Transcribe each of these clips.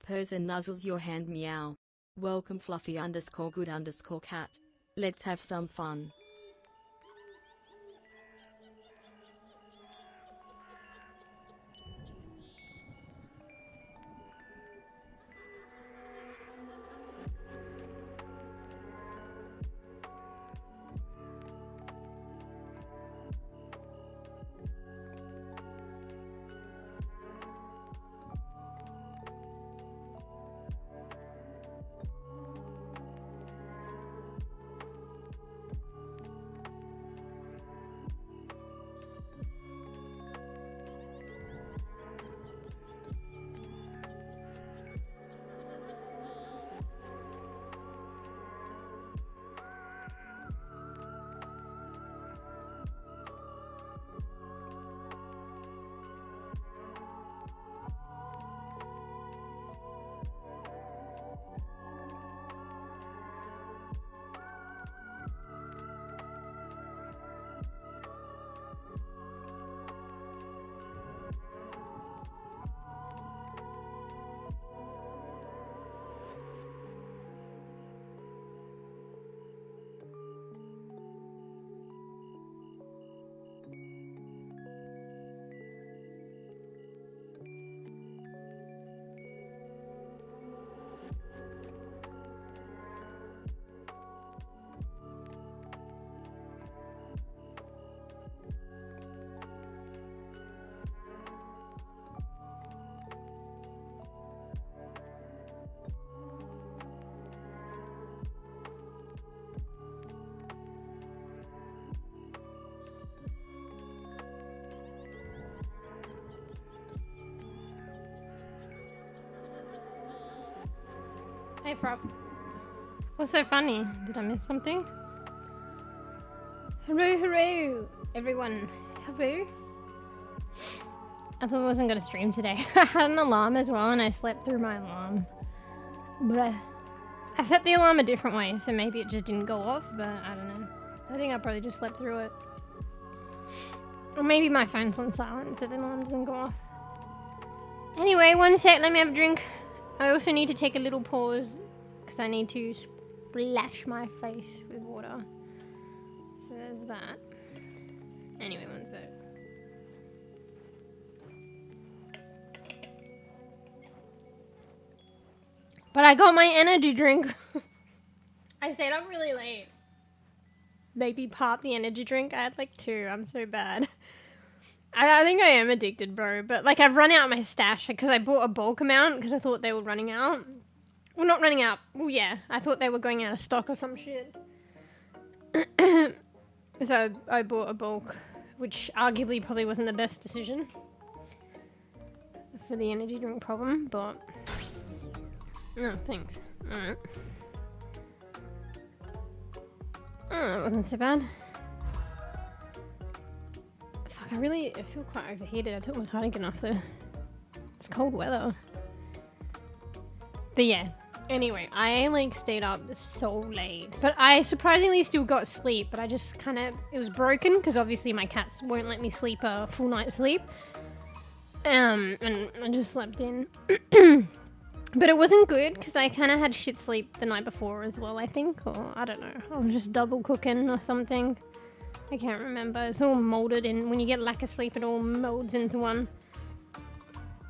Person nuzzles your hand meow. Welcome fluffy_good_cat. Let's have some fun. Hey, Prof. What's so funny? Did I miss something? Hello, everyone. Hello. I thought I wasn't going to stream today. I had an alarm as well and I slept through my alarm. But I set the alarm a different way, so maybe it just didn't go off, but I don't know. I think I probably just slept through it. Or maybe my phone's on silent so the alarm doesn't go off. Anyway, one sec, let me have a drink. I also need to take a little pause because I need to splash my face with water. So there's that. Anyway, one sec. But I got my energy drink. I stayed up really late. Maybe part the energy drink. I had like 2. I'm so bad. I think I am addicted, bro. But like I've run out of my stash because I bought a bulk amount because I thought they were running out. Well, not running out. Well, yeah. I thought they were going out of stock or some shit. So I bought a bulk, which arguably probably wasn't the best decision for the energy drink problem, but... Oh, thanks. Alright. Oh, that wasn't so bad. Fuck, I feel quite overheated. I took my cardigan off though. It's cold weather. But yeah. Anyway, I like stayed up so late. But I surprisingly still got sleep, but I just kind of... It was broken because obviously my cats won't let me sleep a full night's sleep. And I just slept in. But it wasn't good because I kind of had shit sleep the night before as well, I think. Or I don't know. I was just double cooking or something. I can't remember. It's all molded in. When you get lack of sleep, it all molds into one.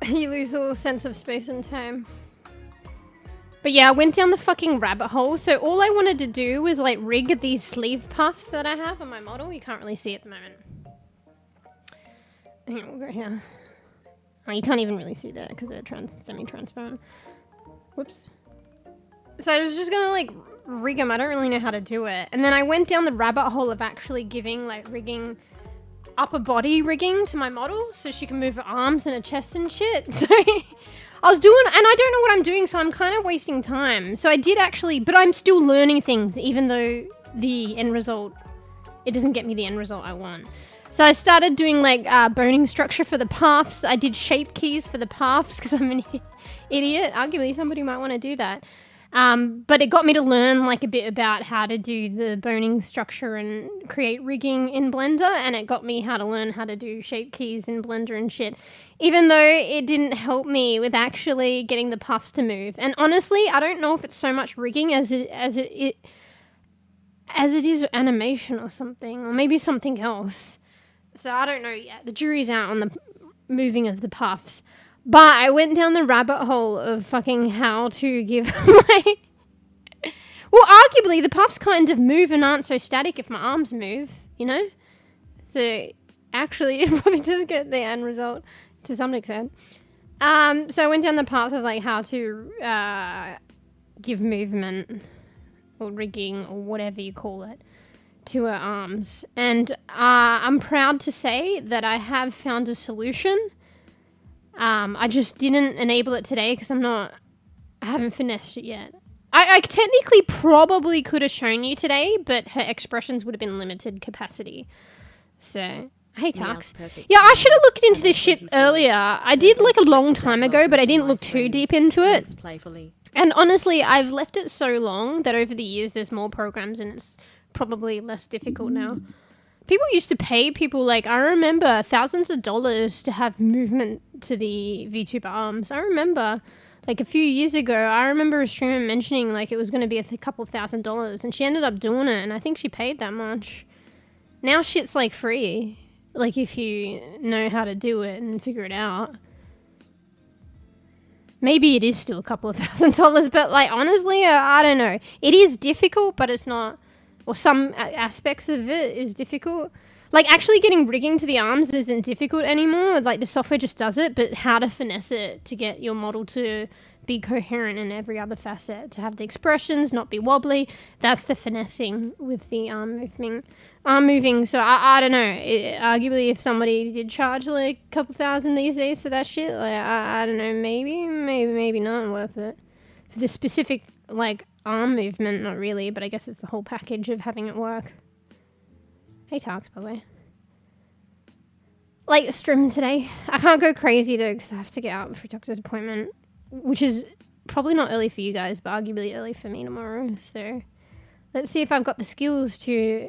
You lose all sense of space and time. But yeah, I went down the fucking rabbit hole. So all I wanted to do was like rig these sleeve puffs that I have on my model. You can't really see at the moment. Here, we'll go here. Oh, you can't even really see that because they're semi-transparent. Whoops. So I was just gonna like rig them. I don't really know how to do it. And then I went down the rabbit hole of actually giving like rigging, upper body rigging to my model so she can move her arms and her chest and shit. So I was doing, and I don't know what I'm doing, so I'm kind of wasting time. So I did actually, but I'm still learning things even though the end result, it doesn't get me the end result I want. So I started doing like boning structure for the puffs. I did shape keys for the puffs because I'm an idiot. Arguably somebody might want to do that. But it got me to learn like a bit about how to do the boning structure and create rigging in Blender. And it got me how to learn how to do shape keys in Blender and shit. Even though it didn't help me with actually getting the puffs to move. And honestly, I don't know if it's so much rigging as it is animation or something. Or maybe something else. So I don't know yet. The jury's out on the moving of the puffs. But I went down the rabbit hole of fucking how to give my... Well, arguably, the puffs kind of move and aren't so static if my arms move, you know? So actually, it probably does get the end result to some extent. So I went down the path of like how to give movement or rigging or whatever you call it to her arms, and I'm proud to say that I have found a solution. I just didn't enable it today because I haven't finessed it yet. I technically probably could have shown you today, but her expressions would have been limited capacity. So, hey Tux. Yeah, I should have looked into this shit earlier. I did like a long time ago, but I didn't look too deep into it. And honestly, I've left it so long that over the years there's more programs and it's probably less difficult now. People used to pay people, like, I remember thousands of dollars to have movement to the VTuber arms. I remember, like, a few years ago, I remember a streamer mentioning, like, it was going to be a couple of $1,000s, and she ended up doing it, and I think she paid that much. Now shit's, like, free, like, if you know how to do it and figure it out. Maybe it is still a couple of $1,000s, but, like, honestly, I don't know. It is difficult, but it's not... Or some aspects of it is difficult. Like, actually getting rigging to the arms isn't difficult anymore. Like, the software just does it, but how to finesse it to get your model to be coherent in every other facet, to have the expressions, not be wobbly, that's the finessing with the arm moving. So, I don't know. Arguably, if somebody did charge, like, a couple $1,000 these days for that shit, like, I don't know, maybe not worth it. For the specific like arm movement, not really, but I guess it's the whole package of having it work. Hey Tarks, by the way. Late strim today. I can't go crazy though because I have to get out for a doctor's appointment, which is probably not early for you guys, but arguably early for me tomorrow. So let's see if I've got the skills to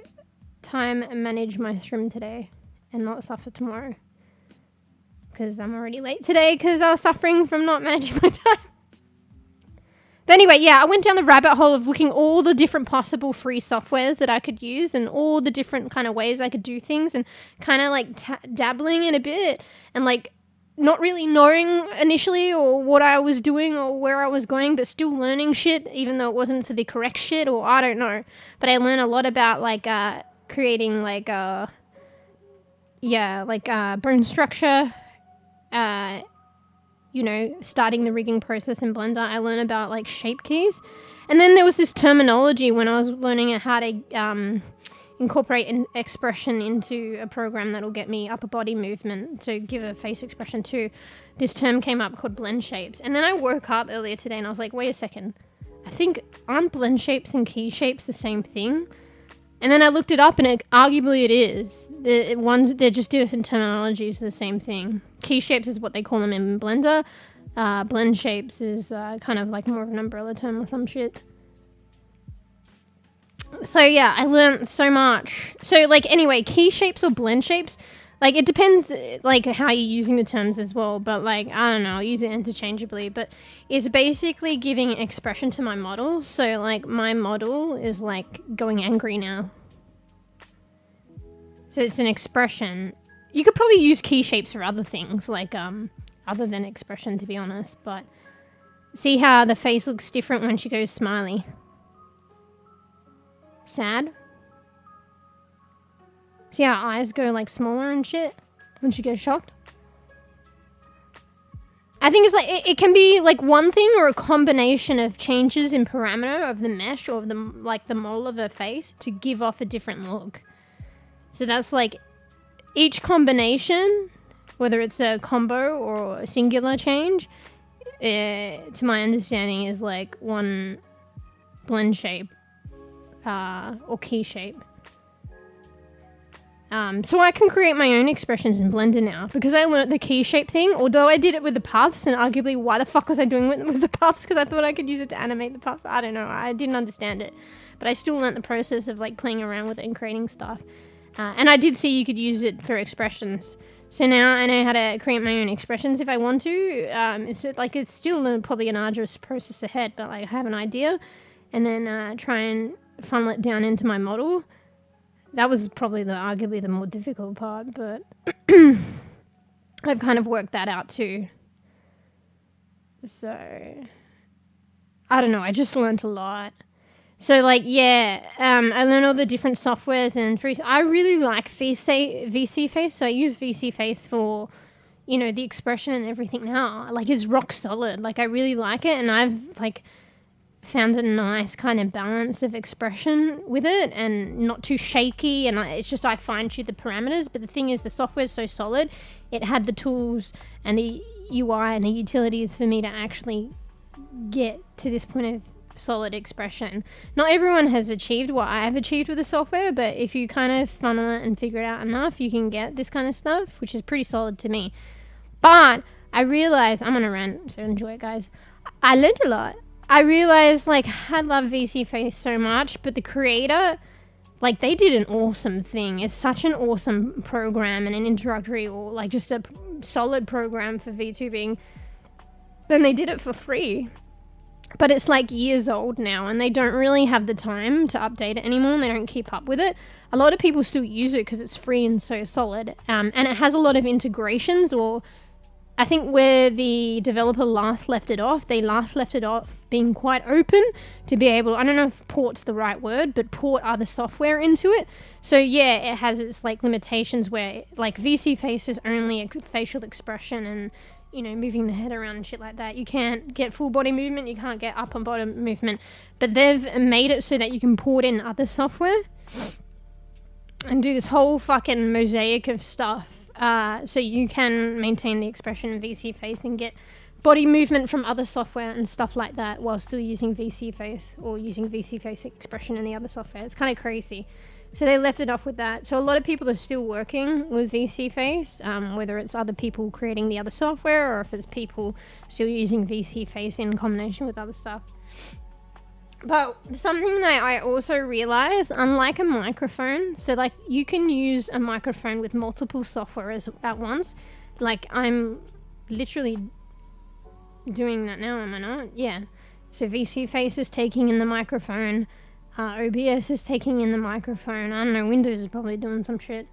time and manage my strim today and not suffer tomorrow. Because I'm already late today because I was suffering from not managing my time. But anyway, yeah, I went down the rabbit hole of looking all the different possible free softwares that I could use and all the different kind of ways I could do things and kind of like dabbling in a bit and like not really knowing initially or what I was doing or where I was going, but still learning shit even though it wasn't for the correct shit or I don't know. But I learned a lot about like creating like bone structure, you know, starting the rigging process in Blender. I learned about like shape keys. And then there was this terminology when I was learning how to incorporate an expression into a program that'll get me upper body movement to give a face expression too. This term came up called blend shapes. And then I woke up earlier today and I was like, wait a second. I think aren't blend shapes and key shapes the same thing? And then I looked it up, and arguably it is. They're just different terminologies, the same thing. Key shapes is what they call them in Blender. Blend shapes is kind of like more of an umbrella term or some shit. So yeah, I learned so much. So like anyway, key shapes or blend shapes, like it depends like how you're using the terms as well. But like, I don't know, I'll use it interchangeably. But it's basically giving expression to my model. So like my model is like going angry now. So it's an expression. You could probably use key shapes for other things, like other than expression, to be honest. But see how the face looks different when she goes smiley. Sad. See how her eyes go like smaller and shit when she gets shocked? I think it's like, it can be like one thing or a combination of changes in parameter of the mesh or of the, like the model of her face to give off a different look. So that's like each combination, whether it's a combo or a singular change, to my understanding is like one blend shape or key shape. So I can create my own expressions in Blender now because I learnt the key shape thing, although I did it with the puffs, and arguably why the fuck was I doing it with the puffs? Because I thought I could use it to animate the puffs. I don't know. I didn't understand it. But I still learnt the process of like playing around with it and creating stuff. And I did see you could use it for expressions. So now I know how to create my own expressions if I want to. It's still probably an arduous process ahead, but like I have an idea and then try and funnel it down into my model. That was probably arguably the more difficult part, but I've kind of worked that out too. So, I don't know, I just learnt a lot. So like, yeah, I learned all the different softwares and I really like VC Face, so I use VC Face for, you know, the expression and everything now. Like, it's rock solid. Like, I really like it, and I've, like, found a nice kind of balance of expression with it and not too shaky, and it's just I fine-tune the parameters. But the thing is, the software is so solid, it had the tools and the UI and the utilities for me to actually get to this point of solid expression. Not everyone has achieved what I've achieved with the software, but if you kind of funnel it and figure it out enough, you can get this kind of stuff, which is pretty solid to me. But I realized, I'm on a rant, so enjoy it, guys. I learned a lot. I realized, like, I love VC Face so much, but the creator, like, they did an awesome thing. It's such an awesome program and an introductory or, like, just a solid program for VTubing. Then they did it for free. But it's, like, years old now, and they don't really have the time to update it anymore, and they don't keep up with it. A lot of people still use it because it's free and so solid. And it has a lot of integrations, or I think where the developer last left it off being quite open to be able, I don't know if port's the right word, but port other software into it. So yeah, it has its like limitations where like VC Face is only a facial expression and, you know, moving the head around and shit like that. You can't get full body movement, you can't get up and bottom movement, but they've made it so that you can port in other software and do this whole fucking mosaic of stuff. So you can maintain the expression in VC Face and get body movement from other software and stuff like that while still using VC Face or using VC Face expression in the other software. It's kind of crazy. So they left it off with that. So a lot of people are still working with VC Face, whether it's other people creating the other software or if it's people still using VC Face in combination with other stuff. But something that I also realized, unlike a microphone, so like you can use a microphone with multiple software at once. Like I'm literally doing that now, am I not? Yeah. So VC Face is taking in the microphone. OBS is taking in the microphone. I don't know, Windows is probably doing some shit.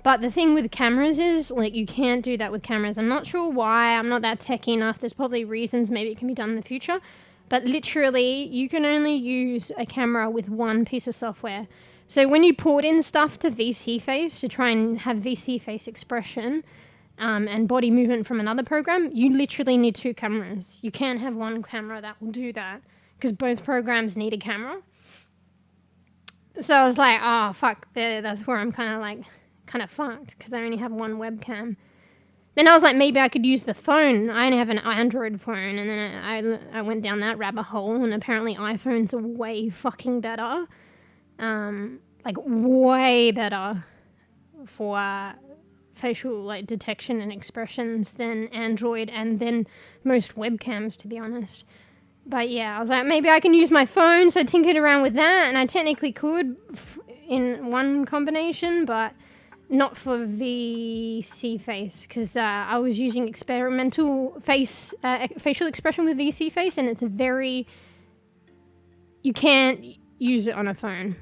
But the thing with cameras is, like, you can't do that with cameras. I'm not sure why. I'm not that techy enough. There's probably reasons maybe it can be done in the future. But literally, you can only use a camera with one piece of software. So when you port in stuff to VC Face to try and have VC Face expression and body movement from another program, you literally need two cameras. You can't have one camera that will do that because both programs need a camera. So I was like, oh, fuck, that's where I'm kind of fucked because I only have one webcam. Then I was like, maybe I could use the phone. I only have an Android phone, and then I went down that rabbit hole, and apparently iPhones are way fucking better. Like, way better for facial, like, detection and expressions than Android and then most webcams, to be honest. But yeah, I was like, maybe I can use my phone, so I tinkered around with that, and I technically could in one combination, but not for VC Face, because I was using experimental facial expression with VC Face, and it's you can't use it on a phone.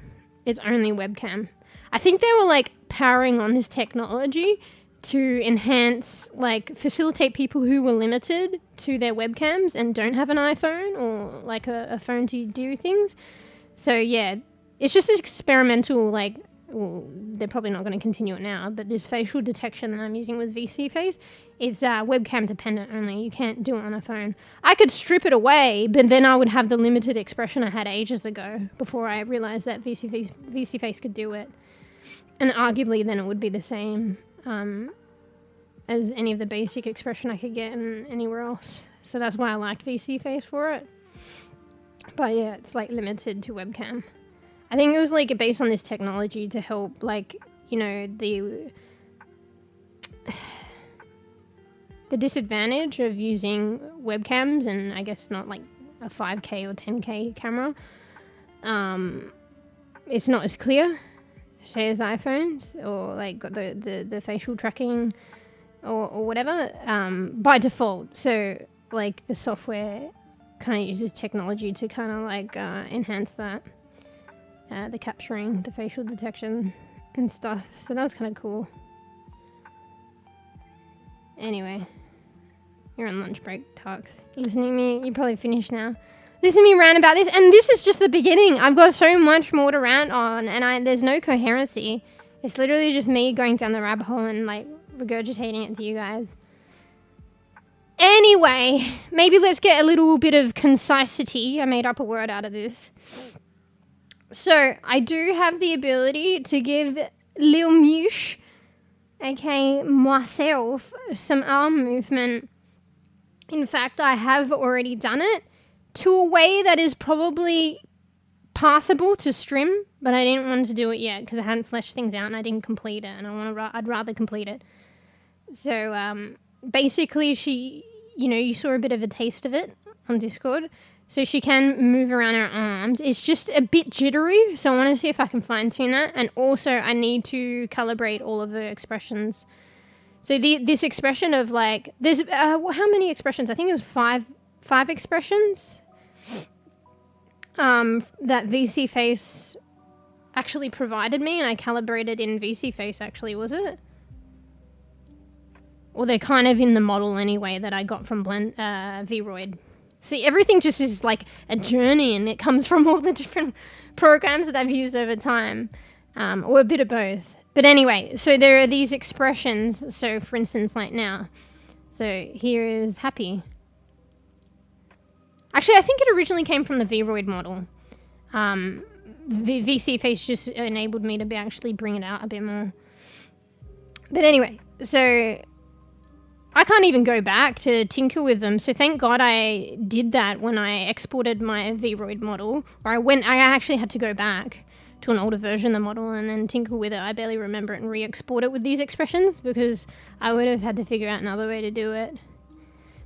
It's only webcam. I think they were like powering on this technology to enhance, like, facilitate people who were limited to their webcams and don't have an iPhone or like a phone to do things. So yeah, it's just this experimental, like, well, they're probably not going to continue it now, but this facial detection that I'm using with VC Face is webcam dependent only. You can't do it on a phone. I could strip it away, but then I would have the limited expression I had ages ago before I realized that VC Face could do it. And arguably then it would be the same as any of the basic expression I could get anywhere else. So that's why I liked VC Face for it. But yeah, it's like limited to webcam. I think it was like based on this technology to help, like, you know, the disadvantage of using webcams and I guess not like a 5K or 10K camera. It's not as clear, say, as iPhones or like the facial tracking or whatever by default. So like the software kind of uses technology to kind of like enhance that. The capturing, the facial detection and stuff. So that was kind of cool. Anyway, you're on lunch break, Tux. Listening to me, you're probably finished now. Listen to me rant about this, and this is just the beginning. I've got so much more to rant on, and there's no coherency. It's literally just me going down the rabbit hole and like regurgitating it to you guys. Anyway, maybe let's get a little bit of concisity. I made up a word out of this. So, I do have the ability to give Lil Mush, aka myself, some arm movement. In fact, I have already done it to a way that is probably passable to strim, but I didn't want to do it yet because I hadn't fleshed things out and I didn't complete it, and I'd rather complete it. So, basically, you saw a bit of a taste of it on Discord. So she can move around her arms. It's just a bit jittery, so I want to see if I can fine-tune that. And also, I need to calibrate all of the expressions. So this expression of, like, there's how many expressions? I think it was five expressions that VC Face actually provided me, and I calibrated in VC Face, actually, was it? Or they're kind of in the model anyway that I got from Vroid. See, everything just is like a journey, and it comes from all the different programs that I've used over time, or a bit of both. But anyway, so there are these expressions. So, for instance, like now. So, here is happy. Actually, I think it originally came from the Vroid model. VC Face just enabled me to actually bring it out a bit more. But anyway, so I can't even go back to tinker with them. So thank God I did that when I exported my vroid model. Or I actually had to go back to an older version of the model and then tinker with it. I barely remember it and re-export it with these expressions because I would have had to figure out another way to do it.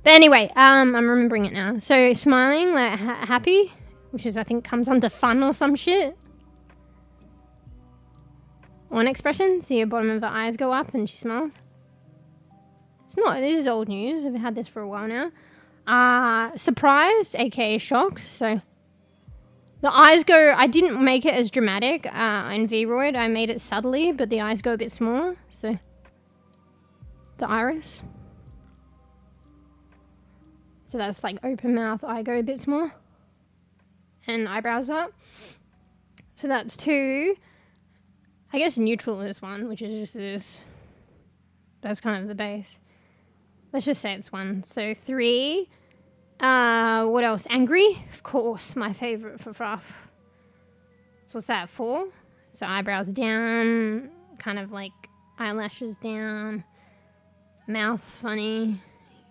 But anyway, I'm remembering it now. So smiling, like happy, which is I think comes under fun or some shit. One expression, see her bottom of her eyes go up and she smiles. This is old news. I've had this for a while now. Surprised, aka shocked. So the eyes go, I didn't make it as dramatic in vroid. I made it subtly, but the eyes go a bit smaller. So the iris. So that's like open mouth, eye go a bit smaller. And eyebrows up. So that's 2. I guess neutral is 1, which is just this. That's kind of the base. Let's just say it's 1. So 3. What else? Angry? Of course, my favorite for fluff. So what's that? 4. So eyebrows down, kind of like eyelashes down, mouth funny.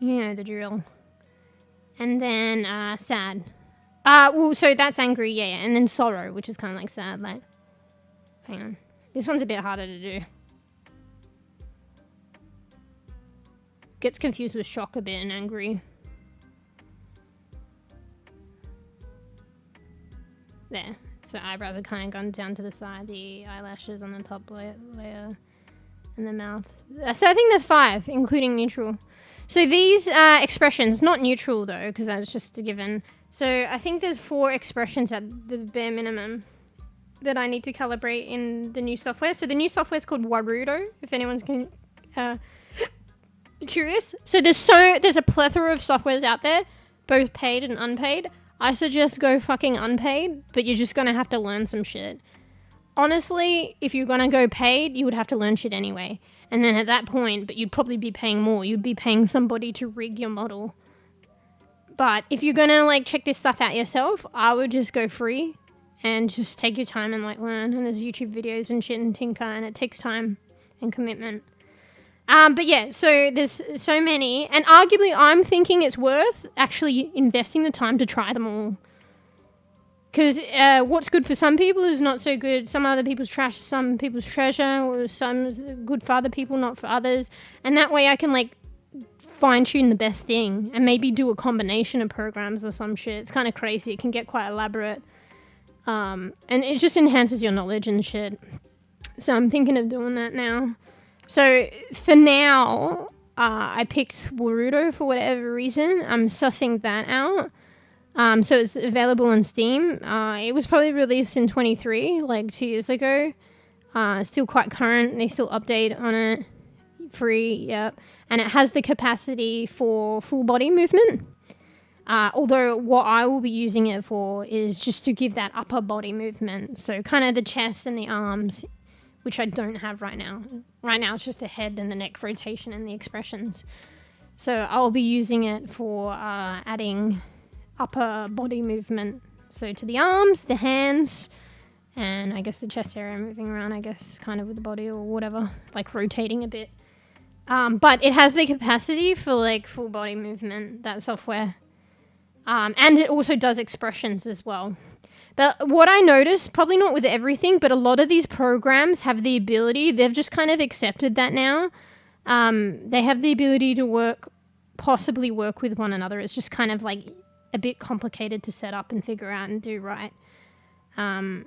You know the drill. And then sad. So that's angry, yeah. And then sorrow, which is kind of like sad. Like, hang on. This one's a bit harder to do. Gets confused with shock a bit and angry. There. So eyebrows are kind of gone down to the side, the eyelashes on the top layer, and the mouth. So I think there's 5, including neutral. So these expressions, not neutral though, because that's just a given. So I think there's 4 expressions at the bare minimum that I need to calibrate in the new software. So the new software is called Warudo, if anyone's curious. So there's a plethora of softwares out there, both paid and unpaid. I suggest go fucking unpaid, but you're just gonna have to learn some shit. Honestly, if you're gonna go paid, you would have to learn shit anyway. And then at that point, but you'd probably be paying more. You'd be paying somebody to rig your model. But if you're gonna like check this stuff out yourself, I would just go free and just take your time and like learn. And there's YouTube videos and shit and tinker, and it takes time and commitment. But yeah, so there's so many, and arguably I'm thinking it's worth actually investing the time to try them all. Because what's good for some people is not so good. Some other people's trash is some people's treasure, or some's good for other people, not for others. And that way I can like fine tune the best thing and maybe do a combination of programs or some shit. It's kind of crazy. It can get quite elaborate. And it just enhances your knowledge and shit. So I'm thinking of doing that now. So for now, I picked Warudo for whatever reason. I'm sussing that out. So it's available on Steam. It was probably released in 23, like 2 years ago. Still quite current. They still update on it. Free, yep. And it has the capacity for full body movement. Although what I will be using it for is just to give that upper body movement. So kind of the chest and the arms, which I don't have right now. Right now it's just the head and the neck rotation and the expressions. So I'll be using it for adding upper body movement. So to the arms, the hands, and I guess the chest area moving around, I guess, kind of with the body or whatever, like rotating a bit. But it has the capacity for like full body movement, that software. And it also does expressions as well. But what I noticed, probably not with everything, but a lot of these programs have the ability, they've just kind of accepted that now. They have the ability to possibly work with one another. It's just kind of like a bit complicated to set up and figure out and do right. I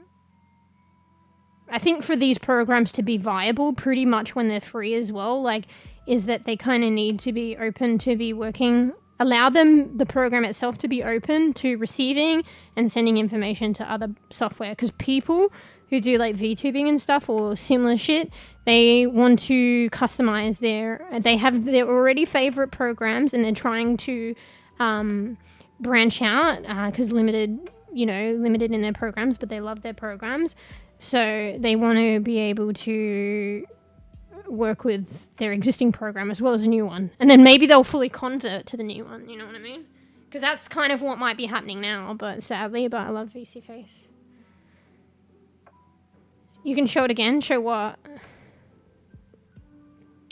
think for these programs to be viable, pretty much when they're free as well, like, is that they kind of need to be open to be working, allow them, the program itself, to be open to receiving and sending information to other software. Because people who do like VTubing and stuff or similar shit, they want to customize they have their already favorite programs and they're trying to branch out because limited in their programs, but they love their programs. So they want to be able to work with their existing program as well as a new one. And then maybe they'll fully convert to the new one, you know what I mean? Because that's kind of what might be happening now, but sadly, I love VC Face. You can show it again. Show what?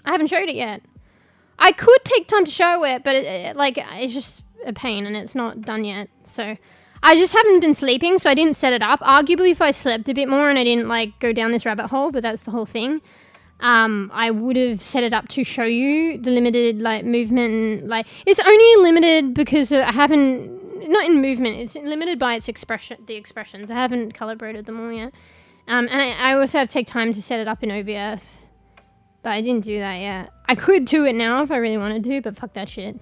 I haven't showed it yet. I could take time to show it, but it's just a pain and it's not done yet. So I just haven't been sleeping, so I didn't set it up. Arguably, if I slept a bit more and I didn't like go down this rabbit hole, but that's the whole thing. I would have set it up to show you the limited like movement. Like it's only limited because I haven't, not in movement. It's limited by its expression, the expressions. I haven't calibrated them all yet. And I also have to take time to set it up in OBS, but I didn't do that yet. I could do it now if I really wanted to, but fuck that shit.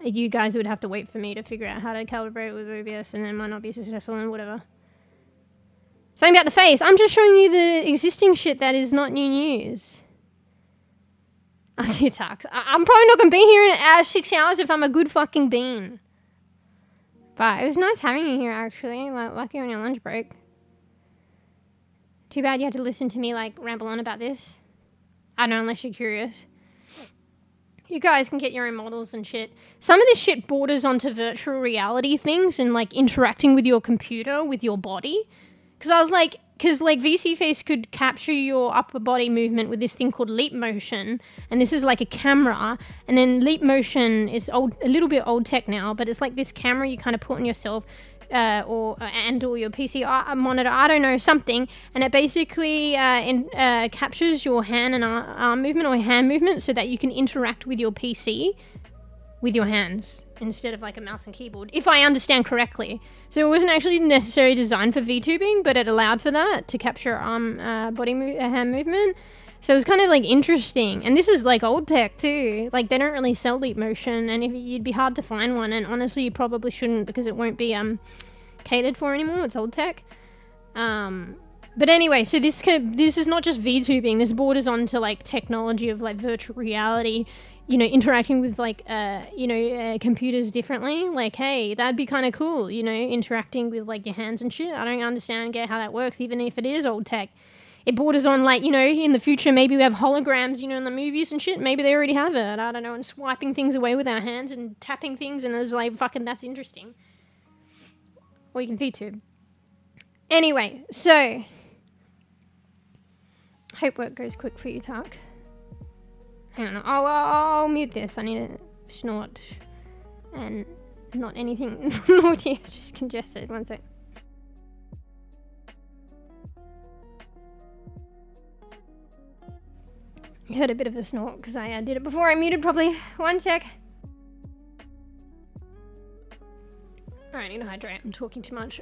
You guys would have to wait for me to figure out how to calibrate with OBS, and it might not be successful and whatever. Something about the face. I'm just showing you the existing shit that is not new news. I'll see you, Tux. I'm probably not going to be here in 6 hours if I'm a good fucking bean. But it was nice having you here, actually. Lucky on your lunch break. Too bad you had to listen to me, like, ramble on about this. I don't know, unless you're curious. You guys can get your own models and shit. Some of this shit borders onto virtual reality things and, like, interacting with your computer, with your body. Because I was like, VC Face could capture your upper body movement with this thing called leap motion. And this is like a camera. And then leap motion is a little bit old tech now, but it's like this camera you kind of put on yourself or your PC monitor, I don't know, something. And it basically captures your hand and arm movement or hand movement so that you can interact with your PC with your hands instead of like a mouse and keyboard, if I understand correctly. So it wasn't actually necessarily designed for VTubing, but it allowed for that to capture hand movement. So it was kind of like interesting. And this is like old tech too. Like they don't really sell leap motion, and you'd be hard to find one. And honestly, you probably shouldn't because it won't be catered for anymore. It's old tech. But anyway, so this is not just VTubing. This borders onto like technology of like virtual reality. You know, interacting with like computers differently. Like, hey, that'd be kind of cool. You know, interacting with like your hands and shit. I don't understand and get how that works, even if it is old tech. It borders on like, you know, in the future maybe we have holograms, you know, in the movies and shit. Maybe they already have it. I don't know, and swiping things away with our hands and tapping things, and it's like fucking that's interesting. Or you can VTube. Anyway, so hope work goes quick for you, Tark. Hang on, I'll mute this. I need to snort and not anything naughty. Just congested. One sec. You heard a bit of a snort because I did it before I muted properly. One sec. Alright, I need to hydrate. I'm talking too much.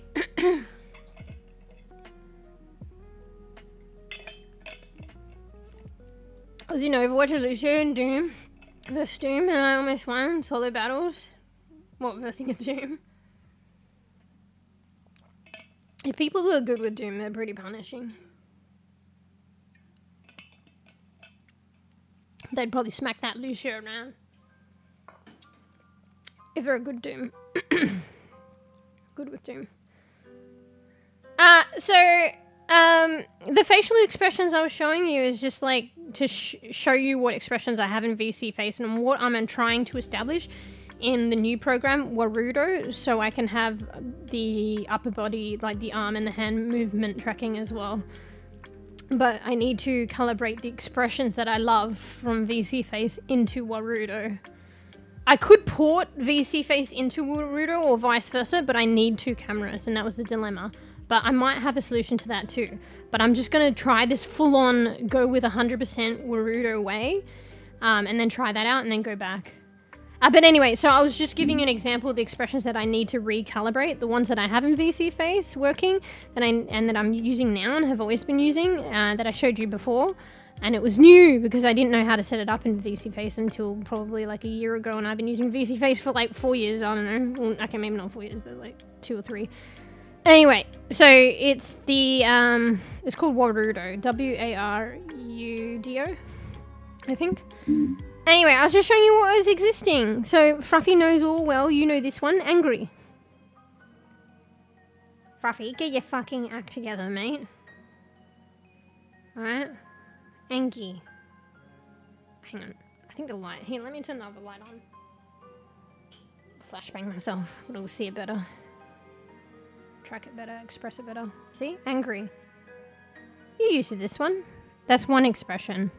I was in Overwatch with Lucio and Doom versus Doom, and I almost won solo battles. What, versing a Doom? If people who are good with Doom, they're pretty punishing. They'd probably smack that Lucio around. If they're a good Doom. Good with Doom. The facial expressions I was showing you is just like to show you what expressions I have in VC Face and what I'm trying to establish in the new program, Warudo, so I can have the upper body, like the arm and the hand movement tracking as well. But I need to calibrate the expressions that I love from VC Face into Warudo. I could port VC Face into Warudo or vice versa, but I need 2 cameras, and that was the dilemma. But I might have a solution to that too. But I'm just going to try this full-on, go with 100% Warudo way, and then try that out and then go back. But anyway, so I was just giving you an example of the expressions that I need to recalibrate, the ones that I have in VC Face working, and that I'm using now and have always been using, that I showed you before. And it was new because I didn't know how to set it up in VC Face until probably like a year ago, and I've been using VC Face for like 4 years, I don't know. Well, okay, maybe not 4 years, but like 2 or 3. Anyway, so it's the, it's called Warudo, W-A-R-U-D-O, I think. Anyway, I was just showing you what is existing. So, Fruffy knows all well, you know this one, angry. Fruffy, get your fucking act together, mate. Alright? Angry. Hang on, I think the light, here, let me turn the other light on. Flashbang myself, but I'll see it better. Track it better, express it better. See? Angry. You used this one. That's one expression.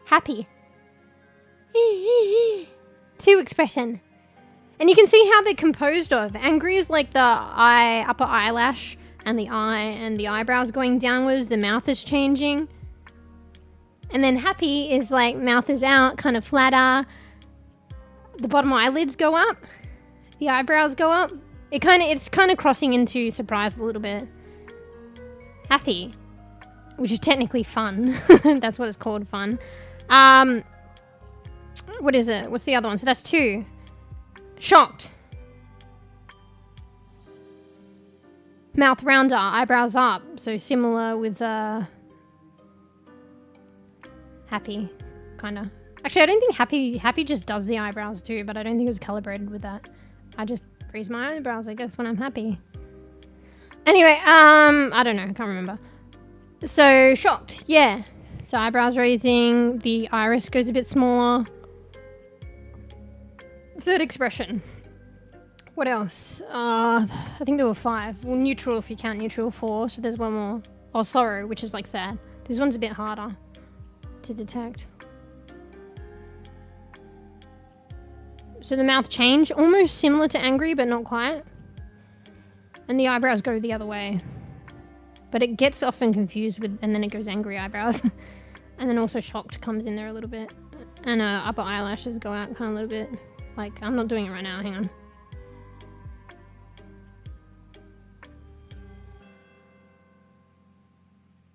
Happy. Two expression. And you can see how they're composed of. Angry is like the upper eyelash and the eye and the eyebrows going downwards. The mouth is changing. And then happy is like mouth is out, kind of flatter. The bottom eyelids go up. The eyebrows go up. It's kind of crossing into surprised a little bit. Happy, which is technically fun. That's what it's called, fun. What is it? What's the other one? So that's two. Shocked. Mouth rounder, eyebrows up. So similar with happy, kind of. Actually, I don't think happy just does the eyebrows too, but I don't think it was calibrated with that. I just raise my eyebrows, I guess, when I'm happy. Anyway, I don't know, I can't remember. So shocked, yeah. So eyebrows raising, the iris goes a bit smaller. Third expression. What else? I think there were 5. Well, neutral if you count neutral 4, so there's one more. Oh, sorrow, which is like sad. This one's a bit harder to detect. So the mouth change, almost similar to angry, but not quite. And the eyebrows go the other way. But it gets often confused with, and then it goes angry eyebrows. And then also shocked comes in there a little bit. And upper eyelashes go out kind of a little bit. Like, I'm not doing it right now, hang on.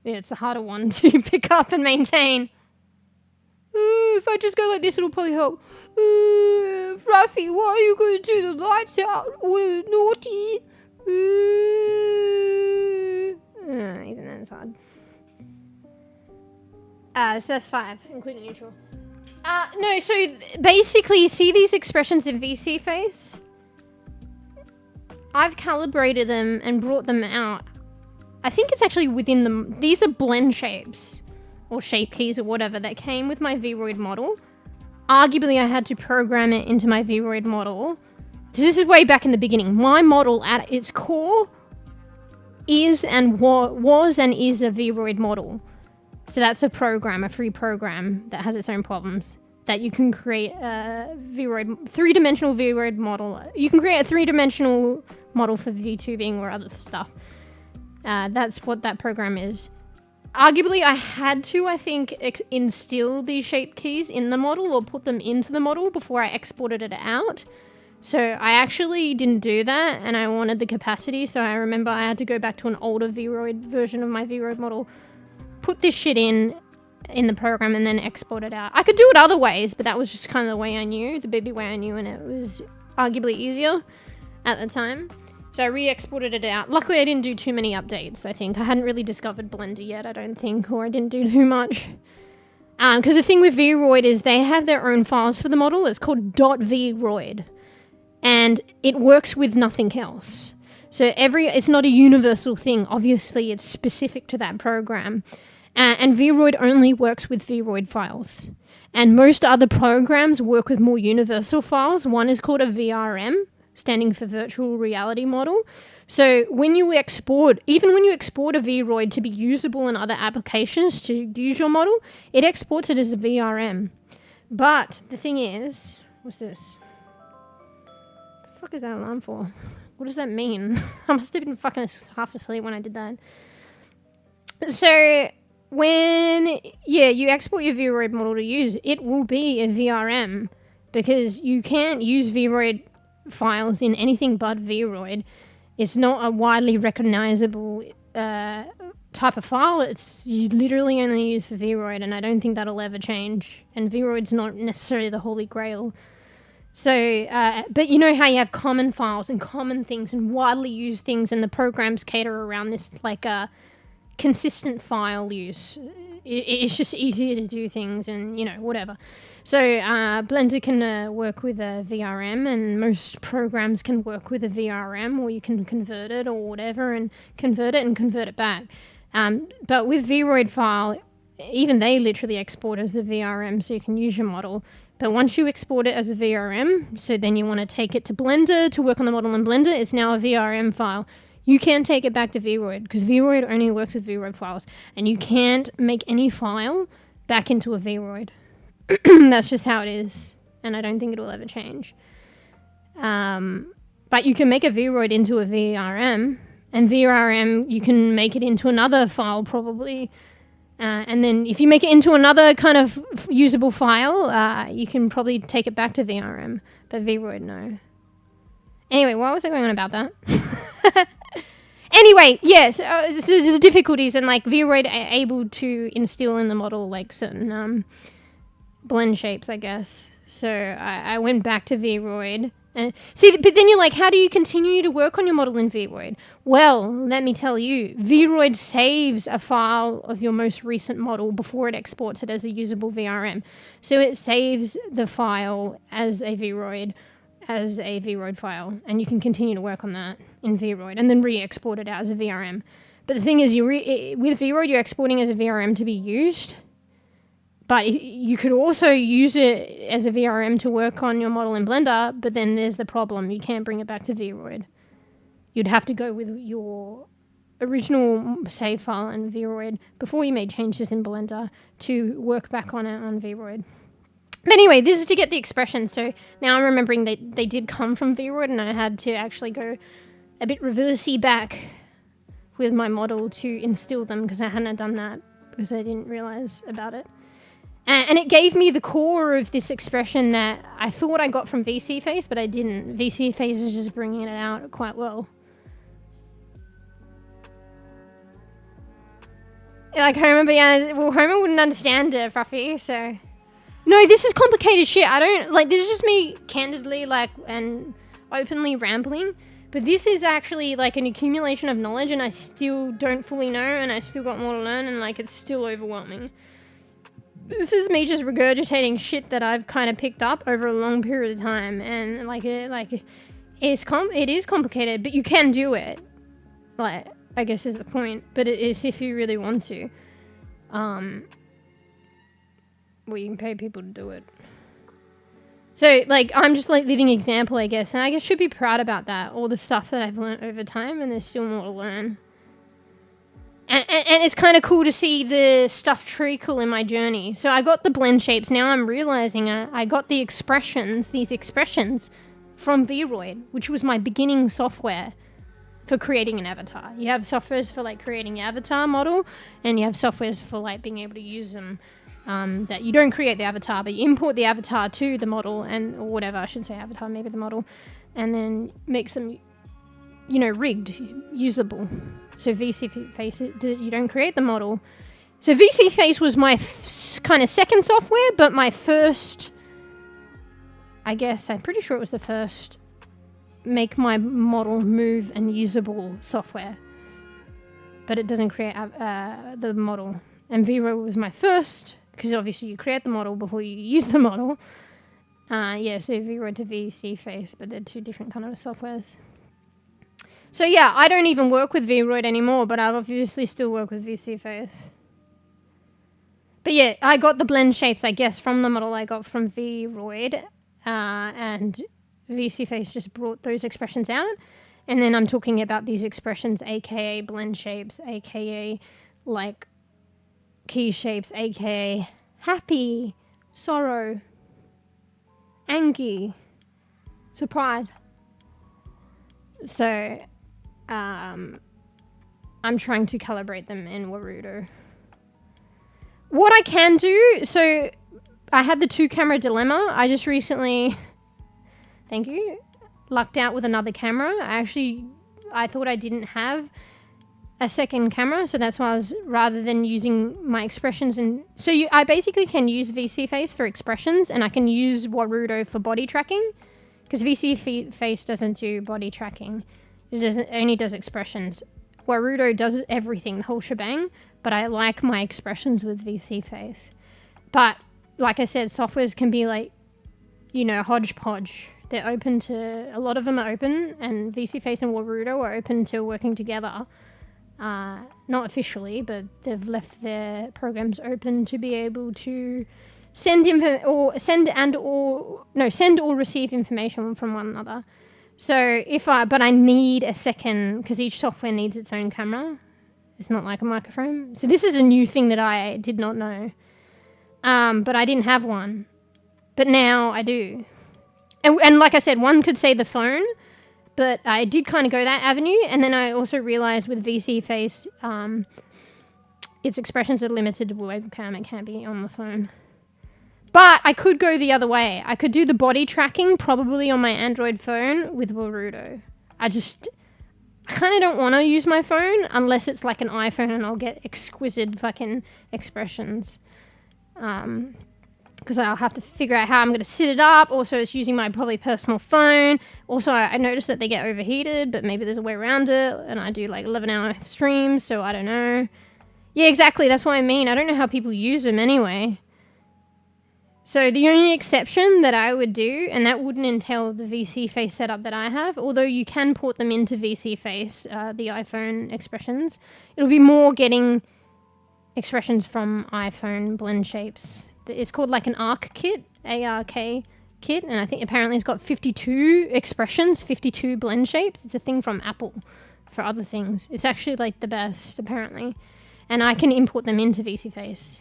Yeah, it's a harder one to pick up and maintain. If I just go like this, it'll probably help. Fluffy, why are you going to do the lights out? Naughty. Even then it's hard. So that's 5, including neutral. No, so basically, see these expressions in VC face? I've calibrated them and brought them out. I think it's actually within them. These are blend shapes, or shape keys, or whatever, that came with my vroid model. Arguably, I had to program it into my vroid model. So this is way back in the beginning. My model, at its core, is and was and is a vroid model. So that's a program, a free program that has its own problems. That you can create a vroid, 3-dimensional vroid model. You can create a 3-dimensional model for VTubing or other stuff. That's what that program is. Arguably, I had to, I think, instill these shape keys in the model or put them into the model before I exported it out. So I actually didn't do that, and I wanted the capacity, so I remember I had to go back to an older vroid version of my vroid model, put this shit in the program, and then export it out. I could do it other ways, but that was just kind of the way I knew, the bEbE way I knew, and it was arguably easier at the time. So I re-exported it out. Luckily, I didn't do too many updates, I think. I hadn't really discovered Blender yet, I don't think, or I didn't do too much. Because the thing with vroid is they have their own files for the model. It's called .vroid. And it works with nothing else. So it's not a universal thing. Obviously, it's specific to that program. And vroid only works with vroid files. And most other programs work with more universal files. One is called a VRM, standing for virtual reality model. So when you export, even when you export a vroid to be usable in other applications to use your model, it exports it as a VRM. But the thing is, what's this? What the fuck is that alarm for? What does that mean? I must have been fucking half asleep when I did that. So when, you export your vroid model to use, it will be a VRM because you can't use vroid files in anything but vroid. It's not a widely recognizable type of file. It's you literally only use for vroid, and I don't think that'll ever change. And vroid's not necessarily the holy grail. So, but you know how you have common files and common things and widely used things, and the programs cater around this like consistent file use. It's just easier to do things, and whatever. So Blender can work with a VRM, and most programs can work with a VRM, or you can convert it or whatever, and convert it back. But with vroid file, even they literally export as a VRM, so you can use your model. But once you export it as a VRM, so then you want to take it to Blender to work on the model in Blender, it's now a VRM file. You can't take it back to vroid, because vroid only works with vroid files, and you can't make any file back into a vroid. That's just how it is, and I don't think it'll ever change. But you can make a vroid into a VRM, and VRM, you can make it into another file probably. And then if you make it into another kind of usable file, you can probably take it back to VRM. But vroid, no. Anyway, why was I going on about that? Anyway, yes, the difficulties, and like vroid are able to instill in the model like certain blend shapes, I guess. So I went back to vroid. See, but then you're like, how do you continue to work on your model in vroid? Well, let me tell you, vroid saves a file of your most recent model before it exports it as a usable VRM. So it saves the file as a vroid file, and you can continue to work on that in vroid and then re-export it out as a VRM. But the thing is, with vroid, you're exporting as a VRM to be used. But you could also use it as a VRM to work on your model in Blender, but then there's the problem. You can't bring it back to vroid. You'd have to go with your original save file in vroid before you made changes in Blender to work back on it on vroid. But anyway, this is to get the expressions. So now I'm remembering that they did come from vroid, and I had to actually go a bit reversey back with my model to instill them because I hadn't done that because I didn't realize about it. And it gave me the core of this expression that I thought I got from VCFace, but I didn't. VCFace is just bringing it out quite well. Like Homer, but yeah, well, Homer wouldn't understand it, Fruffy, so... No, this is complicated shit. I don't... Like, this is just me candidly, like, and openly rambling. But this is actually, like, an accumulation of knowledge, and I still don't fully know, and I still got more to learn, and, like, it's still overwhelming. This is me just regurgitating shit that I've kind of picked up over a long period of time, and it is complicated, but you can do it. Like, I guess is the point, but it is if you really want to. Well, you can pay people to do it. So, like, I'm just like living example, I guess, and I guess should be proud about that. All the stuff that I've learned over time, and there's still more to learn. And it's kind of cool to see the stuff trickle in my journey. So I got the blend shapes. Now I'm realizing I got these expressions from vroid, which was my beginning software for creating an avatar. You have softwares for like creating your avatar model, and you have softwares for like being able to use them. That you don't create the avatar, but you import the avatar to the model, or whatever, I should say avatar, maybe the model, and then makes them, you know, rigged, usable. So VCFace, you don't create the model. So VCFace was my kind of second software, but my first, I guess, I'm pretty sure it was the first make my model move and usable software. But it doesn't create the model. And vroid was my first, because obviously you create the model before you use the model. Yeah, so vroid to VCFace, but they're two different kind of softwares. So yeah, I don't even work with vroid anymore, but I obviously still work with VCFace. But yeah, I got the blend shapes, I guess, from the model I got from vroid, and VCFace just brought those expressions out. And then I'm talking about these expressions, aka blend shapes, aka like key shapes, aka happy, sorrow, angry, surprise. So I'm trying to calibrate them in Warudo. What I can do, so I had the 2-camera dilemma. I just recently, thank you, lucked out with another camera. I thought I didn't have a second camera, so that's why rather than using my expressions, I basically can use VCFace for expressions, and I can use Warudo for body tracking, because VCFace doesn't do body tracking. It only does expressions. Warudo does everything, the whole shebang, but I like my expressions with VCFace. But, like I said, softwares can be like, you know, hodgepodge. They're open to, a lot of them are open, and VCFace and Warudo are open to working together. Not officially, but they've left their programs open to be able to send or receive information from one another. So but I need a second, because each software needs its own camera. It's not like a microphone. So this is a new thing that I did not know. but I didn't have one. But now I do. And like I said, one could say the phone, but I did kind of go that avenue. And then I also realized with VC Face, its expressions are limited to webcam. It can't be on the phone. But I could go the other way. I could do the body tracking probably on my Android phone with Boruto. I kind of don't want to use my phone unless it's like an iPhone and I'll get exquisite fucking expressions. Because I'll have to figure out how I'm going to sit it up. Also, it's using my probably personal phone. Also, I noticed that they get overheated, but maybe there's a way around it. And I do like 11-hour streams, so I don't know. Yeah, exactly. That's what I mean. I don't know how people use them anyway. So the only exception that I would do, and that wouldn't entail the VC Face setup that I have, although you can port them into VC Face, the iPhone expressions, it'll be more getting expressions from iPhone blend shapes. It's called like an ARC kit, ARK kit, and I think apparently it's got 52 expressions, 52 blend shapes. It's a thing from Apple for other things. It's actually like the best, apparently. And I can import them into VC Face.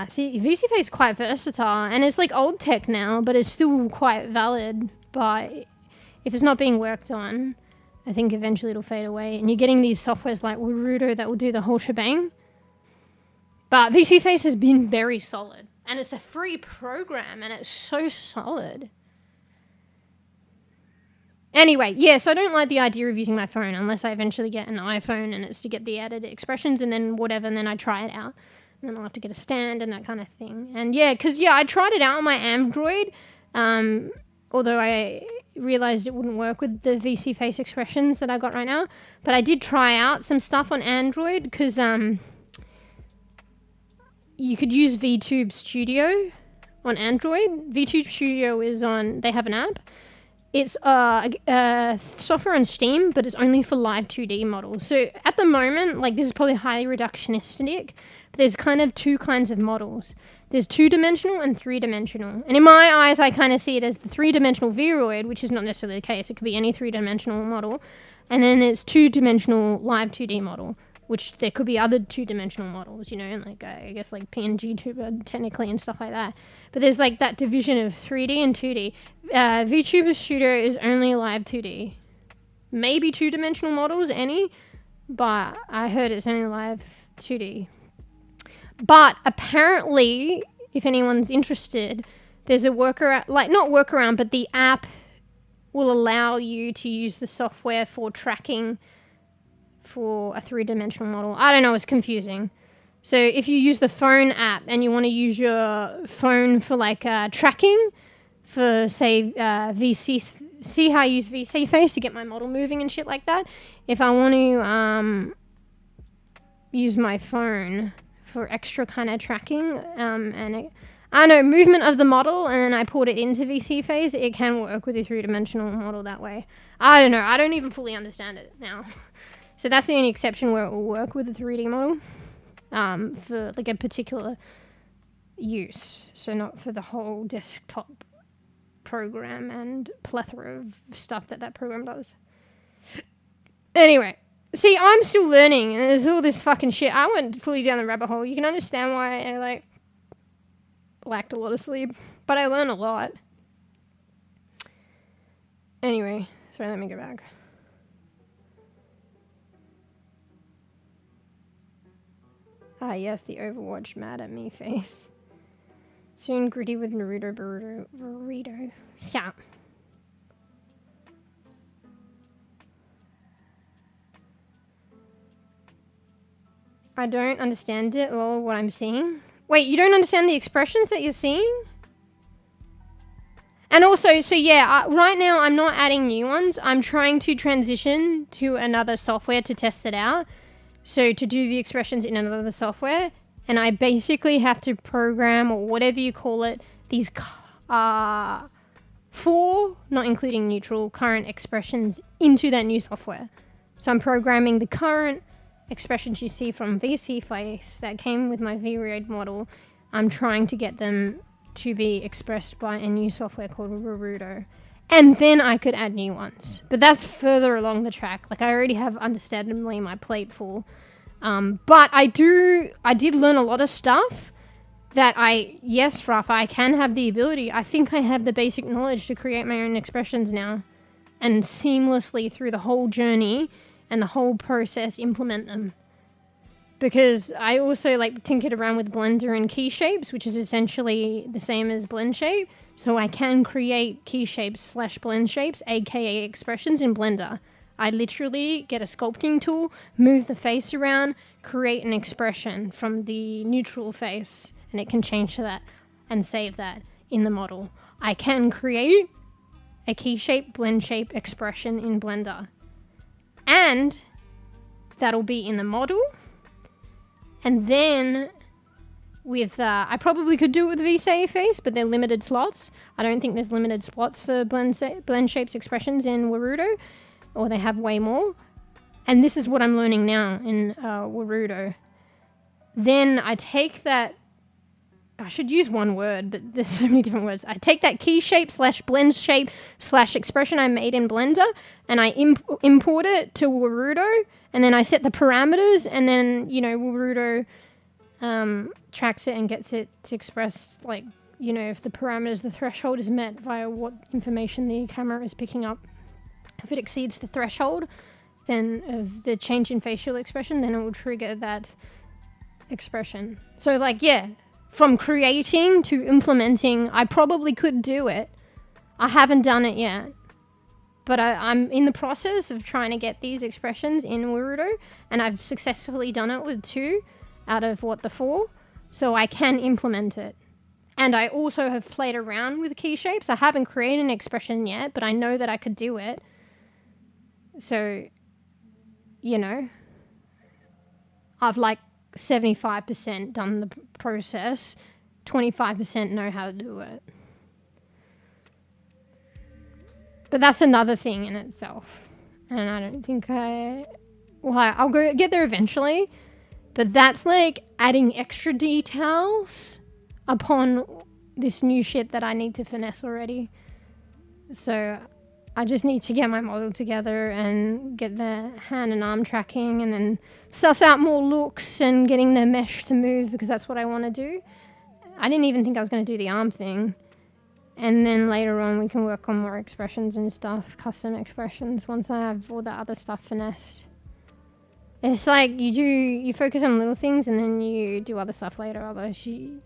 See, VC Face is quite versatile, and it's like old tech now, but it's still quite valid. But if it's not being worked on, I think eventually it'll fade away. And you're getting these softwares like Boruto that will do the whole shebang. But VC Face has been very solid, and it's a free program, and it's so solid. Anyway, yeah, so I don't like the idea of using my phone unless I eventually get an iPhone and it's to get the added expressions and then whatever, and then I try it out. And then I'll have to get a stand and that kind of thing. And yeah, because I tried it out on my Android, although I realized it wouldn't work with the VC Face expressions that I got right now. But I did try out some stuff on Android because you could use VTube Studio on Android. VTube Studio is they have an app. It's software on Steam, but it's only for live 2D models. So at the moment, like this is probably highly reductionistic, but there's kind of two kinds of models. There's 2-dimensional and 3-dimensional. And in my eyes, I kind of see it as the 3-dimensional Viroid, which is not necessarily the case. It could be any 3-dimensional model. And then it's 2-dimensional live 2D model, which there could be other 2-dimensional models, like I guess like PNG tuber technically and stuff like that. But there's like that division of 3D and 2D. VTuber Studio is only live 2D. Maybe 2-dimensional models, but I heard it's only live 2D. But apparently, if anyone's interested, there's a workaround, but the app will allow you to use the software for tracking for a 3-dimensional model. I don't know, it's confusing. So if you use the phone app and you want to use your phone for like tracking for say see how I use VC Face to get my model moving and shit like that. If I want to use my phone for extra kind of tracking movement of the model, and then I put it into VC Face, it can work with a 3-dimensional model that way. I don't know. I don't even fully understand it now. So that's the only exception where it will work with a 3D model for like a particular use. So not for the whole desktop program and plethora of stuff that program does. Anyway, see, I'm still learning, and there's all this fucking shit. I went fully down the rabbit hole. You can understand why I lacked a lot of sleep, but I learned a lot. Anyway, sorry, let me go back. Ah, yes, the Overwatch mad at me face. Soon gritty with Naruto burrito. Yeah. I don't understand it or what I'm seeing. Wait, you don't understand the expressions that you're seeing? And also, so yeah, right now I'm not adding new ones. I'm trying to transition to another software to test it out. So to do the expressions in another software, and I basically have to program, or whatever you call it, these 4, not including neutral, current expressions into that new software. So I'm programming the current expressions you see from VC Face that came with my Viroid model. I'm trying to get them to be expressed by a new software called Boruto. And then I could add new ones. But that's further along the track. Like, I already have, understandably, my plate full. But I did learn a lot of stuff. that yes, Rafa, I can have the ability. I think I have the basic knowledge to create my own expressions now and seamlessly through the whole journey and the whole process implement them. Because I also like tinkered around with Blender and key shapes, which is essentially the same as blend shape. So I can create key shapes / blend shapes, aka expressions in Blender. I literally get a sculpting tool, move the face around, create an expression from the neutral face, and it can change to that and save that in the model. I can create a key shape, blend shape expression in Blender. And that'll be in the model. And then with, I probably could do it with vSave face, but they're limited slots. I don't think there's limited slots for blend shapes expressions in Warudo, or they have way more. And this is what I'm learning now in Warudo. Then I take that, I should use one word, but there's so many different words. I take that key shape / blend shape / expression I made in Blender, and I import it to Warudo, and then I set the parameters, and then, Warudo tracks it and gets it to express, if the parameters, the threshold is met via what information the camera is picking up. If it exceeds the threshold, then of the change in facial expression, then it will trigger that expression. So, from creating to implementing, I probably could do it. I haven't done it yet. But I'm in the process of trying to get these expressions in Warudo, and I've successfully done it with 2 out of the 4, so I can implement it. And I also have played around with key shapes. I haven't created an expression yet, but I know that I could do it. So, I've 75% done the process, 25% know how to do it. But that's another thing in itself. And I don't think I'll go get there eventually. But that's adding extra details upon this new shit that I need to finesse already. So I just need to get my model together and get the hand and arm tracking, and then suss out more looks and getting the mesh to move, because that's what I want to do. I didn't even think I was going to do the arm thing. And then later on we can work on more expressions and stuff, custom expressions, once I have all the other stuff finessed. It's you focus on little things and then you do other stuff later, otherwise it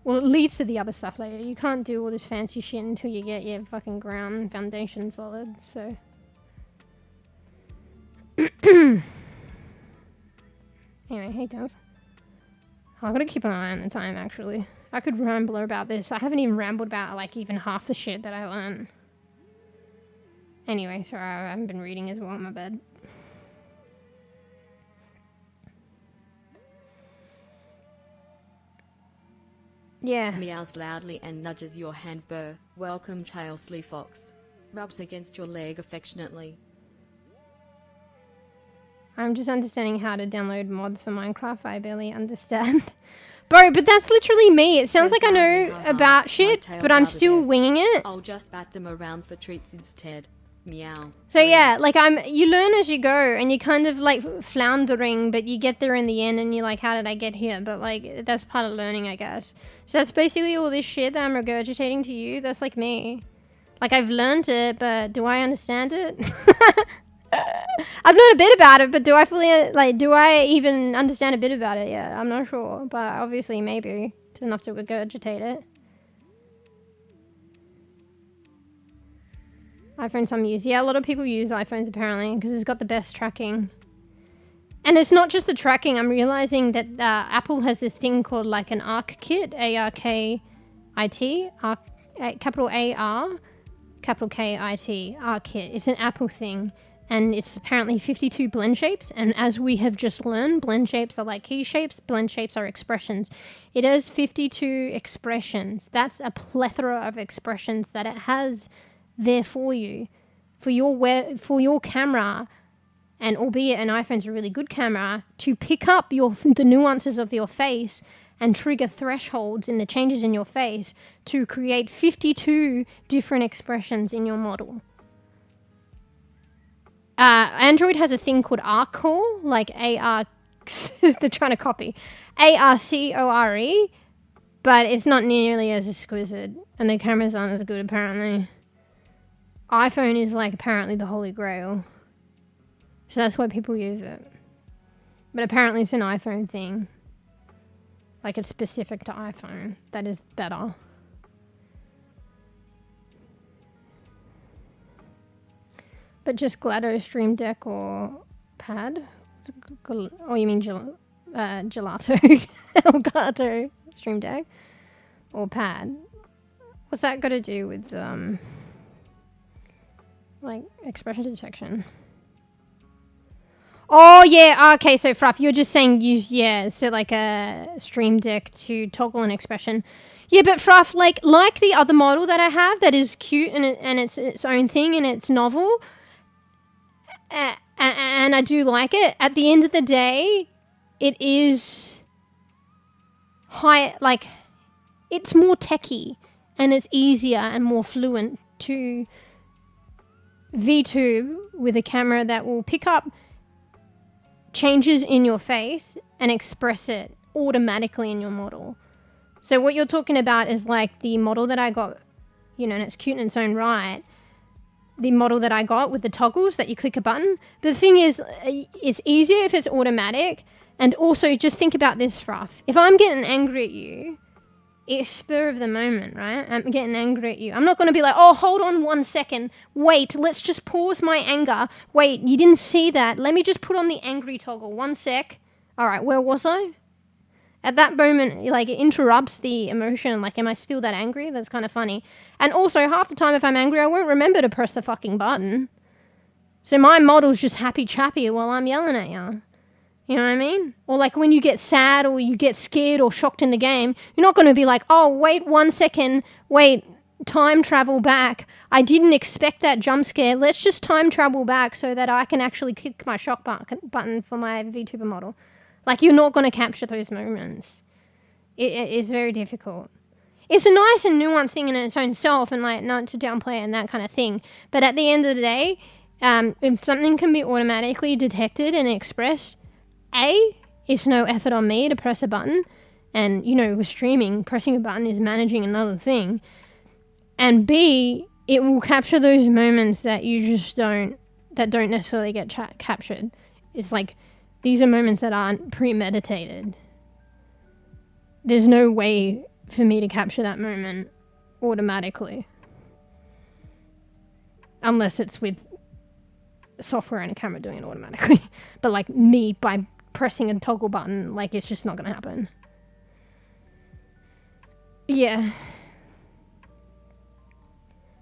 leads to the other stuff later. You can't do all this fancy shit until you get your fucking ground foundation solid, so. Anyway, hey Daz. I've got to keep an eye on the time, actually. I could ramble about this. I haven't even rambled about, even half the shit that I learned. Anyway, sorry, I haven't been reading as well in my bed. Yeah. Meows loudly and nudges your hand. Welcome, Tailsley Fox. Rubs against your leg affectionately. I'm just understanding how to download mods for Minecraft. I barely understand. Bro, but that's literally me. It sounds like I know about shit, but I'm still winging it. I'll just bat them around for treats instead. Meow. So yeah, you learn as you go, and you kind of floundering, but you get there in the end, and you're like, how did I get here? But that's part of learning, I guess. So that's basically all this shit that I'm regurgitating to you. That's me. I've learned it, but do I understand it? I've learned a bit about it, but do I fully, do I even understand a bit about it yet? I'm not sure, but obviously maybe. It's enough to regurgitate it. iPhone some use. Yeah, a lot of people use iPhones apparently, because it's got the best tracking. And it's not just the tracking. I'm realizing that Apple has this thing called an ARC kit, A-R-K-I-T, capital A-R, capital K-I-T, ARC kit. It's an Apple thing. And it's apparently 52 blend shapes, and as we have just learned, blend shapes are like key shapes, blend shapes are expressions. It has 52 expressions. That's a plethora of expressions that it has there for you, for your camera, and albeit an iPhone's a really good camera, to pick up the nuances of your face and trigger thresholds in the changes in your face to create 52 different expressions in your model. Android has a thing called ARC Core, ARC arcs. They're trying to copy. ARCORE, but it's not nearly as exquisite, and the cameras aren't as good apparently. iPhone is like apparently the holy grail, so that's why people use it. But apparently it's an iPhone thing. Like it's specific to iPhone. That is better. But just GLaDO Stream Deck or Pad? Oh, you mean Gelato? Elgato Stream Deck or Pad? What's that got to do with like expression detection? Oh yeah, okay, so Fruff, you're just saying so like a Stream Deck to toggle an expression. Yeah, but Fruff, like the other model that I have that is cute and it's its own thing and it's novel, and I do like it. At the end of the day, it is it's more techie and it's easier and more fluent to VTube with a camera that will pick up changes in your face and express it automatically in your model. So what you're talking about is like the model that I got, and it's cute in its own right. The model that I got with the toggles that you click a button. But the thing is, it's easier if it's automatic. And also, just think about this, Fruff. If I'm getting angry at you, it's spur of the moment, right? I'm getting angry at you. I'm not going to be like, oh, hold on 1 second. Wait, let's just pause my anger. Wait, you didn't see that. Let me just put on the angry toggle. 1 sec. All right, where was I? At that moment, like, it interrupts the emotion. Like, am I still that angry? That's kind of funny. And also, half the time if I'm angry, I won't remember to press the fucking button. So my model's just happy-chappy while I'm yelling at you. You know what I mean? Or like when you get sad or you get scared or shocked in the game, you're not going to be like, oh, wait 1 second, wait, time travel back. I didn't expect that jump scare. Let's just time travel back so that I can actually click my shock button for my VTuber model. Like, you're not going to capture those moments. It's very difficult. It's a nice and nuanced thing in its own self, and like not to downplay it and that kind of thing. But at the end of the day, if something can be automatically detected and expressed, A, it's no effort on me to press a button. And, with streaming, pressing a button is managing another thing. And B, it will capture those moments that don't necessarily get captured. It's like, these are moments that aren't premeditated. There's no way for me to capture that moment automatically. Unless it's with software and a camera doing it automatically. But like me, by pressing a toggle button, like, it's just not going to happen. Yeah.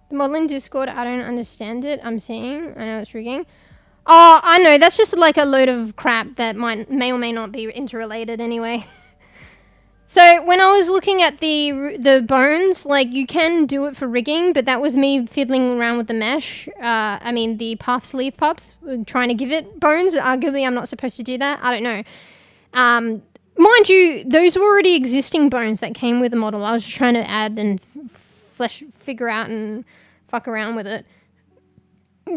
The model in Discord, I don't understand it. I'm seeing. I know it's rigging. Oh, I know. That's just like a load of crap that may or may not be interrelated anyway. So when I was looking at the bones, like, you can do it for rigging, but that was me fiddling around with the mesh. The puff sleeve pups, trying to give it bones. Arguably, I'm not supposed to do that. I don't know. Mind you, those were already existing bones that came with the model. I was just trying to add and figure out and fuck around with it.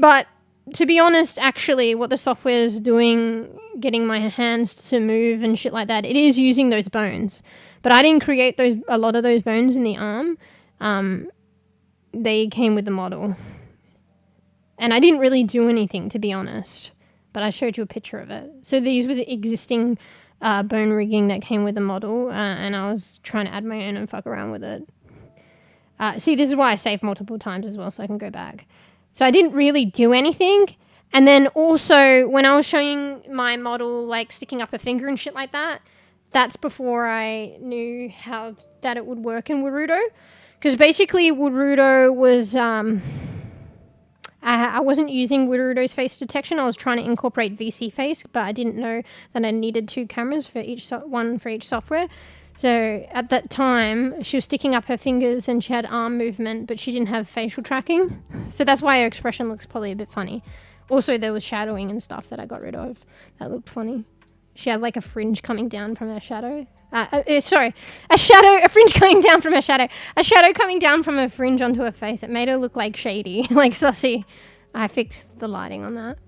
But to be honest, actually, what the software is doing, getting my hands to move and shit like that, it is using those bones. But I didn't create a lot of those bones in the arm. They came with the model. And I didn't really do anything, to be honest. But I showed you a picture of it. So these were the existing bone rigging that came with the model. And I was trying to add my own and fuck around with it. See, this is why I saved multiple times as well, so I can go back. So I didn't really do anything. And then also, when I was showing my model, like, sticking up a finger and shit like that, that's before I knew how that it would work in Warudo. Because basically, Warudo was... I wasn't using Warudo's face detection. I was trying to incorporate VC face, but I didn't know that I needed 2 cameras for one for each software. So at that time, she was sticking up her fingers and she had arm movement, but she didn't have facial tracking. So that's why her expression looks probably a bit funny. Also, there was shadowing and stuff that I got rid of. That looked funny. She had like a fringe coming down from her shadow. A fringe coming down from her shadow. A shadow coming down from her fringe onto her face. It made her look like shady, like sussy. I fixed the lighting on that.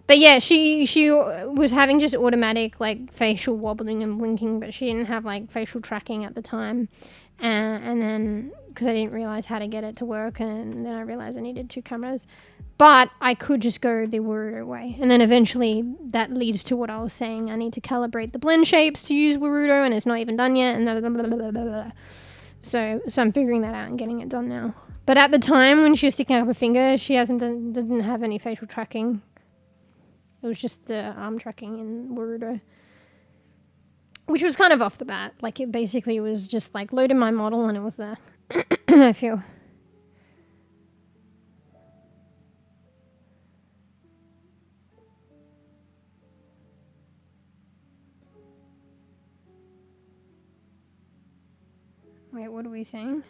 But yeah, she was having just automatic like facial wobbling and blinking, but she didn't have like facial tracking at the time. And then because I didn't realize how to get it to work, and then I realized I needed 2 cameras. But I could just go the Warudo way. And then eventually that leads to what I was saying. I need to calibrate the blend shapes to use Warudo, and it's not even done yet. And blah, blah, blah, blah, blah, blah. So I'm figuring that out and getting it done now. But at the time when she was sticking up her finger, she didn't have any facial tracking. It was just the arm tracking in Warudo. Which was kind of off the bat. Like, it basically was just like loading my model and it was there. I feel. Wait, what are we saying?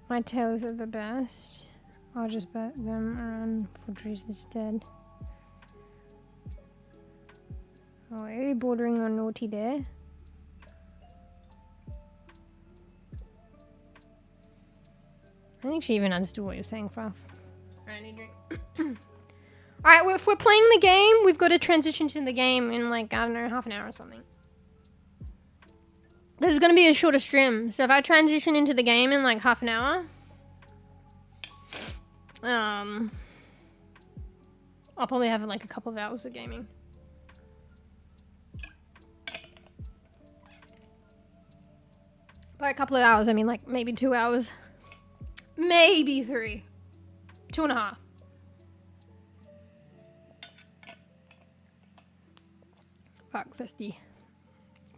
My tails are the best. I'll just bet them around Patrice instead. Oh, are you bordering on naughty there? I think she even understood what you're saying, Fluff. Alright, I need a drink. Alright, well, if we're playing the game, we've got to transition to the game in like, I don't know, half an hour or something. This is going to be a shorter stream, so if I transition into the game in like half an hour, I'll probably have like a couple of hours of gaming. By a couple of hours, I mean like maybe 2 hours. Maybe 3. 2.5. Fuck, thirsty.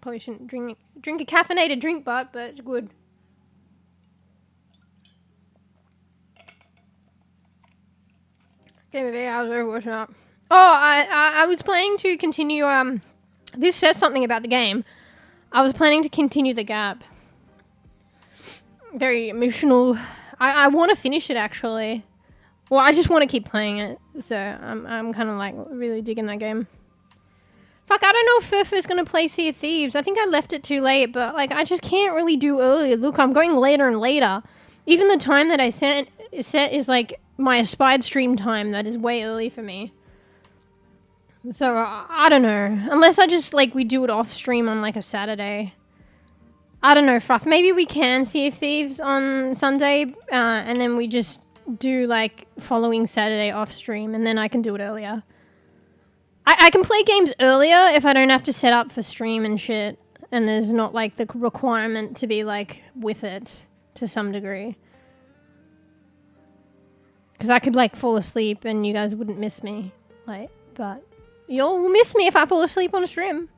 Probably shouldn't drink a caffeinated drink, but it's good. Game of hours over up. Oh, I was planning to continue. This says something about the game. I was planning to continue the gap. Very emotional. I want to finish it actually. Well, I just want to keep playing it. So I'm kind of like really digging that game. Fuck, I don't know if Furfur's going to play Sea of Thieves. I think I left it too late, but like I just can't really do earlier. Look, I'm going later and later. Even the time that I set is like my aspired stream time. That is way early for me. So I don't know. Unless I just like we do it off stream on like a Saturday. I don't know, Fruff. Maybe we can Sea of Thieves on Sunday, and then we just do like following Saturday off stream, and then I can do it earlier. I can play games earlier if I don't have to set up for stream and shit, and there's not like the requirement to be like with it to some degree. Because I could like fall asleep and you guys wouldn't miss me, like, but you'll miss me if I fall asleep on a stream.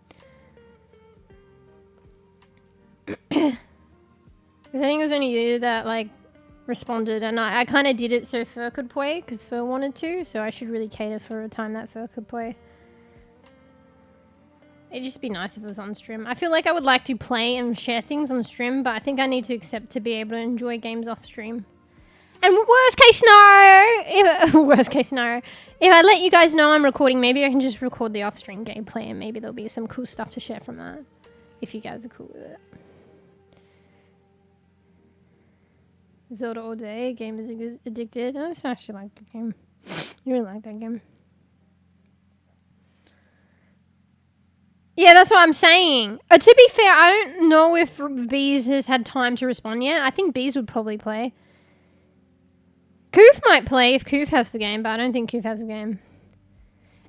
Because I think it was only you that like responded, and I kind of did it so Fur could play because Fur wanted to, so I should really cater for a time that Fur could play. It'd just be nice if it was on stream. I feel like I would like to play and share things on stream, but I think I need to accept to be able to enjoy games off stream. And worst case scenario, if I let you guys know I'm recording, maybe I can just record the off stream gameplay, and maybe there'll be some cool stuff to share from that, if you guys are cool with it. Zelda all day, game is addicted. I just actually like the game. I really like that game. Yeah, that's what I'm saying. To be fair, I don't know if Bees has had time to respond yet. I think Bees would probably play. Koof might play if Koof has the game, but I don't think Koof has the game.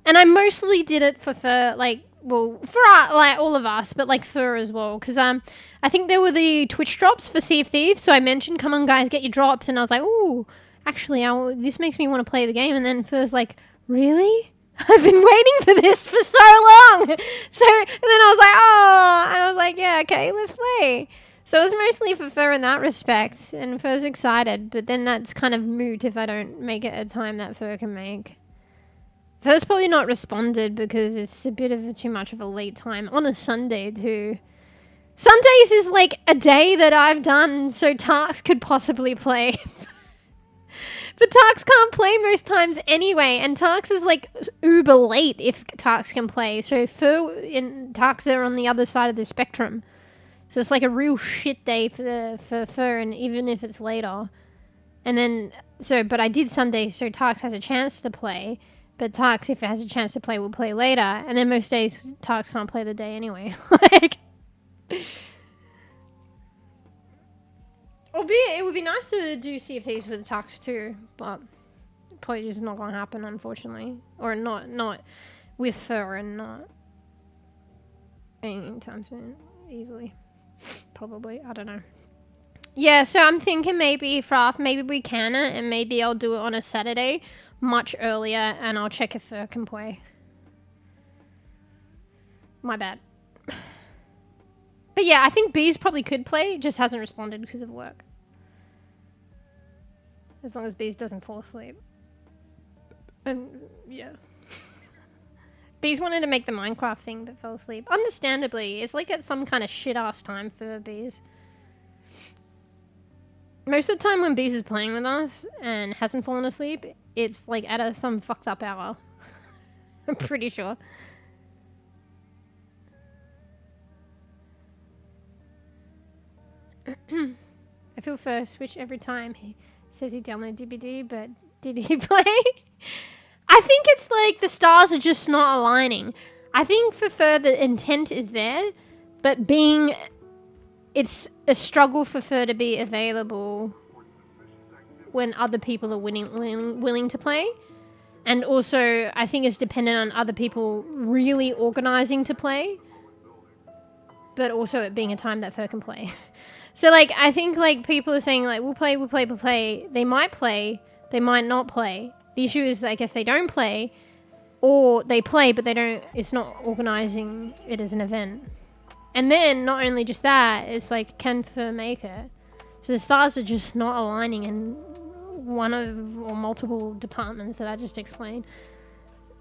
And I mostly did it for like, well, for like all of us, but like Fur as well, because I think there were the Twitch drops for Sea of Thieves, so I mentioned, come on guys, get your drops, and I was like, ooh, actually, this makes me want to play the game, and then Fur's like, really? I've been waiting for this for so long! So, and then I was like, oh, and I was like, yeah, okay, let's play. So it was mostly for Fur in that respect, and Fur's excited, but then that's kind of moot if I don't make it a time that Fur can make. Fur's probably not responded because it's a bit of too much of a late time on a Sunday too. Sundays is like a day that I've done so Tarks could possibly play. But Tarks can't play most times anyway, and Tarks is like uber late if Tarks can play. So Fur and Tarks are on the other side of the spectrum. So it's like a real shit day for Fur, and even if it's later. And then, but I did Sunday, so Tarks has a chance to play. But Tarks, if it has a chance to play, will play later. And then most days, Tarks can't play the day anyway. Like, albeit, it would be nice to do Sea of Thieves with Tarks too. But probably just not going to happen, unfortunately. Or not with her and not anytime soon, easily. Probably, I don't know. Yeah, so I'm thinking maybe we can it, and maybe I'll do it on a Saturday, much earlier, and I'll check if Fur can play. My bad. But yeah, I think Bees probably could play, just hasn't responded because of work. As long as Bees doesn't fall asleep. And yeah. Bees wanted to make the Minecraft thing but fell asleep. Understandably, it's like at some kind of shit-ass time for Bees. Most of the time when Bees is playing with us and hasn't fallen asleep, it's like at some fucked up hour. I'm pretty sure. I feel Fur switch every time he says he downloaded DBD, but did he play? I think it's like the stars are just not aligning. I think for Fur the intent is there, but it's a struggle for Fur to be available when other people are willing to play. And also, I think it's dependent on other people really organising to play, but also it being a time that Fur can play. So, like, I think, like, people are saying, like, we'll play. They might play, they might not play. The issue is that I guess they don't play, or they play, but it's not organising it as an event. And then, not only just that, it's like, can Fur make it? So the stars are just not aligning in one of or multiple departments that I just explained.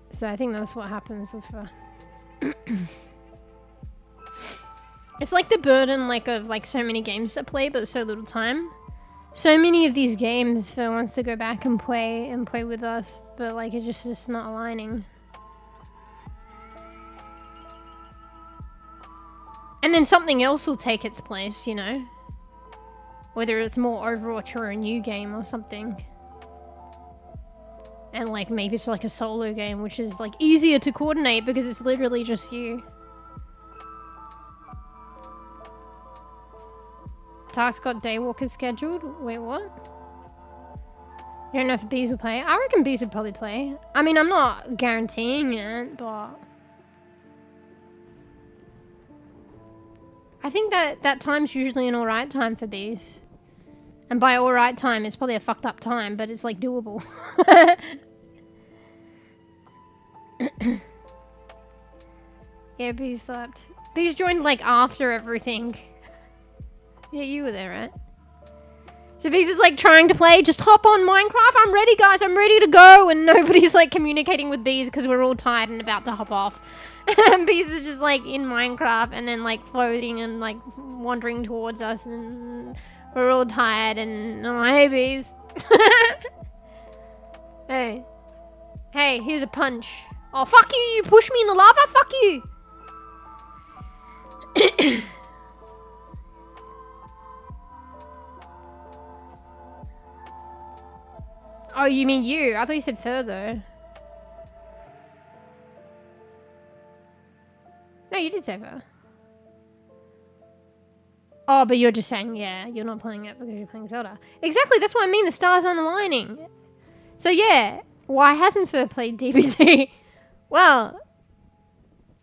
So I think that's what happens with Fur. It's like the burden of so many games to play, but so little time. So many of these games Fur wants to go back and play with us, but like it's just not aligning. And then something else will take its place, you know? Whether it's more Overwatch or a new game or something. And like maybe it's like a solo game, which is like easier to coordinate because it's literally just you. Task got Daywalkers scheduled? Wait, what? You don't know if Bees will play? I reckon Bees would probably play. I mean, I'm not guaranteeing it, but... I think that time's usually an alright time for Bees. And by alright time, it's probably a fucked up time, but it's like doable. Yeah, Bees slept. Bees joined like after everything. Yeah, you were there, right? So Bees is like trying to play, just hop on Minecraft, I'm ready guys, I'm ready to go, and nobody's like communicating with Bees because we're all tired and about to hop off. And Bees is just like in Minecraft and then like floating and like wandering towards us, and we're all tired and, oh hey Bees. Hey. Hey, here's a punch. Oh fuck you, you push me in the lava, fuck you! Oh, you mean you? I thought you said further. No, you did say fur. Oh, but you're just saying, yeah, you're not playing it because you're playing Zelda. Exactly, that's what I mean, the stars aren't aligning. So yeah, why hasn't Fur played DBT? Well,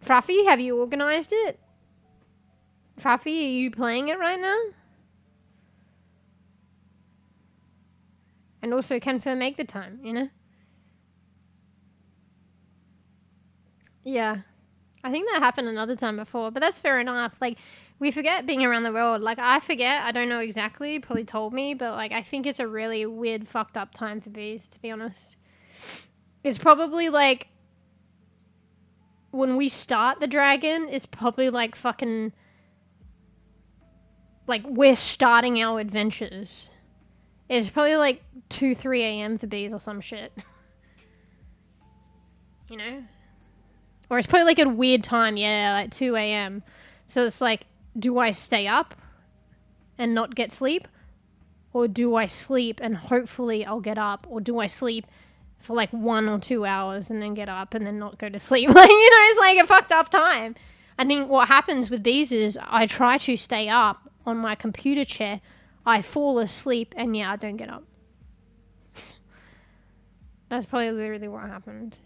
Fluffy, have you organised it? Fluffy, are you playing it right now? And also, can Fur make the time, you know? Yeah. I think that happened another time before, but that's fair enough. Like, we forget being around the world. Like, I forget, I don't know exactly, you probably told me, but like, I think it's a really weird, fucked up time for Bees, to be honest. It's probably like, when we start the dragon, it's probably like fucking, like, we're starting our adventures. It's probably like 2-3 a.m. for Bees or some shit. You know? Or it's probably like at a weird time, yeah, like 2 a.m. So it's like, do I stay up and not get sleep? Or do I sleep and hopefully I'll get up? Or do I sleep for like 1 or 2 hours and then get up and then not go to sleep? Like, you know, it's like a fucked up time. I think what happens with these is I try to stay up on my computer chair. I fall asleep and yeah, I don't get up. That's probably literally what happened.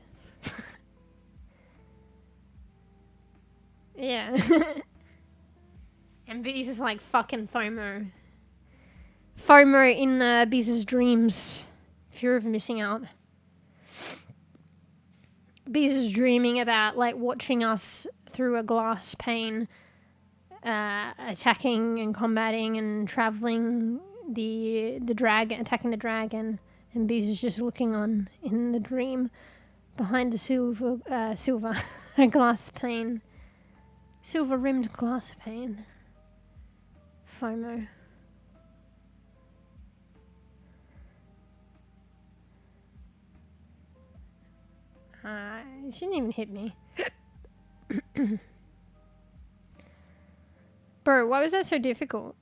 Yeah. And Bees is like fucking FOMO. FOMO in Bees' dreams. Fear of missing out. Bees is dreaming about like watching us through a glass pane, attacking and combating and traveling the dragon, attacking the dragon, and Bees is just looking on in the dream behind a silver a glass pane, silver rimmed glass pane. FOMO. It shouldn't even hit me. Bro, why was that so difficult?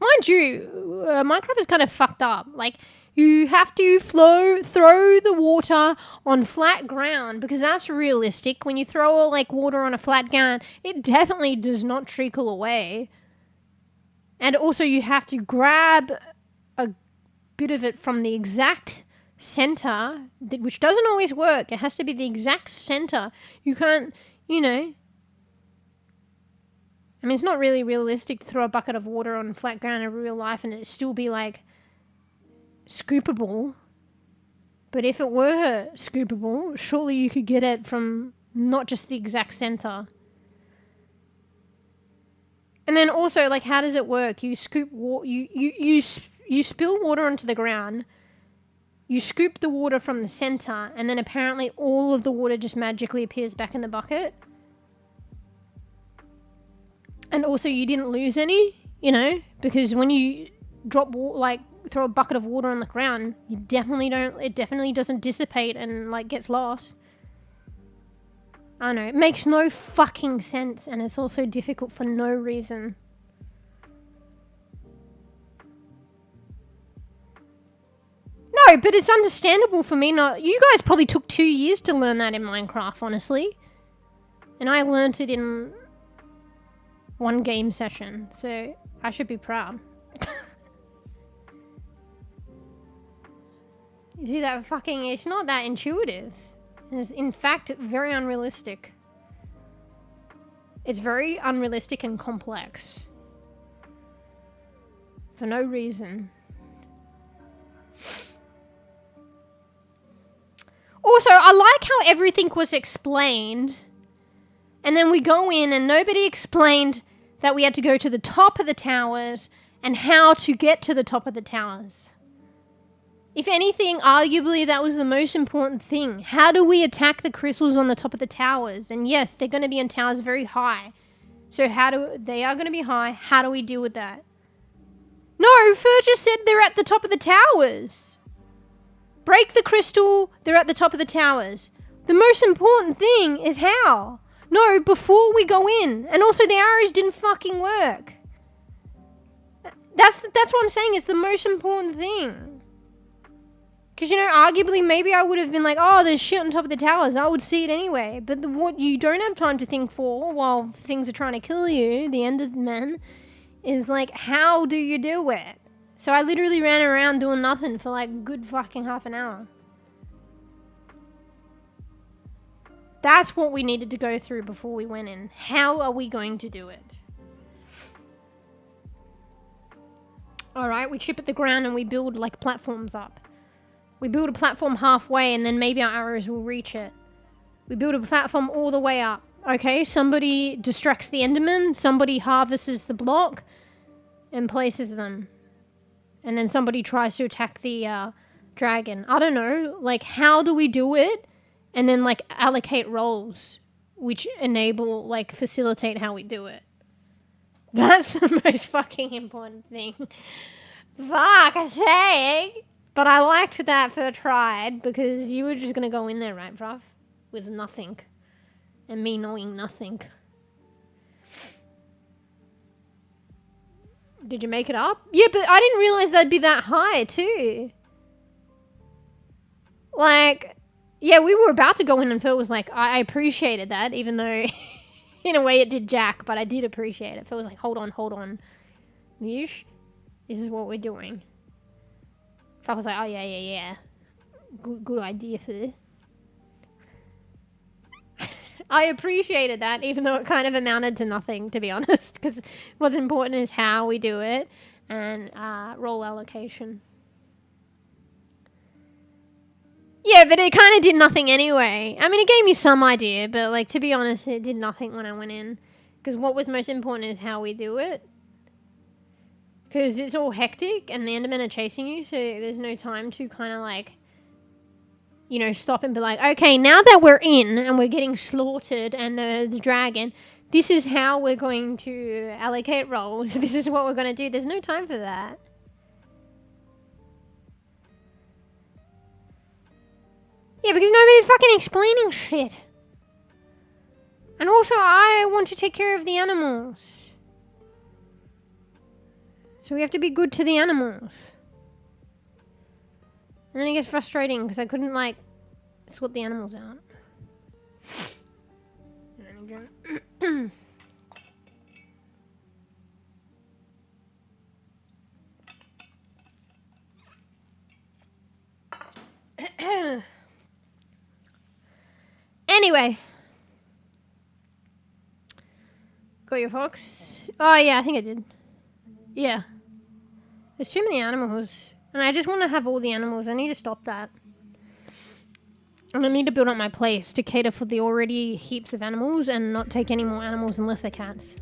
Mind you, Minecraft is kind of fucked up. Like, you have to throw the water on flat ground because that's realistic. When you throw like water on a flat ground, it definitely does not trickle away. And also you have to grab a bit of it from the exact center, which doesn't always work. It has to be the exact center. You can't, you know. I mean, it's not really realistic to throw a bucket of water on flat ground in real life and it still be like scoopable. But if it were scoopable, surely you could get it from not just the exact center. And then also, like, how does it work? You scoop water, you spill water onto the ground. You scoop the water from the center, and then apparently all of the water just magically appears back in the bucket. And also you didn't lose any, you know, because when you drop throw a bucket of water on the ground, it definitely doesn't dissipate and like gets lost. I know, it makes no fucking sense, and it's also difficult for no reason. No, but it's understandable for me not... You guys probably took 2 years to learn that in Minecraft, honestly. And I learnt it in 1 game session, so I should be proud. You see that fucking... It's not that intuitive. It's in fact very unrealistic. It's very unrealistic and complex. For no reason. Also, I like how everything was explained, and then we go in and nobody explained that we had to go to the top of the towers and how to get to the top of the towers. If anything, arguably that was the most important thing. How do we attack the crystals on the top of the towers? And yes, they're going to be on towers very high. So they are going to be high. How do we deal with that? No, Fur just said they're at the top of the towers. Break the crystal, they're at the top of the towers. The most important thing is how. No, before we go in. And also the arrows didn't fucking work. That's what I'm saying is the most important thing. Because, you know, arguably maybe I would have been like, oh, there's shit on top of the towers. I would see it anyway. But what you don't have time to think for while things are trying to kill you, the Endermen, is like, how do you do it? So I literally ran around doing nothing for like a good fucking half an hour. That's what we needed to go through before we went in. How are we going to do it? Alright, we chip at the ground and we build like platforms up. We build a platform halfway and then maybe our arrows will reach it. We build a platform all the way up. Okay, somebody distracts the Enderman, somebody harvests the block and places them. And then somebody tries to attack the dragon. I don't know, like how do we do it? And then like allocate roles which enable, like facilitate how we do it. That's the most fucking important thing. Fuck's sake! But I liked that Fur tried because you were just gonna go in there, right, bruv? With nothing. And me knowing nothing. Did you make it up? Yeah, but I didn't realize they'd be that high too. Like, yeah, we were about to go in and Phil was like, I appreciated that, even though in a way it did jack, but I did appreciate it. Phil was like, hold on. Mish, this is what we're doing. I was like, oh yeah. Good idea, Phil. I appreciated that, even though it kind of amounted to nothing, to be honest, because what's important is how we do it and role allocation. Yeah, but it kind of did nothing anyway. I mean, it gave me some idea, but, like, to be honest, it did nothing when I went in, because what was most important is how we do it. Because it's all hectic, and the Endermen are chasing you, so there's no time to kind of, like, you know, stop and be like, okay, now that we're in and we're getting slaughtered and the dragon, this is how we're going to allocate roles. This is what we're going to do. There's no time for that. Yeah, because nobody's fucking explaining shit. And also, I want to take care of the animals. So we have to be good to the animals. And then it gets frustrating because I couldn't, like, sort the animals out. Anyway. Got your fox? Oh, yeah, I think I did. Yeah. There's too many animals. And I just want to have all the animals. I need to stop that. And I need to build up my place to cater for the already heaps of animals and not take any more animals unless they're cats.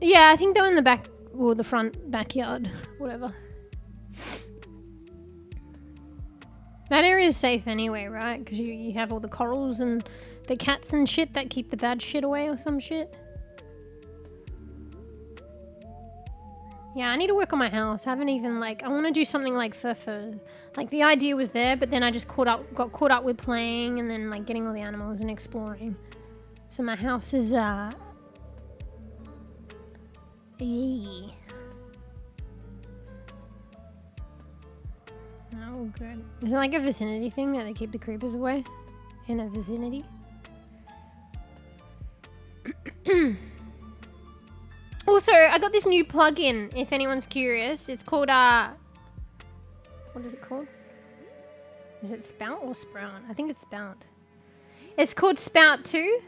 Yeah, I think they're in the back, or the front backyard, whatever. That area is safe anyway, right? Because you have all the corals and the cats and shit that keep the bad shit away or some shit. Yeah, I need to work on my house. I haven't even, like, I want to do something like fur. Like, the idea was there, but then I just got caught up with playing and then, like, getting all the animals and exploring. So my house is, yeah. Oh, good. Is it like a vicinity thing that they keep the creepers away? In a vicinity? Also, I got this new plugin, if anyone's curious. It's called, what is it called? Is it Spout or Sprout? I think it's Spout. It's called Spout 2.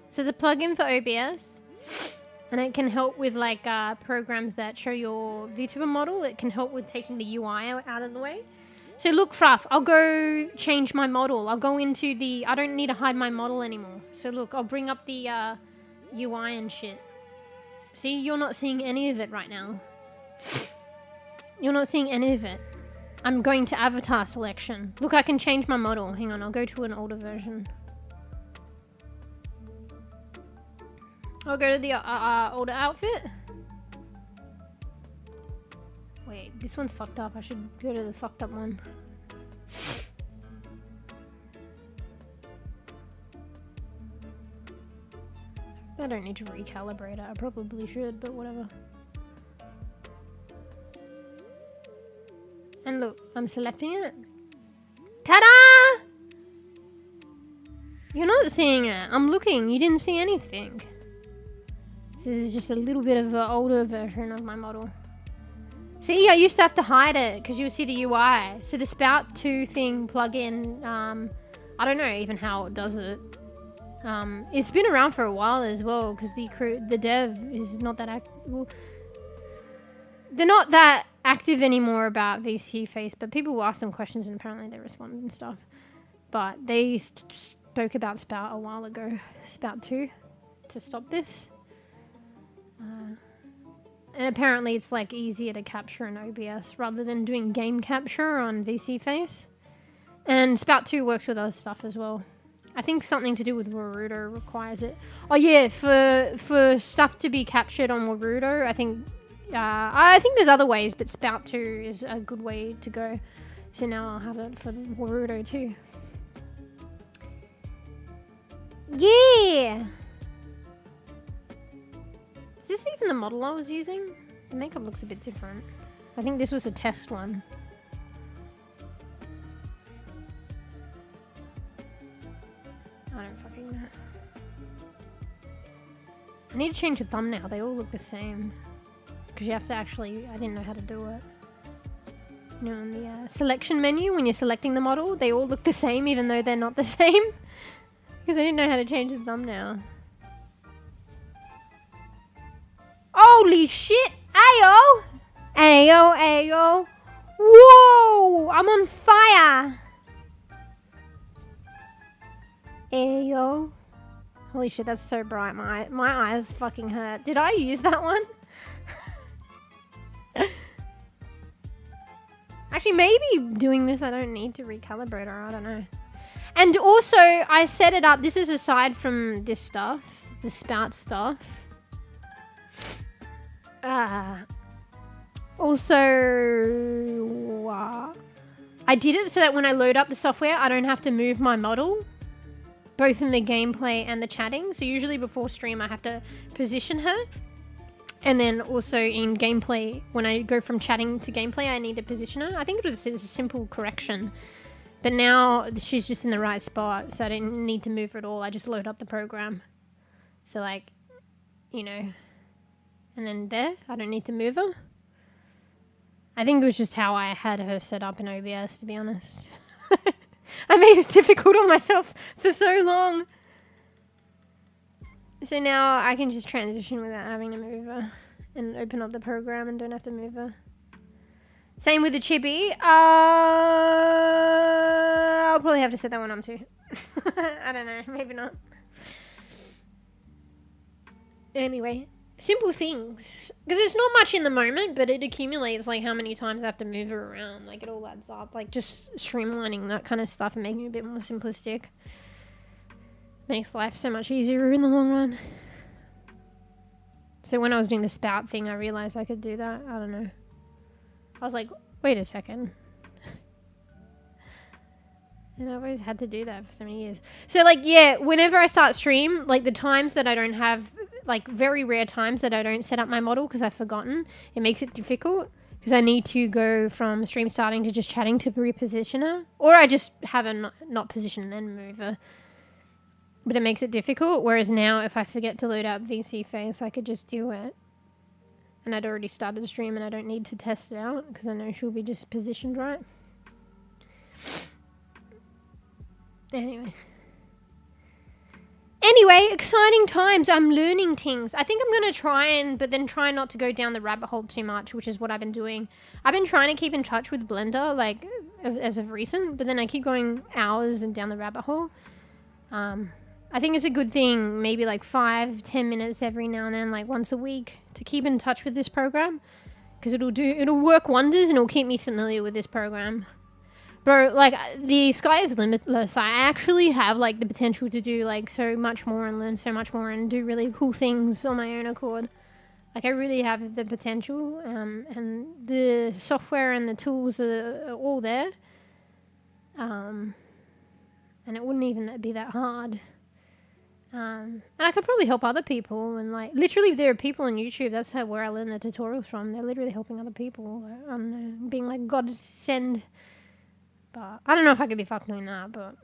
So it's a plugin for OBS. And it can help with, like, programs that show your VTuber model. It can help with taking the UI out of the way. So look, Fruff, I'll go change my model. I'll go into the, I don't need to hide my model anymore. So look, I'll bring up the UI and shit. See, you're not seeing any of it right now. You're not seeing any of it. I'm going to avatar selection. Look, I can change my model. Hang on, I'll go to an older version. I'll go to the older outfit. Wait, this one's fucked up. I should go to the fucked up one. I don't need to recalibrate it. I probably should, but whatever. And look, I'm selecting it. Ta-da! You're not seeing it. I'm looking. You didn't see anything. This is just a little bit of an older version of my model. See, I used to have to hide it because you would see the UI. So the Spout 2 thing plugin, I don't know even how it does it. It's been around for a while as well because the dev is not that active. Well, they're not that active anymore about VC Face, but people will ask them questions and apparently they respond and stuff. But they spoke about Spout a while ago, Spout 2, to stop this. And apparently it's like easier to capture in OBS rather than doing game capture on VC Face. And Spout 2 works with other stuff as well. I think something to do with Warudo requires it. Oh yeah, for stuff to be captured on Warudo, I think there's other ways, but Spout 2 is a good way to go. So now I'll have it for Warudo too. Yeah! Is this even the model I was using? The makeup looks a bit different. I think this was a test one. I don't fucking know. I need to change the thumbnail. They all look the same. Because you have to actually... I didn't know how to do it. You know, in the selection menu, when you're selecting the model, they all look the same even though they're not the same. Because I didn't know how to change the thumbnail. Holy shit! Ayo! Ayo, ayo! Whoa! I'm on fire! Ayo. Holy shit, that's so bright. My eyes fucking hurt. Did I use that one? Actually, maybe doing this I don't need to recalibrate her. I don't know. And also, I set it up. This is aside from this stuff. The spout stuff. Also, I did it so that when I load up the software, I don't have to move my model, both in the gameplay and the chatting. So usually before stream, I have to position her. And then also in gameplay, when I go from chatting to gameplay, I need to position her. I think it was a simple correction. But now she's just in the right spot, so I didn't need to move her at all. I just load up the program. So like, you know, and then there, I don't need to move her. I think it was just how I had her set up in OBS, to be honest. I made it difficult on myself for so long. So now I can just transition without having to move her and open up the program and don't have to move her. Same with the chibi. I'll probably have to set that one up too. I don't know, maybe not. Anyway, simple things. Because it's not much in the moment, but it accumulates like how many times I have to move her around. Like it all adds up. Like just streamlining that kind of stuff and making it a bit more simplistic. Makes life so much easier in the long run. So when I was doing the spout thing, I realized I could do that. I don't know. I was like, wait a second. And I've always had to do that for so many years. So like, yeah, whenever I start stream, like the times that I don't have, like very rare times that I don't set up my model because I've forgotten, it makes it difficult because I need to go from stream starting to just chatting to reposition her. Or I just have her not position and then move her. But it makes it difficult, whereas now if I forget to load up VC face, I could just do it. And I'd already started the stream and I don't need to test it out because I know she'll be just positioned right. Anyway, exciting times. I'm learning things. I think I'm going to try not to go down the rabbit hole too much, which is what I've been doing. I've been trying to keep in touch with Blender, like, as of recent, but then I keep going hours and down the rabbit hole. I think it's a good thing, maybe like 5-10 minutes every now and then, like once a week, to keep in touch with this program, because it'll work wonders and it'll keep me familiar with this program. Bro, like, the sky is limitless. I actually have like the potential to do like so much more and learn so much more and do really cool things on my own accord. Like, I really have the potential, and the software and the tools are all there. And it wouldn't even be that hard. And I could probably help other people, and like literally there are people on YouTube, that's where I learn the tutorials from. They're literally helping other people, being like God send. But I don't know if I could be fucking doing that, but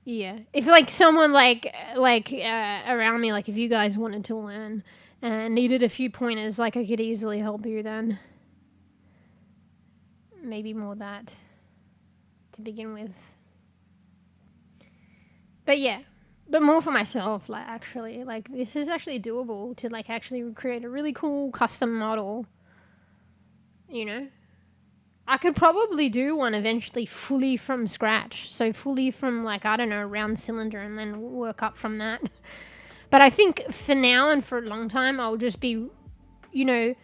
yeah, if like someone like around me, like if you guys wanted to learn and needed a few pointers, like I could easily help you then. Maybe more that to begin with. But yeah, but more for myself, like actually, like this is actually doable to like actually create a really cool custom model, you know? I could probably do one eventually fully from scratch. So fully from like, I don't know, a round cylinder and then work up from that. But I think for now and for a long time, I'll just be, you know,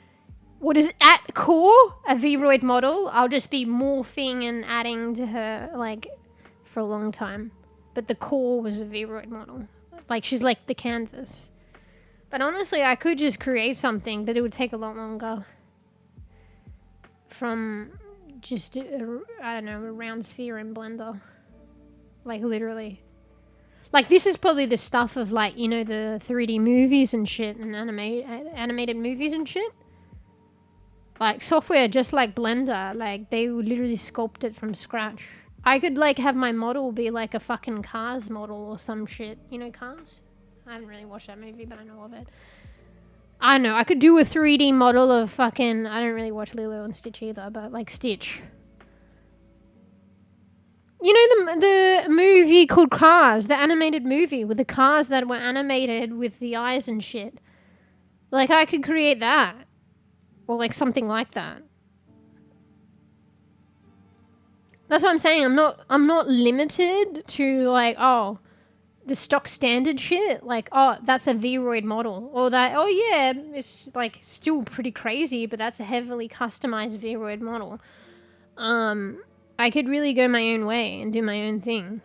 what is at core a Vroid model. I'll just be morphing and adding to her like for a long time. But the core was a Vroid model. Like, she's like the canvas. But honestly, I could just create something, but it would take a lot longer. From just, I don't know, a round sphere in Blender. Like, literally. Like, this is probably the stuff of, like, you know, the 3D movies and shit and animated movies and shit. Like, software just like Blender, like, they would literally sculpt it from scratch. I could, like, have my model be like a fucking Cars model or some shit. You know Cars? I haven't really watched that movie, but I know of it. I know, I could do a 3D model of fucking... I don't really watch Lilo and Stitch either, but, like, Stitch. You know the movie called Cars, the animated movie with the cars that were animated with the eyes and shit. Like, I could create that. Or, like, something like that. That's what I'm saying. I'm not limited to, like, oh, the stock standard shit. Like, oh, that's a Vroid model. Or that, oh, yeah, it's, like, still pretty crazy, but that's a heavily customized Vroid model. I could really go my own way and do my own thing.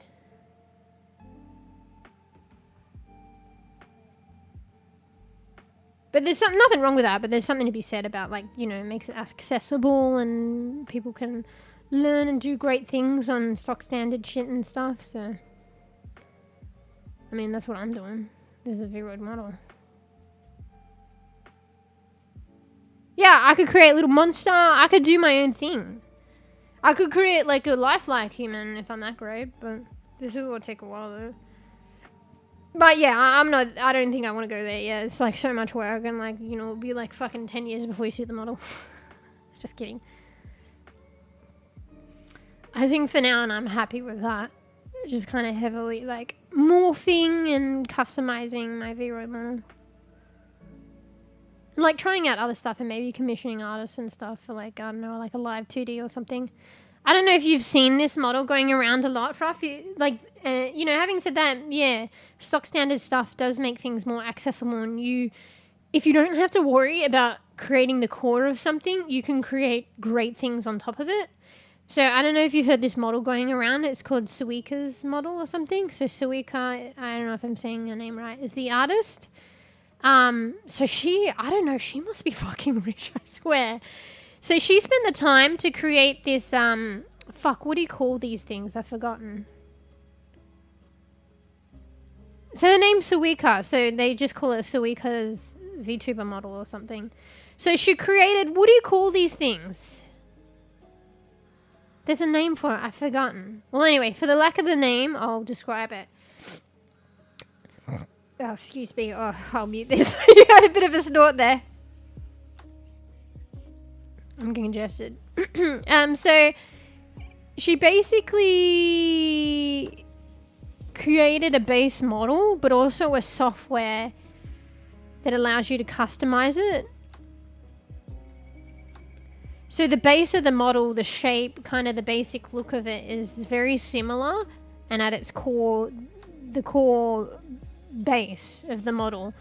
But there's nothing wrong with that, but there's something to be said about, like, you know, it makes it accessible and people can learn and do great things on stock standard shit and stuff, so... I mean, that's what I'm doing. This is a Vroid model. Yeah, I could create a little monster. I could do my own thing. I could create, like, a lifelike human if I'm that great, but this will take a while, though. But yeah, I don't think I want to go there yet. It's like so much work and like, you know, it'll be like fucking 10 years before you see the model. Just kidding. I think for now, and I'm happy with that. Just kind of heavily like morphing and customizing my Vroid model. And like trying out other stuff and maybe commissioning artists and stuff for like, I don't know, like a live 2D or something. I don't know if you've seen this model going around a lot, Fruff. You know, having said that, yeah, stock standard stuff does make things more accessible, and if you don't have to worry about creating the core of something, you can create great things on top of it. So I don't know if you've heard this model going around. It's called Suika's model or something. So Suika, I don't know if I'm saying her name right, is the artist. So I don't know, she must be fucking rich, I swear. So she spent the time to create this, what do you call these things? I've forgotten. So her name's Suika, so they just call it Suika's VTuber model or something. So she created, what do you call these things? There's a name for it, I've forgotten. Well, anyway, for the lack of the name, I'll describe it. Oh, excuse me. Oh, I'll mute this. You had a bit of a snort there. I'm congested. So she basically created a base model, but also a software that allows you to customize it. So the base of the model, the shape, kind of the basic look of it is very similar, and at its core, the core base of the model.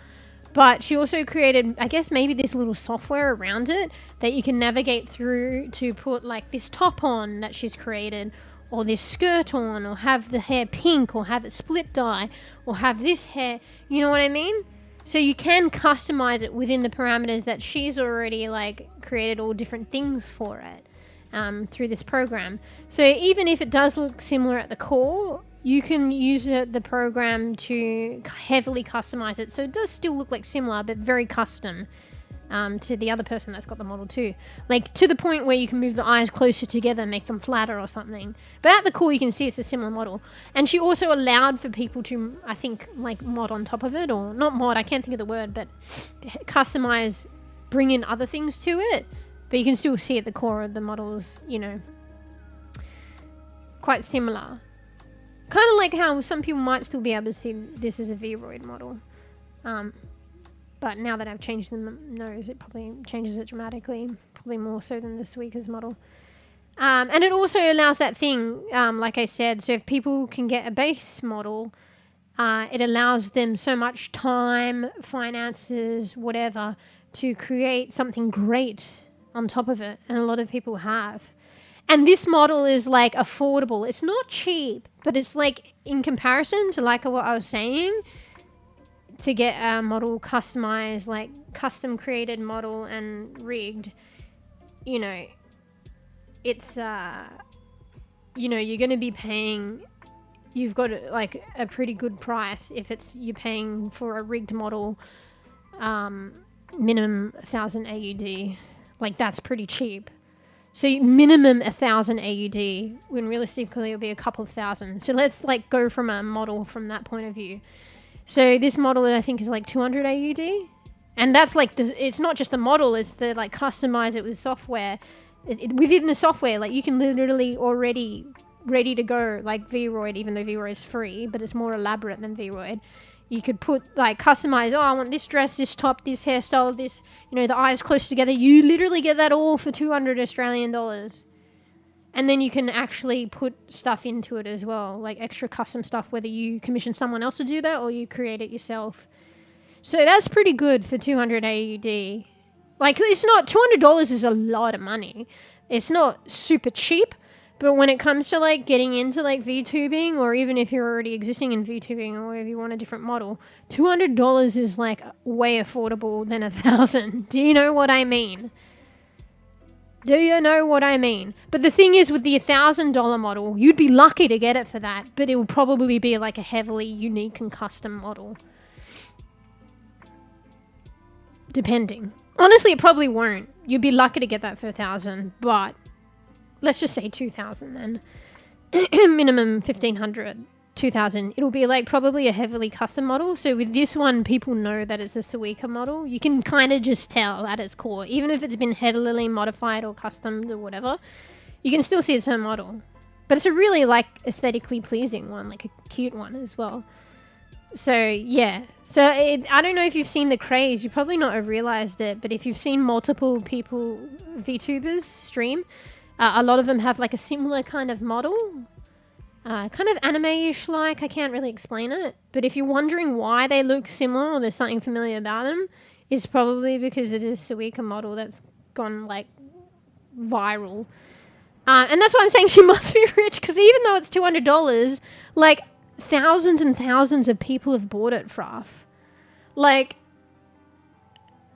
But she also created, I guess, maybe this little software around it that you can navigate through to put like this top on that she's created, or this skirt on, or have the hair pink, or have it split dye, or have this hair, you know what I mean? So you can customize it within the parameters that she's already like created all different things for it through this program. So even if it does look similar at the core, you can use the program to heavily customize it. So it does still look like similar, but very custom to the other person that's got the model too. Like to the point where you can move the eyes closer together and make them flatter or something. But at the core, you can see it's a similar model. And she also allowed for people to, I think, like mod on top of it, or not mod, I can't think of the word, but customize, bring in other things to it. But you can still see at the core of the models, you know, quite similar. Kind of like how some people might still be able to see this as a Vroid model. But now that I've changed the nose, it probably changes it dramatically. Probably more so than the Suika's model. And it also allows that thing, like I said, so if people can get a base model, it allows them so much time, finances, whatever, to create something great on top of it. And a lot of people have. And this model is like affordable. It's not cheap, but it's like in comparison to like what I was saying, to get a model customized, like custom created model and rigged, you know, it's, you know, you're going to be paying you've got like a pretty good price if you're paying for a rigged model, minimum 1,000 AUD. Like that's pretty cheap. So minimum 1,000 AUD, when realistically it'll be a couple of thousand. So let's like go from a model from that point of view. So this model I think is like 200 AUD, and that's like it's not just the model; it's the like customize it with software. Within the software, like you can literally already ready to go like Vroid, even though Vroid is free, but it's more elaborate than Vroid. You could put like customize, oh, I want this dress, this top, this hairstyle, this, the eyes close together. You literally get that all for 200 Australian dollars. And then you can actually put stuff into it as well, like extra custom stuff, whether you commission someone else to do that or you create it yourself. So that's pretty good for 200 AUD. Like, it's not, $200 is a lot of money. It's not super cheap, but when it comes to, like, getting into, like, VTubing, or even if you're already existing in VTubing, or if you want a different model, $200 is, like, way affordable than 1,000. Do you know what I mean? Do you know what I mean? But the thing is, with the $1,000 model, you'd be lucky to get it for that, but it will probably be, like, a heavily unique and custom model. Depending. Honestly, it probably won't. You'd be lucky to get that for 1,000, but let's just say 2,000 then. Minimum 1,500, 2,000. It'll be like probably a heavily custom model. So with this one, people know that it's a 𝕽𝖚𝖕𝖘 model. You can kind of just tell at its core, even if it's been heavily modified or customed or whatever, you can still see it's her model. But it's a really like aesthetically pleasing one, like a cute one as well. So yeah, so I don't know if you've seen the craze. You probably not have realized it, but if you've seen multiple people, VTubers stream, a lot of them have like a similar kind of model, kind of anime-ish like. I can't really explain it, but if you're wondering why they look similar or there's something familiar about them, it's probably because it is 𝕽𝖚𝖕𝖘 model that's gone like viral. And that's why I'm saying she must be rich, because even though it's $200, like thousands and thousands of people have bought it, Fruff. Like,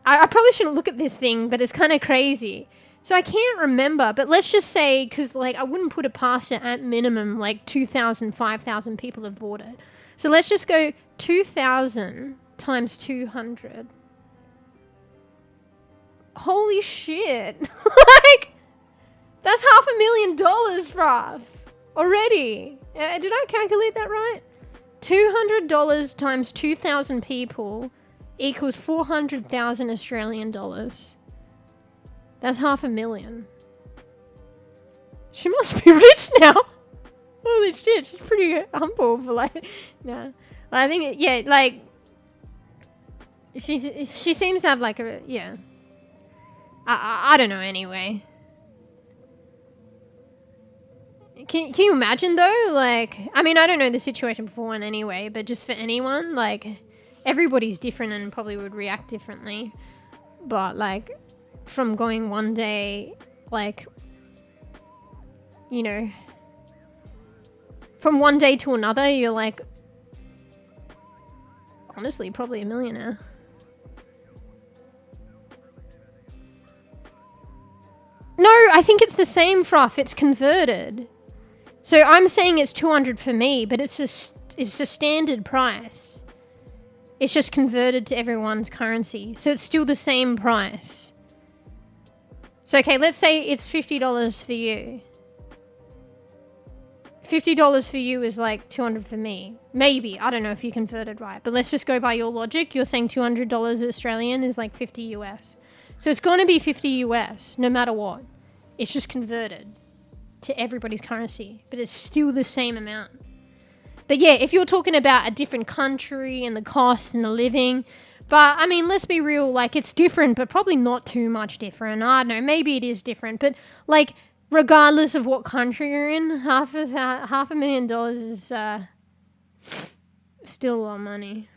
I probably shouldn't look at this thing, but it's kind of crazy. So I can't remember, but let's just say, because like I wouldn't put it past it at minimum, like 2,000, 5,000 people have bought it. So let's just go 2,000 times 200. Holy shit. Like, that's $500,000, Fruff. Already. Did I calculate that right? $200 times 2,000 people equals 400,000 Australian dollars. That's $500,000. She must be rich now. Holy shit, she's pretty humble for like, nah. I think, like, she seems to have like a, yeah. I don't know anyway. Can you imagine though? Like, I mean, I don't know the situation beforehand anyway, but just for anyone, like, everybody's different and probably would react differently. But like, from going one day, like, from one day to another, you're like, honestly, probably a millionaire. No, I think it's the same, Fruff. It's converted. So I'm saying it's 200 for me, but it's a standard price. It's just converted to everyone's currency. So it's still the same price. So, okay, let's say it's $50 for you. $50 for you is like 200 for me. Maybe. I don't know if you converted right. But let's just go by your logic. You're saying $200 Australian is like 50 US. So it's going to be 50 US no matter what. It's just converted to everybody's currency. But it's still the same amount. But yeah, if you're talking about a different country and the cost and the living... But, I mean, let's be real, like, it's different, but probably not too much different. I don't know, maybe it is different. But, like, regardless of what country you're in, $500,000 is still a lot of money.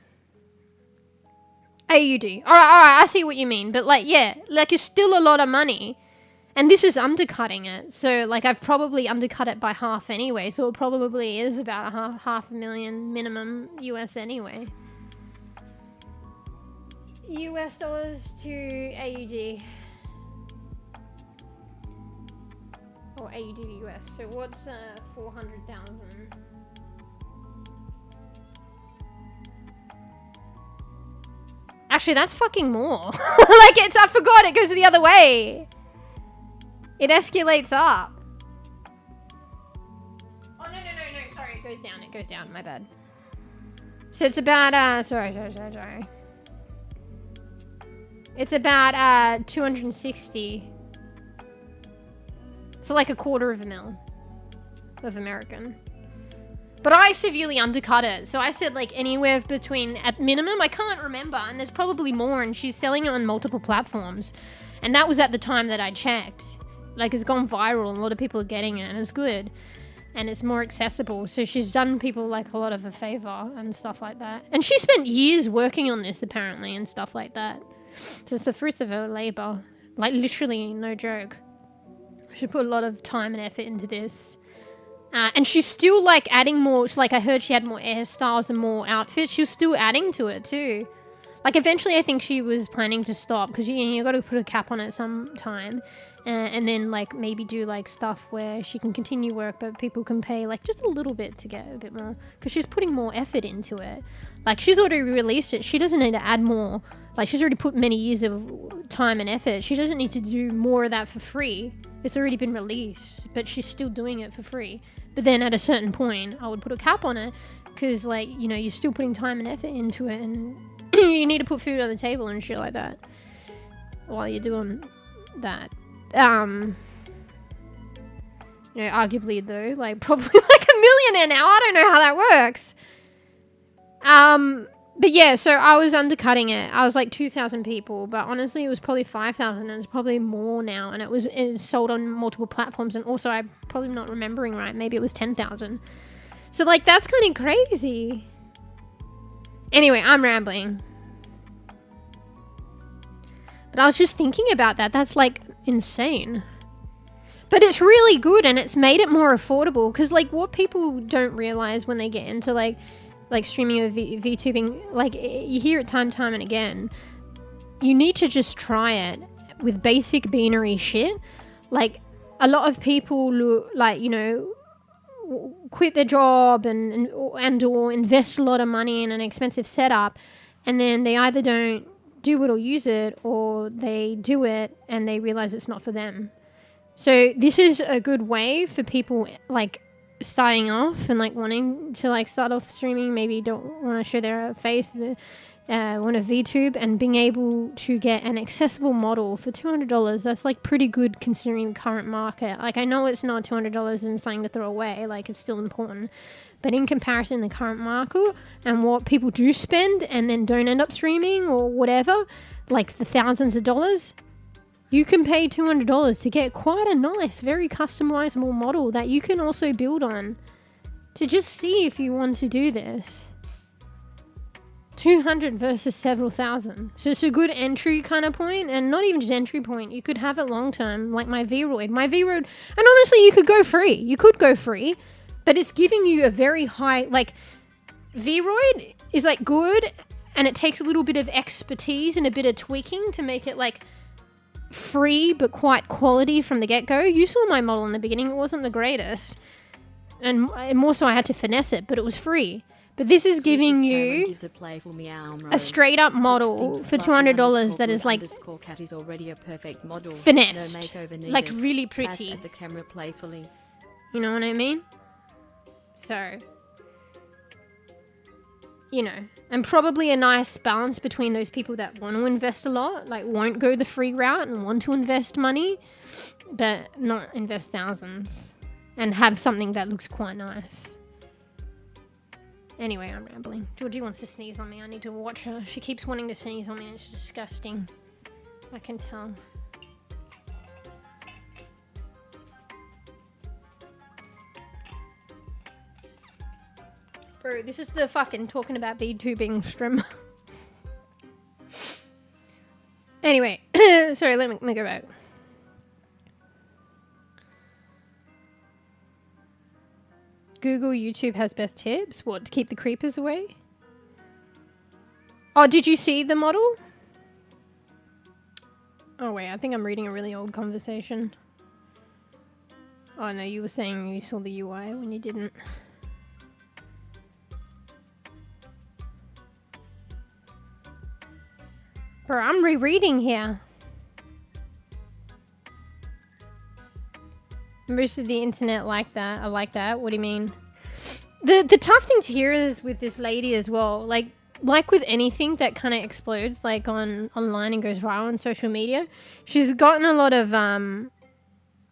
AUD. Alright, I see what you mean. But, like, yeah, like, it's still a lot of money. And this is undercutting it. So, like, I've probably undercut it by half anyway. So it probably is about $500,000 minimum US anyway. US dollars to AUD. Or AUD to US. So what's 400,000? Actually, that's fucking more. Like, I forgot, it goes the other way. It escalates up. Oh, no, sorry, it goes down, my bad. So it's about, sorry. It's about, 260. So like $250,000 of American. But I severely undercut it. So I said like anywhere between, at minimum, I can't remember, and there's probably more, and she's selling it on multiple platforms. And that was at the time that I checked. Like, it's gone viral and a lot of people are getting it, and it's good. And it's more accessible. So she's done people like a lot of a favor and stuff like that. And she spent years working on this apparently and stuff like that. So it's the fruits of her labor. Like, literally, no joke. She put a lot of time and effort into this. And she's still, like, adding more. Like, I heard she had more hairstyles and more outfits. She was still adding to it, too. Like, eventually, I think she was planning to stop. Because you got to put a cap on it sometime. And then, like, maybe do, like, stuff where she can continue work, but people can pay, like, just a little bit to get a bit more. Because she's putting more effort into it. Like, she's already released it. She doesn't need to add more. Like, she's already put many years of time and effort. She doesn't need to do more of that for free. It's already been released, but she's still doing it for free. But then at a certain point, I would put a cap on it, because, like, you know, you're still putting time and effort into it, and you need to put food on the table and shit like that while you're doing that. You know, arguably though, like, probably like a millionaire now. I don't know how that works. But yeah, so I was undercutting it. I was like 2,000 people, but honestly it was probably 5,000, and it's probably more now, and it was sold on multiple platforms, and also I'm probably not remembering right, maybe it was 10,000. So like, that's kind of crazy. Anyway, I'm rambling. But I was just thinking about that. That's like insane. But it's really good, and it's made it more affordable, because like what people don't realize when they get into like streaming or VTubing, like, you hear it time and again, you need to just try it with basic beanery shit. Like, a lot of people like, you know, quit their job and or invest a lot of money in an expensive setup, and then they either don't do it or use it, or they do it and they realize it's not for them. So this is a good way for people like starting off and like wanting to like start off streaming, maybe don't want to show their face, want to VTube, and being able to get an accessible model for $200. That's like pretty good considering the current market. Like, I know it's not $200 and something to throw away, like it's still important, but in comparison to the current market and what people do spend and then don't end up streaming or whatever, like the thousands of dollars, you can pay $200 to get quite a nice, very customizable model that you can also build on to just see if you want to do this. 200 versus several thousand. So it's a good entry kind of point, and not even just entry point. You could have it long term, like my V-Roid. And honestly, you could go free. You could go free, but it's giving you a very high, like, V-Roid is like good, and it takes a little bit of expertise and a bit of tweaking to make it like free but quite quality from the get-go. You saw my model in the beginning. It wasn't the greatest, and more so I had to finesse it, but it was free. But this is giving you a straight up model for $200 that is like finessed, like really pretty. You know what I mean? So, you know, and probably a nice balance between those people that want to invest a lot, like won't go the free route and want to invest money, but not invest thousands and have something that looks quite nice. Anyway, I'm rambling. Georgie wants to sneeze on me. I need to watch her. She keeps wanting to sneeze on me, and it's disgusting. I can tell. Bro, this is the fucking talking about VTubing stream. Anyway, sorry, let me go back. Google YouTube has best tips. What, to keep the creepers away? Oh, did you see the model? Oh wait, I think I'm reading a really old conversation. Oh no, you were saying you saw the UI when you didn't. Bro, I'm rereading here. Most of the internet like that. I like that. What do you mean? The tough thing to hear is with this lady as well. Like with anything that kind of explodes, like online and goes viral on social media, she's gotten a lot of I don't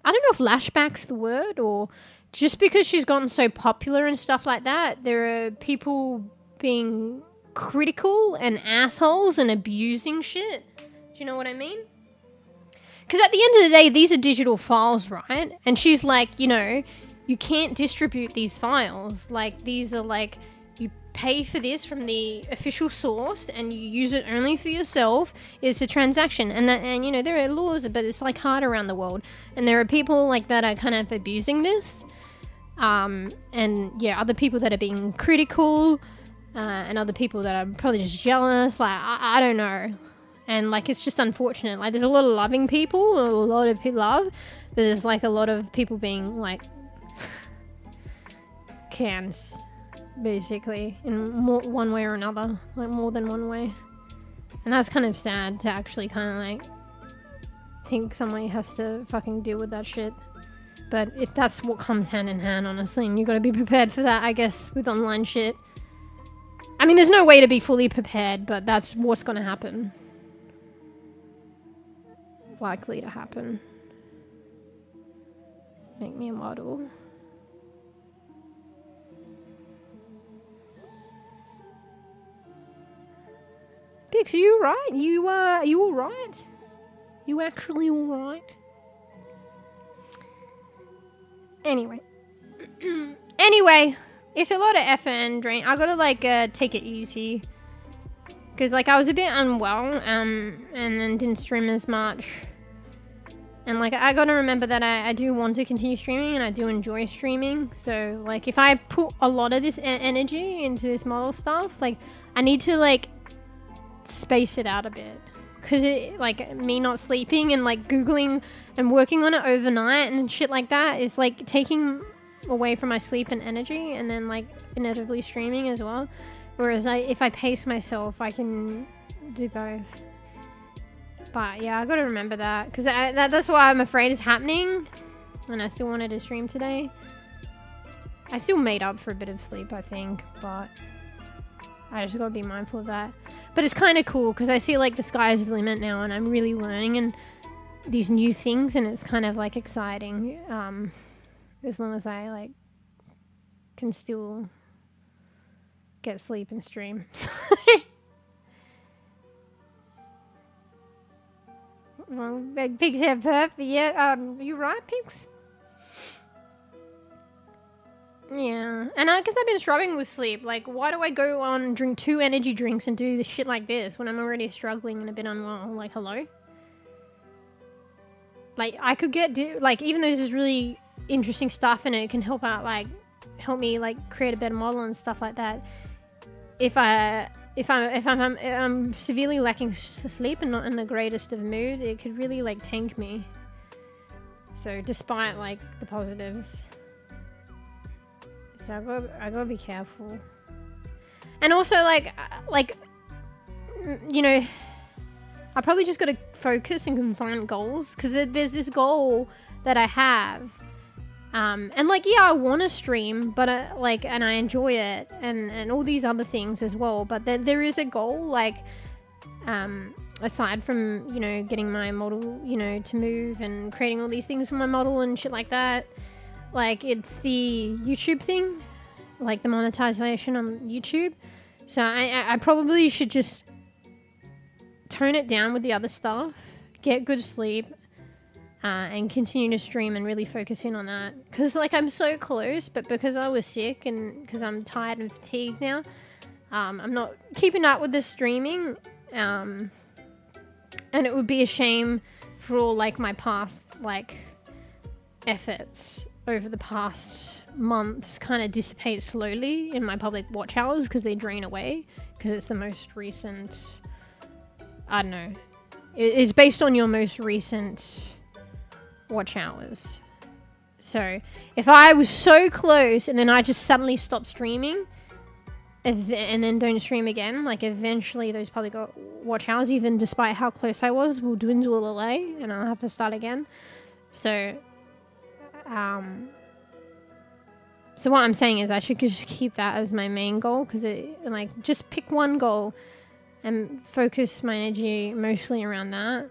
know if lashback's the word, or just because she's gotten so popular and stuff like that, there are people being critical and assholes and abusing shit. Do you know what I mean? Because at the end of the day, these are digital files, right? And she's like, you know, you can't distribute these files. Like, these are like, you pay for this from the official source and you use it only for yourself. It's a transaction. And you know, there are laws, but it's like hard around the world. And there are people like that are kind of abusing this. And yeah, other people that are being critical, and other people that are probably just jealous. Like, I don't know. And, like, it's just unfortunate. Like, there's a lot of loving people, a lot of love, but there's, like, a lot of people being, like, cans, basically, in one way or another. Like, more than one way. And that's kind of sad to actually kind of, like, think somebody has to fucking deal with that shit. But if that's what comes hand in hand, honestly, and you gotta be prepared for that, I guess, with online shit. I mean, there's no way to be fully prepared, but that's what's gonna happen. Likely to happen. Make me a model. Pix, are you right? You alright? You actually alright? Anyway. Anyway, it's a lot of effort and drain. I gotta, like, take it easy. Because, like, I was a bit unwell, and then didn't stream as much. And, like, I gotta remember that I do want to continue streaming, and I do enjoy streaming. So, like, if I put a lot of this energy into this model stuff, like, I need to, like, space it out a bit. Because, like, me not sleeping and, like, Googling and working on it overnight and shit like that is, like, taking away from my sleep and energy, and then, like, inevitably streaming as well. Whereas if I pace myself, I can do both. But yeah, I gotta remember that. Because that's why I'm afraid it's happening. And I still wanted to stream today. I still made up for a bit of sleep, I think. But I just gotta be mindful of that. But it's kind of cool because I see like the sky's the limit now. And I'm really learning and these new things. And it's kind of like exciting. As long as I like can still get sleep and stream. Well, Pigs have perfect. Yeah, you right, Pigs? Yeah, and because I've been struggling with sleep. Like, why do I go on and drink 2 energy drinks and do the shit like this when I'm already struggling and a bit unwell? Like, hello? Like, I could get like, even though this is really interesting stuff and it can help out, like, help me like create a better model and stuff like that. If I'm severely lacking sleep and not in the greatest of mood, it could really like tank me. So despite like the positives, so I gotta be careful. And also like you know, I probably just gotta focus and confront goals, because there's this goal that I have. And like, yeah, I want to stream, but like, and I enjoy it and all these other things as well. But there is a goal, like, aside from, you know, getting my model, you know, to move and creating all these things for my model and shit like that. Like, it's the YouTube thing, like the monetization on YouTube. So I probably should just tone it down with the other stuff, get good sleep, and continue to stream and really focus in on that. Because, like, I'm so close, but because I was sick and because I'm tired and fatigued now, I'm not keeping up with the streaming. And it would be a shame for all, like, my past, like, efforts over the past months kind of dissipate slowly in my public watch hours because they drain away. Because it's the most recent... I don't know. It's based on your most recent... watch hours. So if I was so close and then I just suddenly stopped streaming, and then don't stream again, like eventually those public watch hours, even despite how close I was, will dwindle away and I'll have to start again. So what I'm saying is I should just keep that as my main goal, because like just pick one goal and focus my energy mostly around that,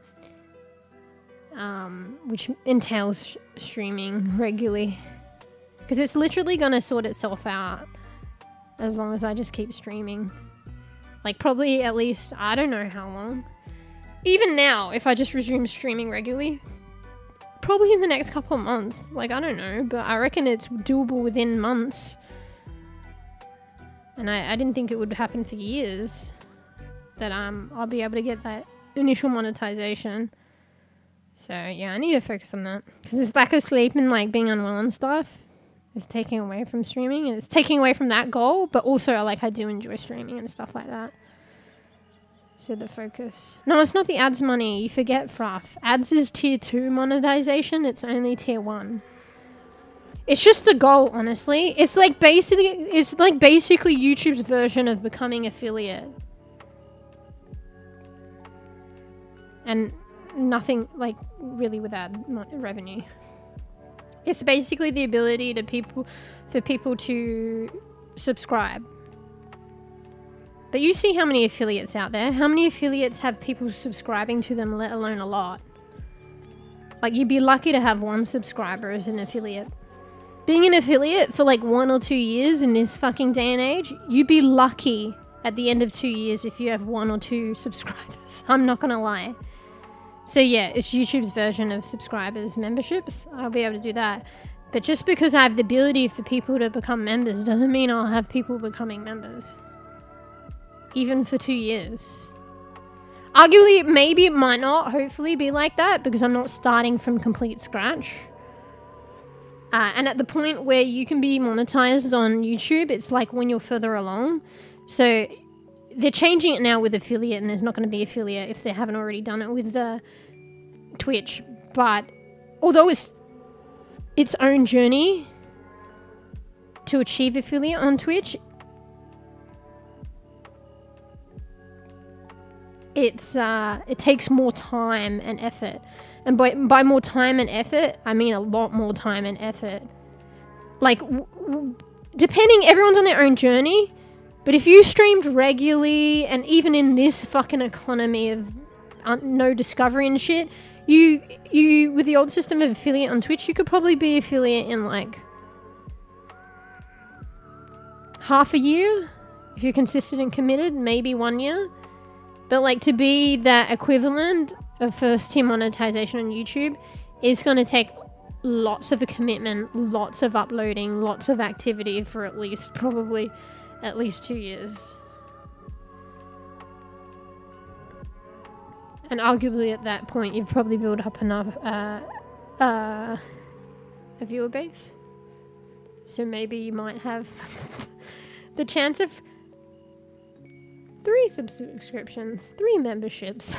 which entails streaming regularly, because it's literally going to sort itself out as long as I just keep streaming. Like probably at least, I don't know how long. Even now, if I just resume streaming regularly, probably in the next couple of months. Like, I don't know, but I reckon it's doable within months. And I didn't think it would happen for years, that I'll be able to get that initial monetization. So yeah, I need to focus on that, because this lack of sleep and like being unwell and stuff is taking away from streaming, and it's taking away from that goal. But also, I do enjoy streaming and stuff like that. So the focus. No, it's not the ads money. You forget, Fruff. Ads is tier 2 monetization. It's only tier 1. It's just the goal, honestly. It's like basically YouTube's version of becoming affiliate. And nothing like really with ad revenue. It's basically the ability for people to subscribe. But you see how many affiliates out there. How many affiliates have people subscribing to them, let alone a lot? Like, you'd be lucky to have 1 subscriber as an affiliate. Being an affiliate for like 1 or 2 years in this fucking day and age, you'd be lucky at the end of 2 years if you have 1 or 2 subscribers. I'm not gonna lie. So yeah, it's YouTube's version of subscribers memberships. I'll be able to do that. But just because I have the ability for people to become members doesn't mean I'll have people becoming members. Even for 2 years. Arguably, maybe it might not hopefully be like that, because I'm not starting from complete scratch. And at the point where you can be monetized on YouTube, it's like when you're further along. So they're changing it now with affiliate, and there's not going to be affiliate if they haven't already done it with the Twitch. But although it's its own journey to achieve affiliate on Twitch, it takes more time and effort. And by more time and effort, I mean a lot more time and effort. Like, depending, everyone's on their own journey. But if you streamed regularly, and even in this fucking economy of no discovery and shit, you with the old system of affiliate on Twitch, you could probably be affiliate in like half a year if you're consistent and committed, maybe 1 year. But like, to be that equivalent of first tier monetization on YouTube is going to take lots of a commitment, lots of uploading, lots of activity for at least 2 years. And arguably at that point, you've probably built up enough a viewer base. So maybe you might have the chance of 3 subscriptions, 3 memberships.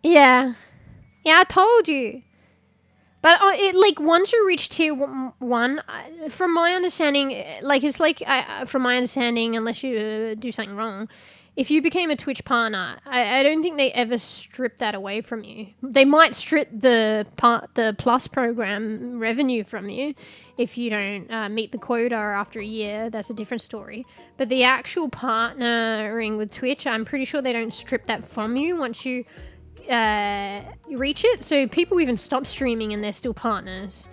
Yeah, I told you. But once you reach tier 1, from my understanding, from my understanding, unless you do something wrong, if you became a Twitch partner, I don't think they ever strip that away from you. They might strip the Plus program revenue from you if you don't meet the quota after a year. That's a different story. But the actual partnering with Twitch, I'm pretty sure they don't strip that from you once you reach it. So people even stop streaming and they're still partners.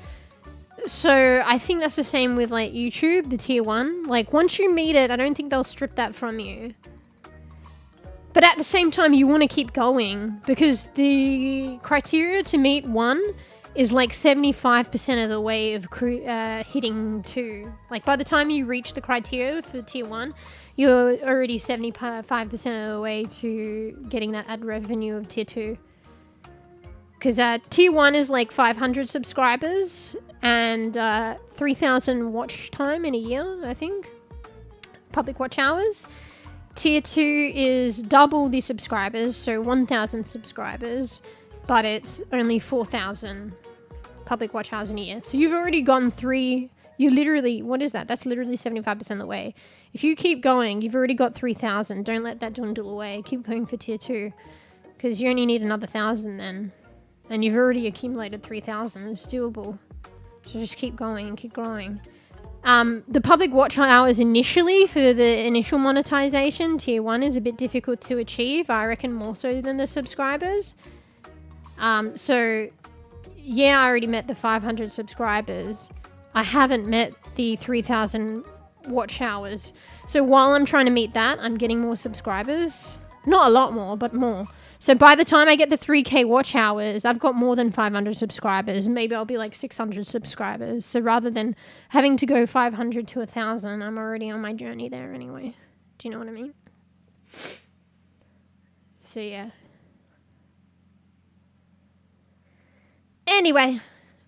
So I think that's the same with like YouTube, the tier 1. Like, once you meet it, I don't think they'll strip that from you. But at the same time, you want to keep going, because the criteria to meet 1 is like 75% of the way of hitting 2. Like, by the time you reach the criteria for tier 1, you're already 75% of the way to getting that ad revenue of tier 2. Because tier 1 is like 500 subscribers and 3,000 watch time in a year, I think. Public watch hours. Tier 2 is double the subscribers, so 1,000 subscribers, but it's only 4,000 public watch hours in a year. So you've already gone 3. You literally, what is that? That's literally 75% of the way. If you keep going, you've already got 3,000. Don't let that dwindle away. Keep going for tier 2, because you only need another 1,000 then. And you've already accumulated 3,000. It's doable. So just keep going and keep growing. The public watch hours initially for the initial monetization, tier 1, is a bit difficult to achieve. I reckon more so than the subscribers. So yeah, I already met the 500 subscribers. I haven't met the 3,000 watch hours. So while I'm trying to meet that, I'm getting more subscribers. Not a lot more, but more. So by the time I get the 3K watch hours, I've got more than 500 subscribers. Maybe I'll be like 600 subscribers. So rather than having to go 500 to 1,000, I'm already on my journey there anyway. Do you know what I mean? So yeah. Anyway.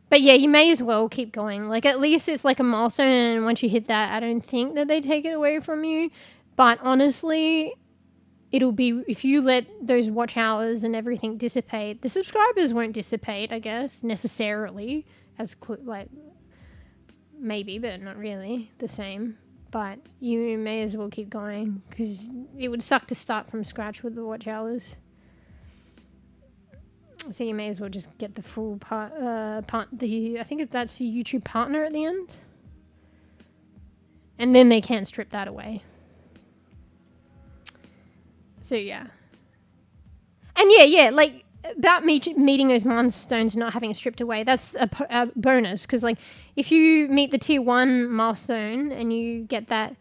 But yeah, you may as well keep going. Like, at least it's like a milestone, and once you hit that, I don't think that they take it away from you. But honestly, it'll be, if you let those watch hours and everything dissipate, the subscribers won't dissipate, I guess, necessarily, as like, maybe, but not really the same. But you may as well keep going, because it would suck to start from scratch with the watch hours. So you may as well just get the full I think that's your YouTube partner at the end. And then they can't strip that away. So yeah. And yeah, like, about meeting those milestones and not having it stripped away, that's a bonus. Because, like, if you meet the tier 1 milestone and you get that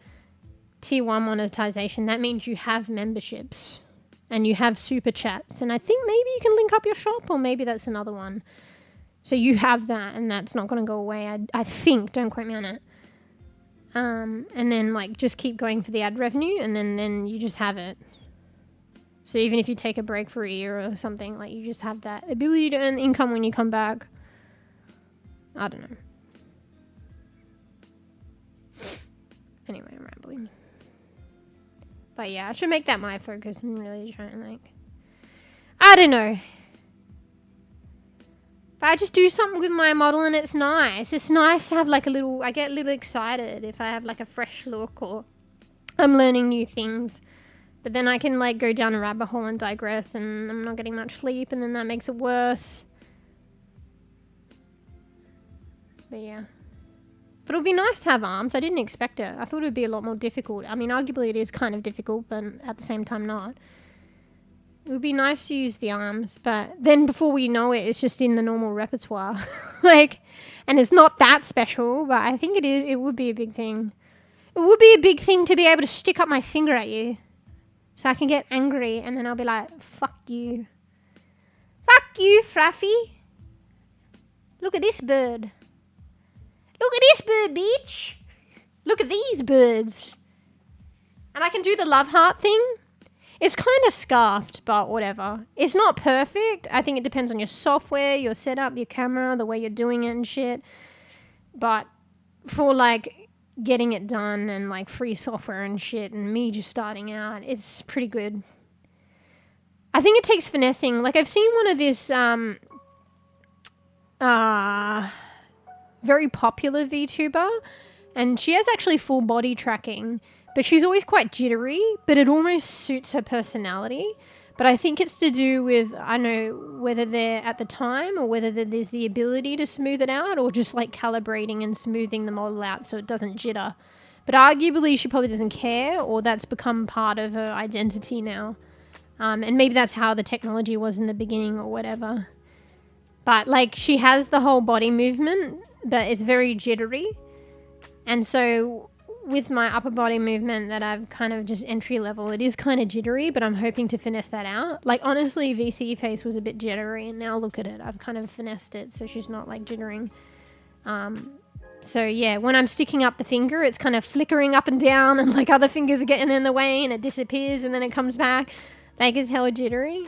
tier 1 monetization, that means you have memberships. And you have super chats. And I think maybe you can link up your shop, or maybe that's another one. So you have that, and that's not going to go away. I think. Don't quote me on it. And then, like, just keep going for the ad revenue, and then you just have it. So even if you take a break for a year or something, like, you just have that ability to earn income when you come back. I don't know. Anyway, I'm rambling. But yeah, I should make that my focus and really try and, like, I don't know. But I just do something with my model and it's nice. It's nice to have, like, I get a little excited if I have, like, a fresh look or I'm learning new things. But then I can, like, go down a rabbit hole and digress, and I'm not getting much sleep, and then that makes it worse. But yeah. But it would be nice to have arms. I didn't expect it. I thought it would be a lot more difficult. I mean, arguably it is kind of difficult, but at the same time not. It would be nice to use the arms, but then before we know it, it's just in the normal repertoire. Like, and it's not that special, but I think it would be a big thing. It would be a big thing to be able to stick up my finger at you. So I can get angry, and then I'll be like, fuck you. Fuck you, Fluffy. Look at this bird. Look at this bird, bitch. Look at these birds. And I can do the love heart thing. It's kind of scarfed, but whatever. It's not perfect. I think it depends on your software, your setup, your camera, the way you're doing it and shit. But for, like, getting it done and, like, free software and shit and me just starting out, it's pretty good. I think it takes finessing. Like, I've seen one of this very popular VTuber, and she has actually full body tracking, but she's always quite jittery, but it almost suits her personality. But I think it's to do with, I don't know, whether they're at the time or whether there's the ability to smooth it out, or just, like, calibrating and smoothing the model out so it doesn't jitter. But arguably she probably doesn't care, or that's become part of her identity now. And maybe that's how the technology was in the beginning or whatever. But, like, she has the whole body movement, but it's very jittery. And so with my upper body movement that I've kind of just entry level, it is kind of jittery, but I'm hoping to finesse that out. Like, honestly, VC face was a bit jittery, and now look at it. I've kind of finessed it so she's not, like, jittering. So yeah, when I'm sticking up the finger, it's kind of flickering up and down, and, like, other fingers are getting in the way, and it disappears and then it comes back. Like, it's hella jittery.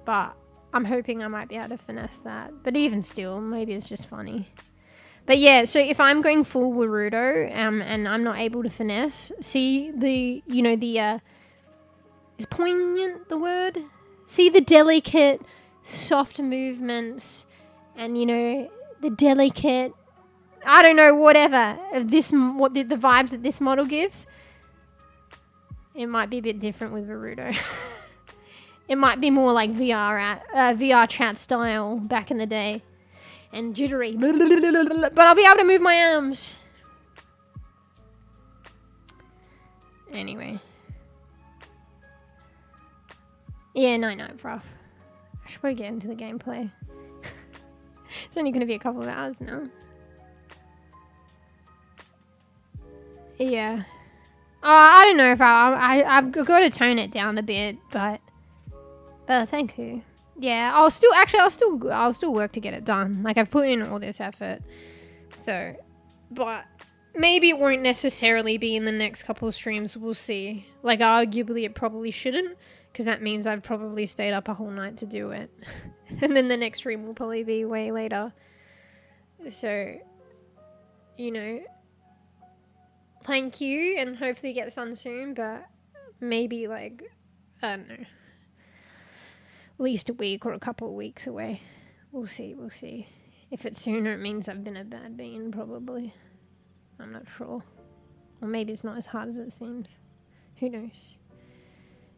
But I'm hoping I might be able to finesse that. But even still, maybe it's just funny. But yeah, so if I'm going full Naruto, and I'm not able to finesse, see the, you know, the, is poignant the word? See the delicate, soft movements and, you know, the delicate, I don't know, whatever, of this, what the vibes that this model gives, it might be a bit different with Naruto. It might be more like VR chat style back in the day. And jittery. But I'll be able to move my arms. Anyway. Yeah, no, bruv. I should probably get into the gameplay. It's only going to be a couple of hours now. Yeah. Oh, I don't know if I've got to tone it down a bit, but thank you. Yeah, I'll still work to get it done. Like, I've put in all this effort. So, but maybe it won't necessarily be in the next couple of streams. We'll see. Like, arguably it probably shouldn't, because that means I've probably stayed up a whole night to do it. And then the next stream will probably be way later. So, you know, thank you, and hopefully it gets done soon, but maybe, like, I don't know, at least a week or a couple of weeks away. We'll see. If it's sooner, it means I've been a bad bean, probably. I'm not sure. Or maybe it's not as hard as it seems. Who knows?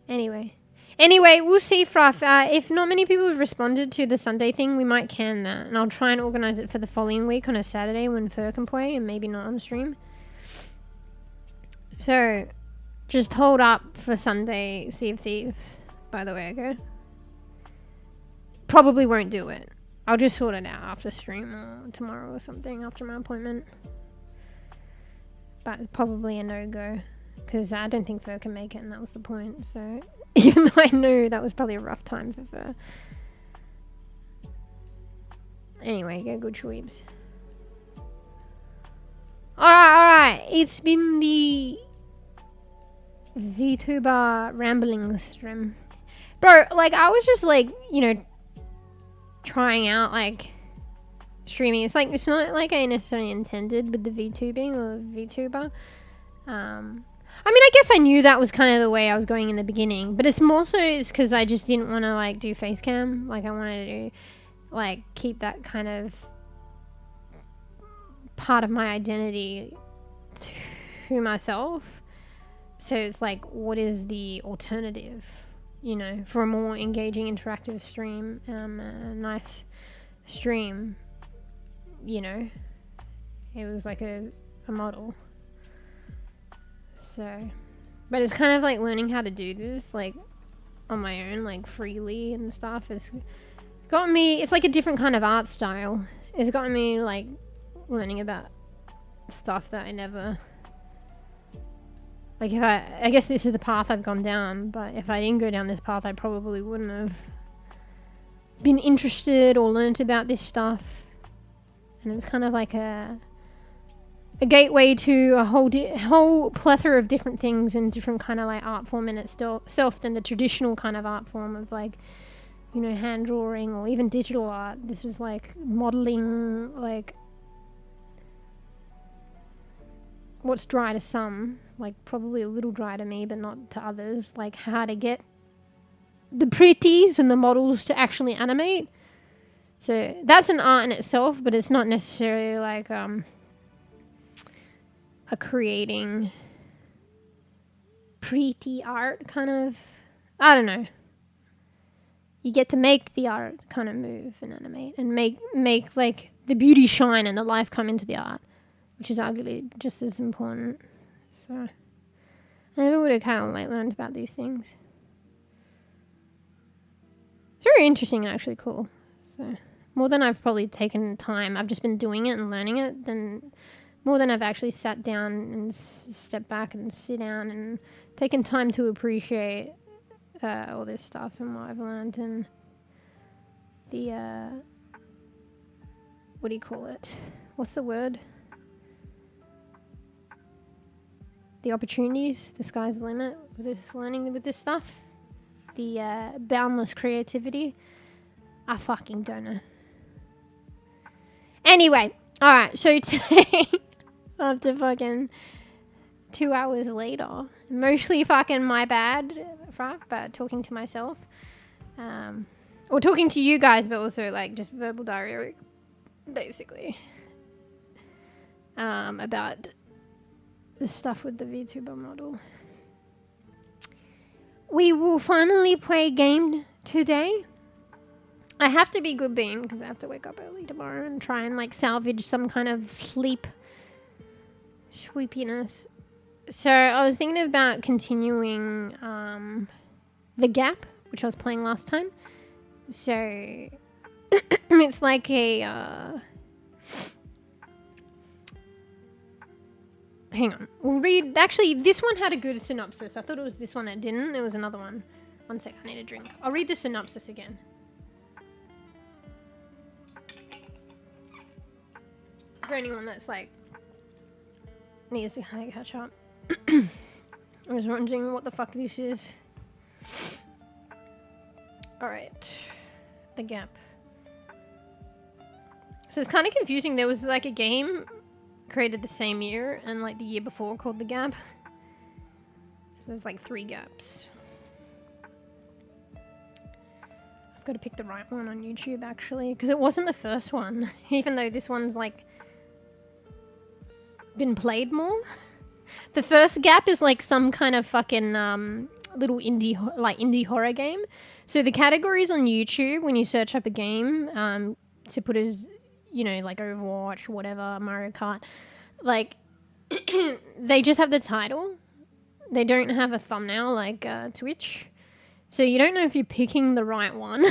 Anyway, we'll see, Fruff. If not many people have responded to the Sunday thing, we might can that. And I'll try and organise it for the following week on a Saturday when Fur can play, and maybe not on stream. So, just hold up for Sunday Sea of Thieves, by the way, okay? Probably won't do it. I'll just sort it out after stream or tomorrow or something after my appointment. But it's probably a no-go, because I don't think Fur can make it, and that was the point. So, even though I knew that was probably a rough time for Fur. Anyway, get good sweeps. Alright. It's been the vtuber rambling stream. Bro, like, I was just, like, you know, trying out, like, streaming. It's like, it's not like I necessarily intended with the VTubing or VTuber. I mean, I guess I knew that was kind of the way I was going in the beginning, but it's more so because I just didn't want to, like, do face cam. Like, I wanted to, like, keep that kind of part of my identity to myself. So it's like, what is the alternative, you know, for a more engaging, interactive stream, a nice stream, you know? It was like a model. So, but it's kind of like learning how to do this, like, on my own, like, freely and stuff. It's got me, it's like a different kind of art style. It's gotten me, like, learning about stuff that I never, like, if I guess this is the path I've gone down, but if I didn't go down this path, I probably wouldn't have been interested or learnt about this stuff. And it's kind of like a gateway to a whole plethora of different things and different kind of, like, art form in itself than the traditional kind of art form of, like, you know, hand drawing or even digital art. This was like modeling, like, what's dry to some, like, probably a little dry to me, but not to others, like how to get the pretties and the models to actually animate. So that's an art in itself, but it's not necessarily like a creating pretty art kind of, I don't know. You get to make the art kind of move and animate and make like the beauty shine and the life come into the art, which is arguably just as important. So I never would have kind of, like, learned about these things. It's very interesting and actually cool. So more than I've probably taken time, I've just been doing it and learning it, than more than I've actually sat down and stepped back and sit down and taken time to appreciate all this stuff and what I've learned and the what do you call it? What's the word? The opportunities, the sky's the limit with this learning with this stuff. The boundless creativity. I fucking don't know. Anyway, alright, so today, after fucking 2 hours later, mostly fucking my bad, but talking to myself, or talking to you guys, but also, like, just verbal diarrhea basically. About the stuff with the VTuber model. We will finally play a game today. I have to be good bean because I have to wake up early tomorrow and try and like salvage some kind of sleepiness. So I was thinking about continuing the Gap, which I was playing last time. So it's like a hang on, we'll read. Actually, this one had a good synopsis. I thought it was this one that didn't. It was another one. One sec, I need a drink. I'll read the synopsis again. For anyone that's like needs to kind of catch up. I was wondering what the fuck this is. Alright. The Gap. So it's kind of confusing. There was like a game created the same year and like the year before called The Gap. So there's like 3 gaps. I've got to pick the right one on YouTube actually, because it wasn't the first one, even though this one's like been played more. The first Gap is like some kind of fucking little indie horror game. So the categories on YouTube when you search up a game to put as, you know, like Overwatch, whatever, Mario Kart, like they just have the title. They don't have a thumbnail like Twitch. So you don't know if you're picking the right one.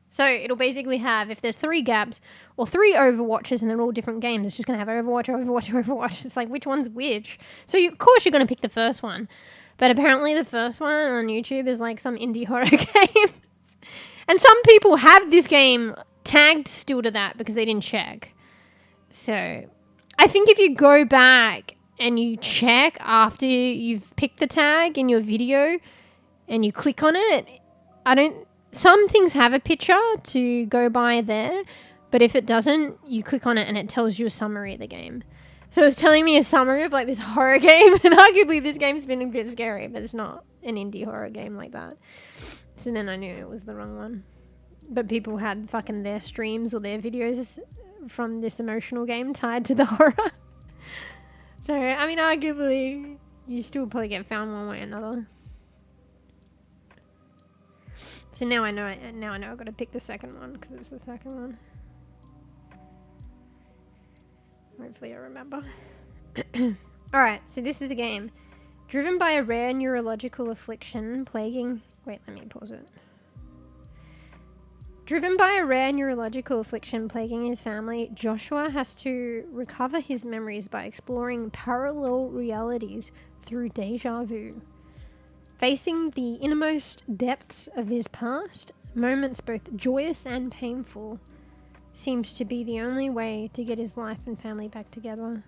So it'll basically have, if there's 3 gaps or 3 Overwatches and they're all different games, it's just going to have Overwatch, Overwatch, Overwatch. It's like, which one's which? So of course you're going to pick the first one. But apparently the first one on YouTube is like some indie horror game. And some people have this game tagged still to that because they didn't check. So I think if you go back and you check after you've picked the tag in your video and you click on it, some things have a picture to go by there, but if it doesn't, you click on it and it tells you a summary of the game. So it's telling me a summary of like this horror game, and arguably this game's been a bit scary, but it's not an indie horror game like that. So then I knew it was the wrong one. But people had fucking their streams or their videos from this emotional game tied to the horror. So, I mean, arguably, you still probably get found one way or another. So now I know I've got to pick the second one because it's the second one. Hopefully I remember. Alright, so this is the game. Driven by a rare neurological affliction plaguing... Wait, let me pause it. Driven by a rare neurological affliction plaguing his family, Joshua has to recover his memories by exploring parallel realities through deja vu. Facing the innermost depths of his past, moments both joyous and painful seems to be the only way to get his life and family back together.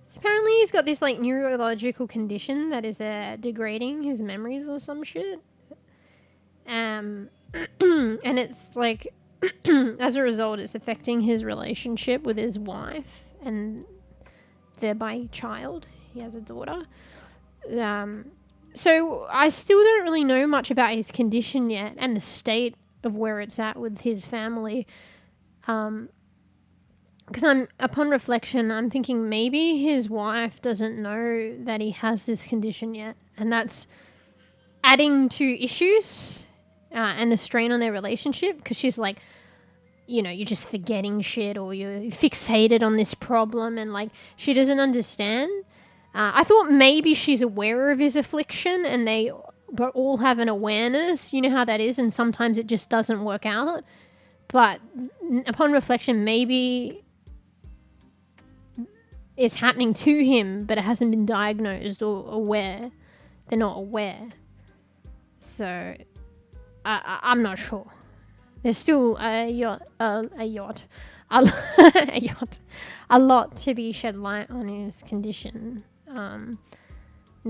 So apparently he's got this like neurological condition that is degrading his memories or some shit. And it's like, as a result, it's affecting his relationship with his wife and thereby child. He has a daughter. So I still don't really know much about his condition yet and the state of where it's at with his family. Because upon reflection, I'm thinking maybe his wife doesn't know that he has this condition yet. And that's adding to issues and the strain on their relationship. Because she's like, you know, you're just forgetting shit or you're fixated on this problem. And like, she doesn't understand. I thought maybe she's aware of his affliction and they all have an awareness. You know how that is, and sometimes it just doesn't work out. But upon reflection, maybe it's happening to him, but it hasn't been diagnosed or aware. They're not aware. So I'm not sure. There's still a lot to be shed light on his condition. In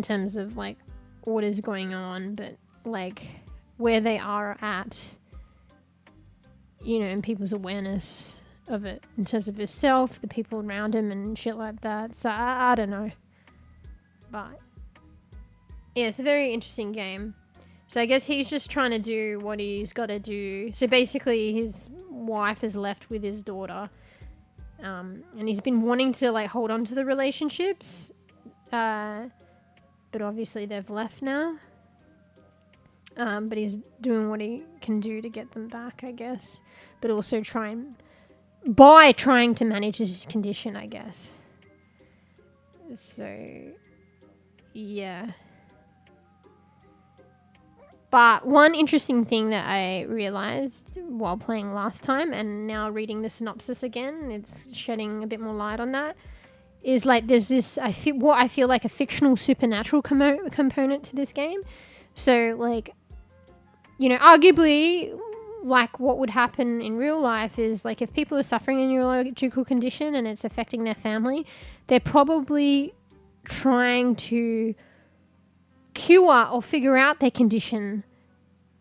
terms of like what is going on, but like where they are at, you know, and people's awareness of it in terms of himself, the people around him and shit like that. So I don't know, but yeah, it's a very interesting game. So I guess he's just trying to do what he's got to do. So basically his wife is left with his daughter. And he's been wanting to like hold on to the relationships, but obviously they've left now. But he's doing what he can do to get them back, I guess. But also trying to manage his condition, I guess. So, yeah. But one interesting thing that I realized while playing last time, and now reading the synopsis again, it's shedding a bit more light on that, is like there's this, what I feel like a fictional supernatural component to this game. So, like, you know, arguably, like what would happen in real life is like if people are suffering a neurological condition and it's affecting their family, they're probably trying to cure or figure out their condition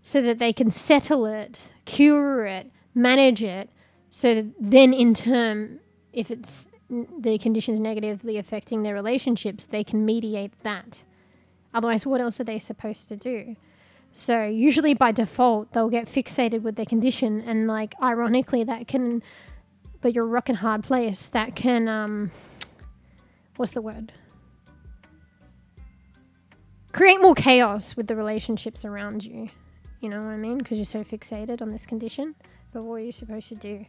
so that they can settle it, cure it, manage it, so that then in turn, if it's the condition's negatively affecting their relationships, they can mediate that. Otherwise, what else are they supposed to do? So usually by default, they'll get fixated with their condition, and like ironically that can, but you're a rockin' hard place, that can, what's the word? Create more chaos with the relationships around you. You know what I mean? Because you're so fixated on this condition. But what are you supposed to do?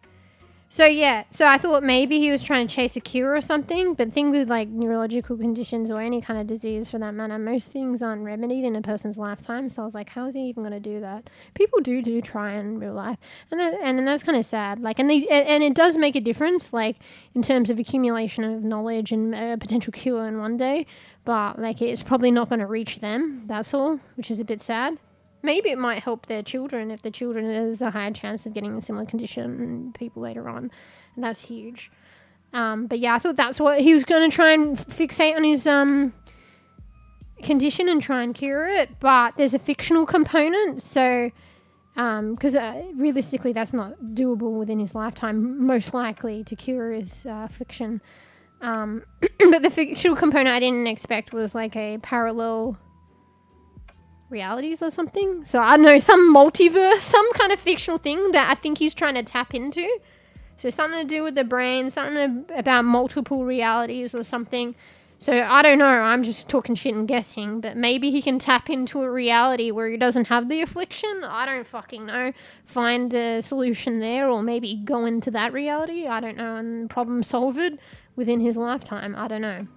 So yeah, so I thought maybe he was trying to chase a cure or something, but the thing with like neurological conditions or any kind of disease for that matter, most things aren't remedied in a person's lifetime. So I was like, how is he even going to do that? People do try in real life, and that's kind of sad. Like, and it does make a difference, like in terms of accumulation of knowledge and a potential cure in one day, but like it's probably not going to reach them. That's all, which is a bit sad. Maybe it might help their children if the children there's a higher chance of getting a similar condition and people later on. And that's huge. But yeah, I thought that's what he was going to try and fixate on his condition and try and cure it. But there's a fictional component. So, because realistically that's not doable within his lifetime. Most likely to cure is fiction. But the fictional component I didn't expect was like a parallel realities or something. So I don't know, some multiverse, some kind of fictional thing that I think he's trying to tap into. So something to do with the brain, something about multiple realities or something. So I don't know, I'm just talking shit and guessing, but maybe he can tap into a reality where he doesn't have the affliction. I don't fucking know. Find a solution there, or maybe go into that reality. I don't know, and problem solve it within his lifetime. I don't know.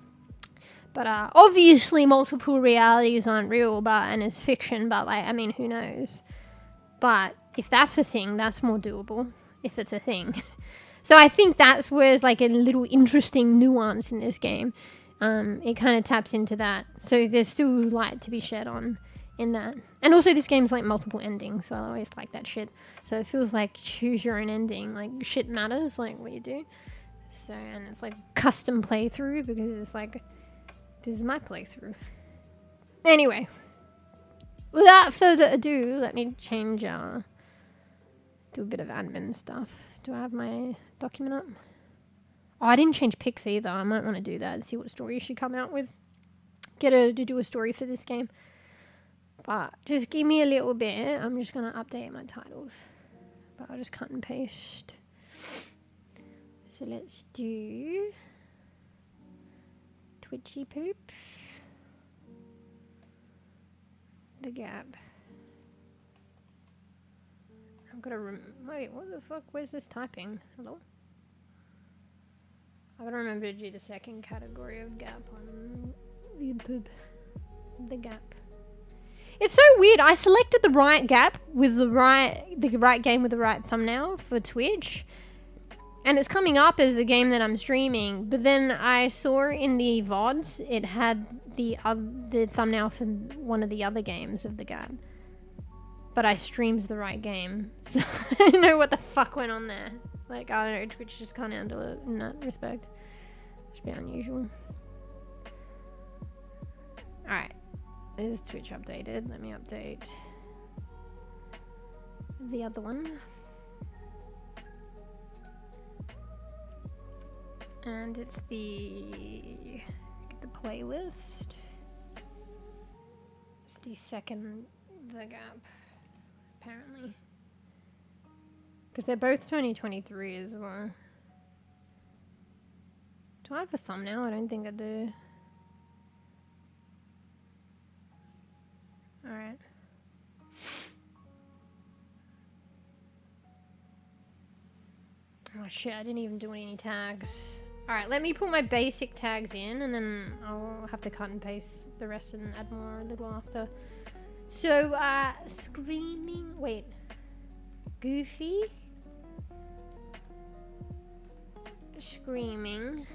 But obviously multiple realities aren't real, and it's fiction, but like, I mean, who knows? But if that's a thing, that's more doable, if it's a thing. So I think that's where it's like a little interesting nuance in this game. It kind of taps into that. So there's still light to be shed on in that. And also this game's like multiple endings, so I always like that shit. So it feels like choose your own ending, like shit matters, like what you do. So, and it's like custom playthrough because it's like, this is my playthrough. Anyway, without further ado, let me change, do a bit of admin stuff. Do I have my document up? Oh, I didn't change pics either. I might want to do that and see what story she come out with. Get her to do a story for this game. But just give me a little bit. I'm just going to update my titles. But I'll just cut and paste. So let's do Twitchy Poops. The Gap. I've got to wait, what the fuck? Where's this typing? Hello? I've got to remember to do the second category of Gap on YouTube. The Gap. It's so weird. I selected the right Gap with the right game with the right thumbnail for Twitch. And it's coming up as the game that I'm streaming, but then I saw in the VODs it had the thumbnail for one of the other games of the Gap. But I streamed the right game, so I don't know what the fuck went on there. Like, I don't know, Twitch just can't handle it in that respect. Should be unusual. Alright, is Twitch updated? Let me update the other one. And it's the playlist. It's the second The Gap, apparently. Because they're both 2023 as well. Do I have a thumbnail? I don't think I do. Alright. Oh shit, I didn't even do any tags. Alright, let me put my basic tags in and then I'll have to cut and paste the rest and add more a little after. So, screaming, wait, goofy, screaming,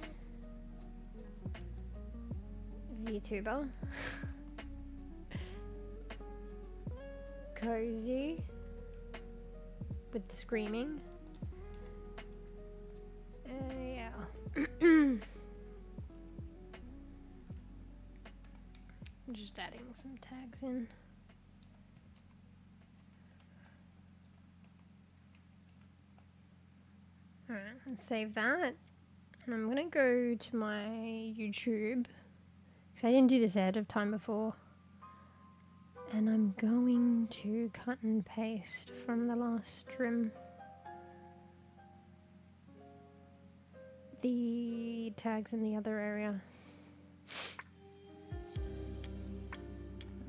VTuber, cozy, with the screaming, yeah. I'm just adding some tags in. Alright, let's save that. And I'm gonna go to my YouTube, because I didn't do this ahead of time before. And I'm going to cut and paste from the last trim the tags in the other area.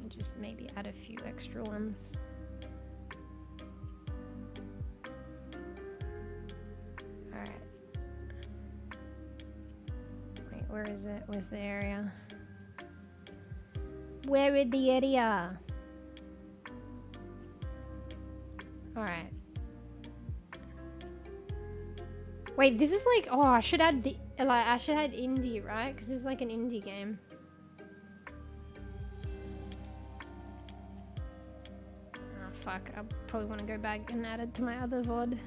And just maybe add a few extra ones. Alright. Wait, where is it? Where's the area? Where is the area? Alright. Wait, this is like, oh, I should add the, like, I should add indie, right? Because it's like an indie game. Oh, fuck. I probably want to go back and add it to my other VOD.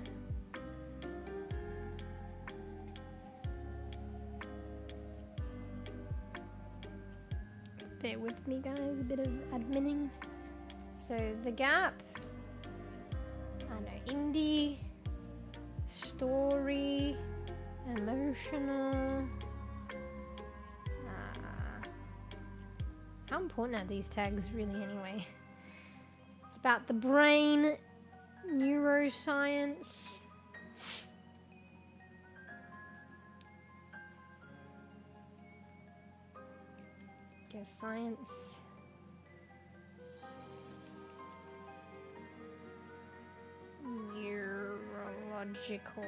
Bear with me, guys. A bit of adminning. So, the gap. I know, indie. Story, emotional. How important are these tags really anyway? It's about the brain, neuroscience. Guess science. Neurological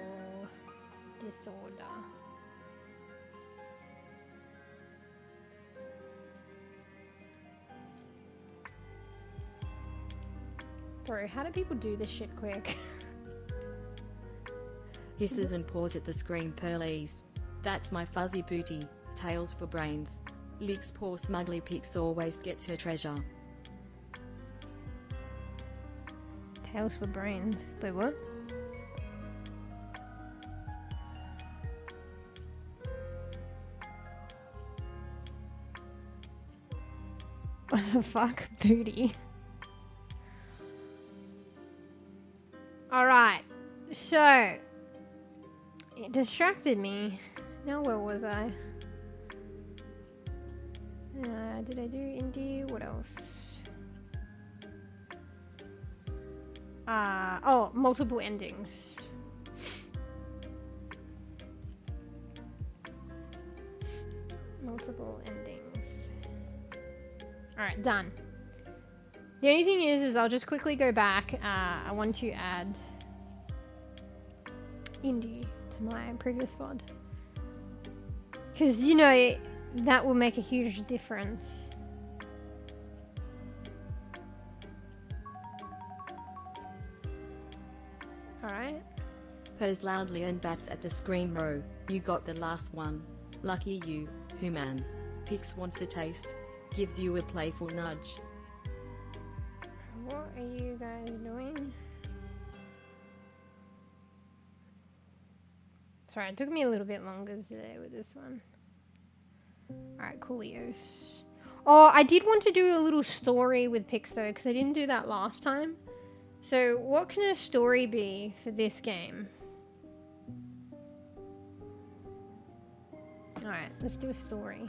disorder. Bro, how do people do this shit quick? Hisses and paws at the screen pearlies. That's my fuzzy booty, tails for brains. Licks poor smugly picks always gets her treasure. Tails for brains. Wait, what? What the fuck? Booty. Alright. So. It distracted me. Now where was I? Did I do indie? What else? Oh, multiple endings. Multiple endings. Alright, done. The only thing is I'll just quickly go back. I want to add indie to my previous VOD. Because, you know, that will make a huge difference. Alright. Purrs loudly and bats at the screen row. You got the last one. Lucky you, human. Pix wants a taste. Gives you a playful nudge. What are you guys doing? Sorry, it took me a little bit longer today with this one. Alright, coolios. Oh, I did want to do a little story with Pix though, because I didn't do that last time. So, what can a story be for this game? Alright, let's do a story.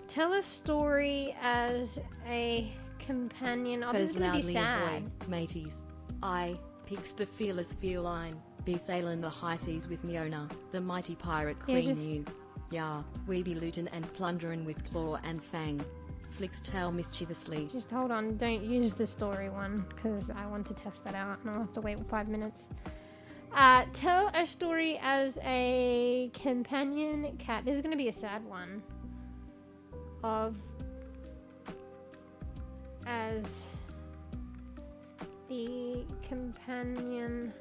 Tell a story as a companion. Oh, this is gonna be loudly sad. ahoy, mateys. I, Pix the fearless feline, be sailing the high seas with Fiona, the mighty pirate Yeah, queen just- you. Yeah, we be looting and plundering with claw and fang. Flicks tail mischievously. Just hold on, don't use the story one, because I want to test that out and I'll have to wait 5 minutes. Tell a story as a companion cat. This is going to be a sad one. As the companion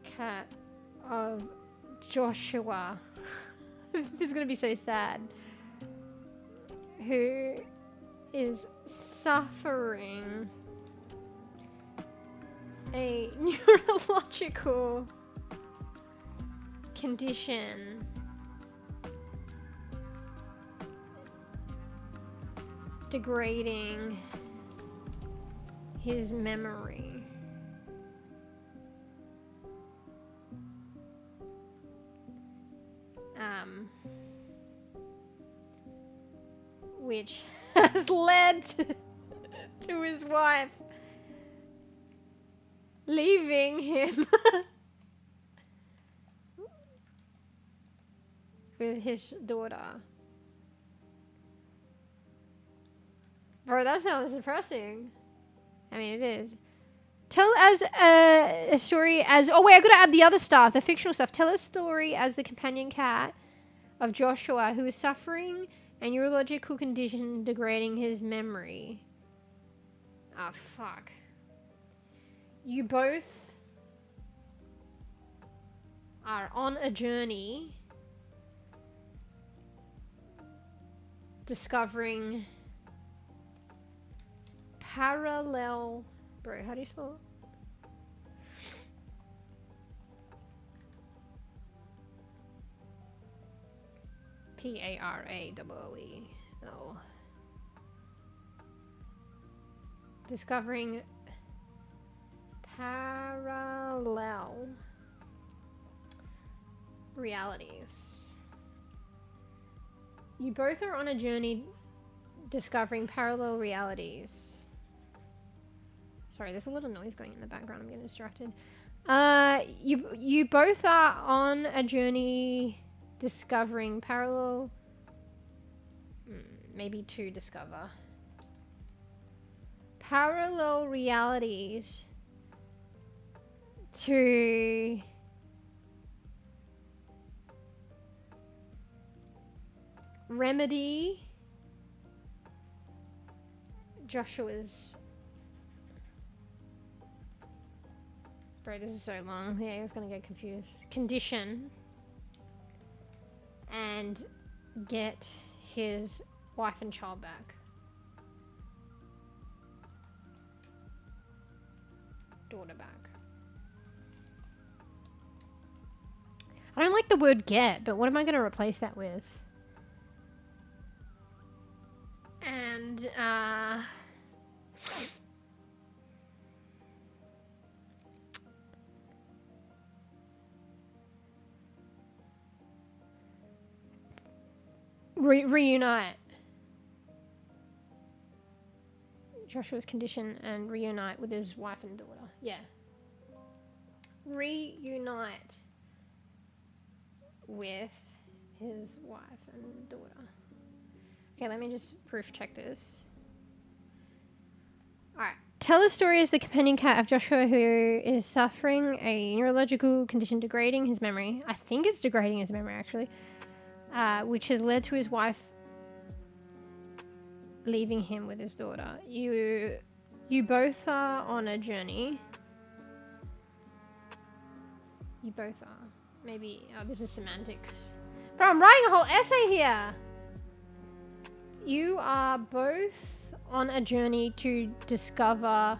cat of Joshua. This is going to be so sad. Who is suffering a neurological condition degrading his memory. Which has led to his wife leaving him with his daughter. Bro, that sounds depressing. I mean, it is. Tell us a story as... Oh, wait, I've got to add the other stuff, the fictional stuff. Tell a story as the companion cat of Joshua, who is suffering a neurological condition degrading his memory. Ah, fuck. You both are on a journey discovering parallel... Bro, how do you spell it? P-A-R-A-L-L-E-L. Discovering parallel realities. You both are on a journey discovering parallel realities. Sorry, there's a little noise going in the background. I'm getting distracted. You both are on a journey discovering parallel... maybe to discover. Parallel realities to remedy Joshua's... Bro, this is so long. Yeah, I was gonna get confused. Condition. And get his wife and child back. Daughter back. I don't like the word get, but what am I going to replace that with? And, reunite. Joshua's condition and reunite with his wife and daughter. Yeah. Reunite with his wife and daughter. Okay, let me just proof check this. Alright. Tell a story as the companion cat of Joshua who is suffering a neurological condition degrading his memory. I think it's degrading his memory, actually. Which has led to his wife leaving him with his daughter. You both are on a journey. You both are. Maybe, oh, this is semantics. Bro, I'm writing a whole essay here! You are both on a journey to discover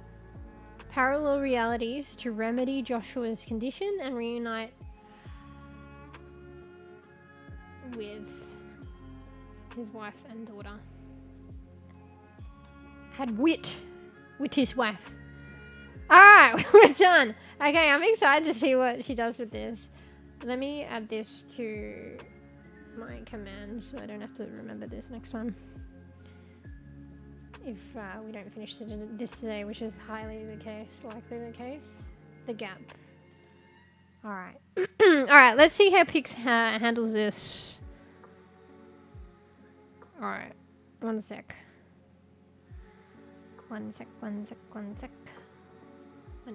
parallel realities to remedy Joshua's condition and reunite with his wife and daughter. Had wit his wife. Alright, we're done. Okay, I'm excited to see what she does with this. Let me add this to my commands so I don't have to remember this next time. if we don't finish this today, which is highly the case, likely the case. The gap. Alright. Alright, let's see how Pix handles this. Alright. One sec. I need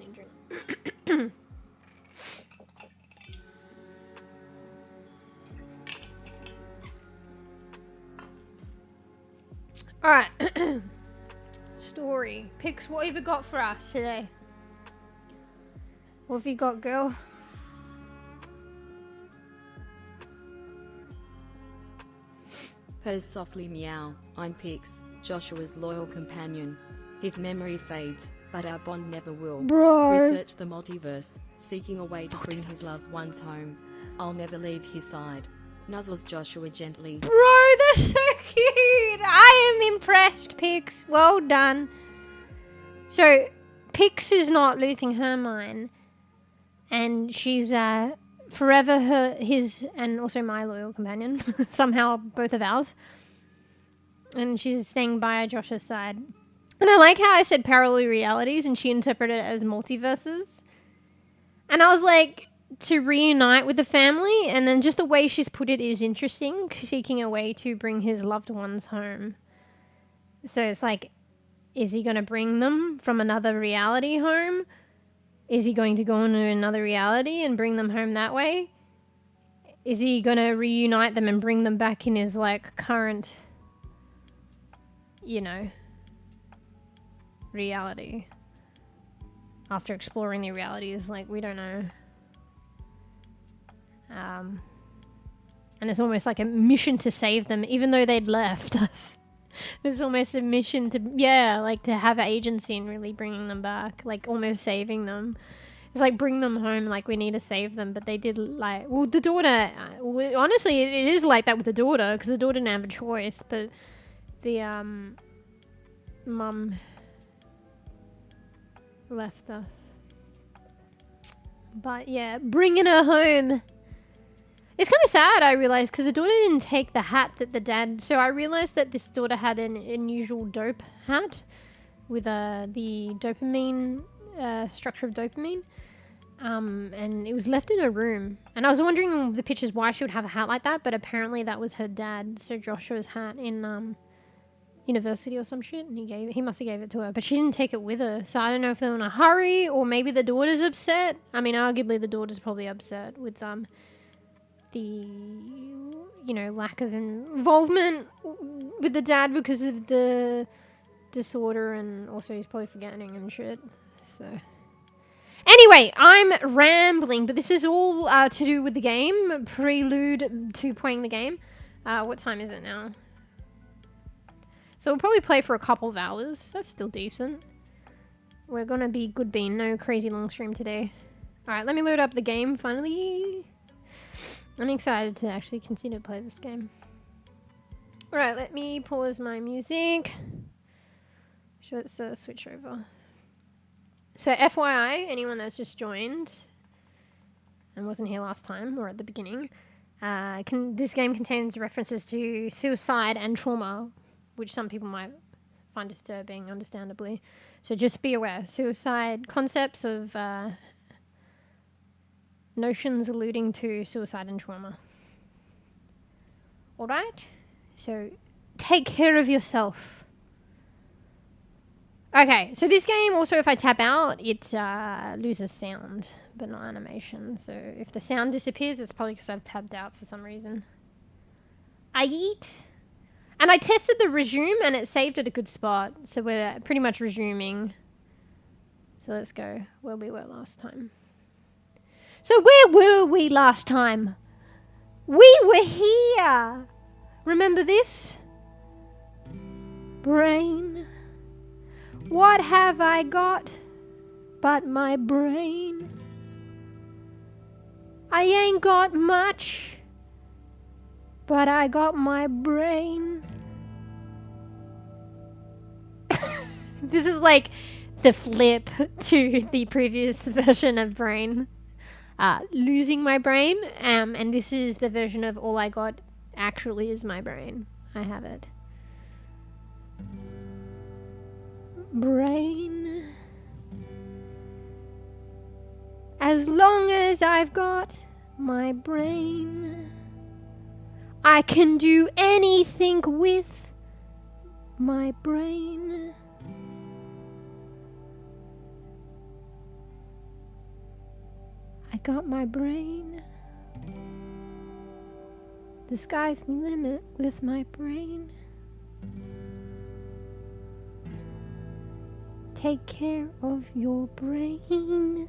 a drink. Alright. Story. Pix, what have you got for us today? What have you got, girl? Purrs softly meow, I'm Pix, Joshua's loyal companion. His memory fades, but our bond never will. Bro. Research the multiverse, seeking a way to bring his loved ones home. I'll never leave his side. Nuzzles Joshua gently. Bro, that's so cute. I am impressed, Pix. Well done. So, Pix is not losing her mind. And she's forever his and also my loyal companion. Somehow both of ours. And she's staying by Josh's side. And I like how I said parallel realities and she interpreted it as multiverses. And I was like, to reunite with the family, and then just the way she's put it is interesting, seeking a way to bring his loved ones home. So it's like, is he going to bring them from another reality home? Is he going to go into another reality and bring them home that way? Is he going to reunite them and bring them back in his, like, current, you know, reality? After exploring the realities, like, we don't know. And it's almost like a mission to save them, even though they'd left us. There's almost a mission to, like to have agency in really bringing them back, like almost saving them. It's like bring them home, like we need to save them, but they did like, well, the daughter, honestly, it is like that with the daughter, because the daughter didn't have a choice, but the mum left us. But yeah, bringing her home. It's kind of sad, I realised, because the daughter didn't take the hat that the dad... So I realised that this daughter had an unusual dope hat with the dopamine, structure of dopamine. And it was left in her room. And I was wondering in the pictures why she would have a hat like that, but apparently that was her dad, so Joshua's hat in university or some shit, and he must have gave it to her, but she didn't take it with her. So I don't know if they're in a hurry, or maybe the daughter's upset. I mean, arguably the daughter's probably upset with the, you know, lack of involvement with the dad because of the disorder, and also he's probably forgetting and shit. So anyway, I'm rambling, but this is all to do with the game, prelude to playing the game. What time is it now? So we'll probably play for a couple of hours. That's still decent. We're gonna be good bean, no crazy long stream today. Alright, let me load up the game finally. I'm excited to actually continue to play this game. Alright, let me pause my music. So let's switch over. So FYI, anyone that's just joined and wasn't here last time or at the beginning, this game contains references to suicide and trauma, which some people might find disturbing, understandably. So just be aware. Suicide, concepts of notions alluding to suicide and trauma. Alright? So take care of yourself. Okay, so this game also, if I tap out, it loses sound, but not animation. So if the sound disappears, it's probably because I've tapped out for some reason. I eat. And I tested the resume and it saved at a good spot. So we're pretty much resuming. So let's go where we were last time. So where were we last time? We were here. Remember this? Brain. What have I got but my brain? I ain't got much, but I got my brain. This is like the flip to the previous version of brain. Losing my brain, and this is the version of all I got actually is my brain. I have it. brain. As long as I've got my brain, I can do anything with my brain. I got my brain. The sky's the limit with my brain. Take care of your brain.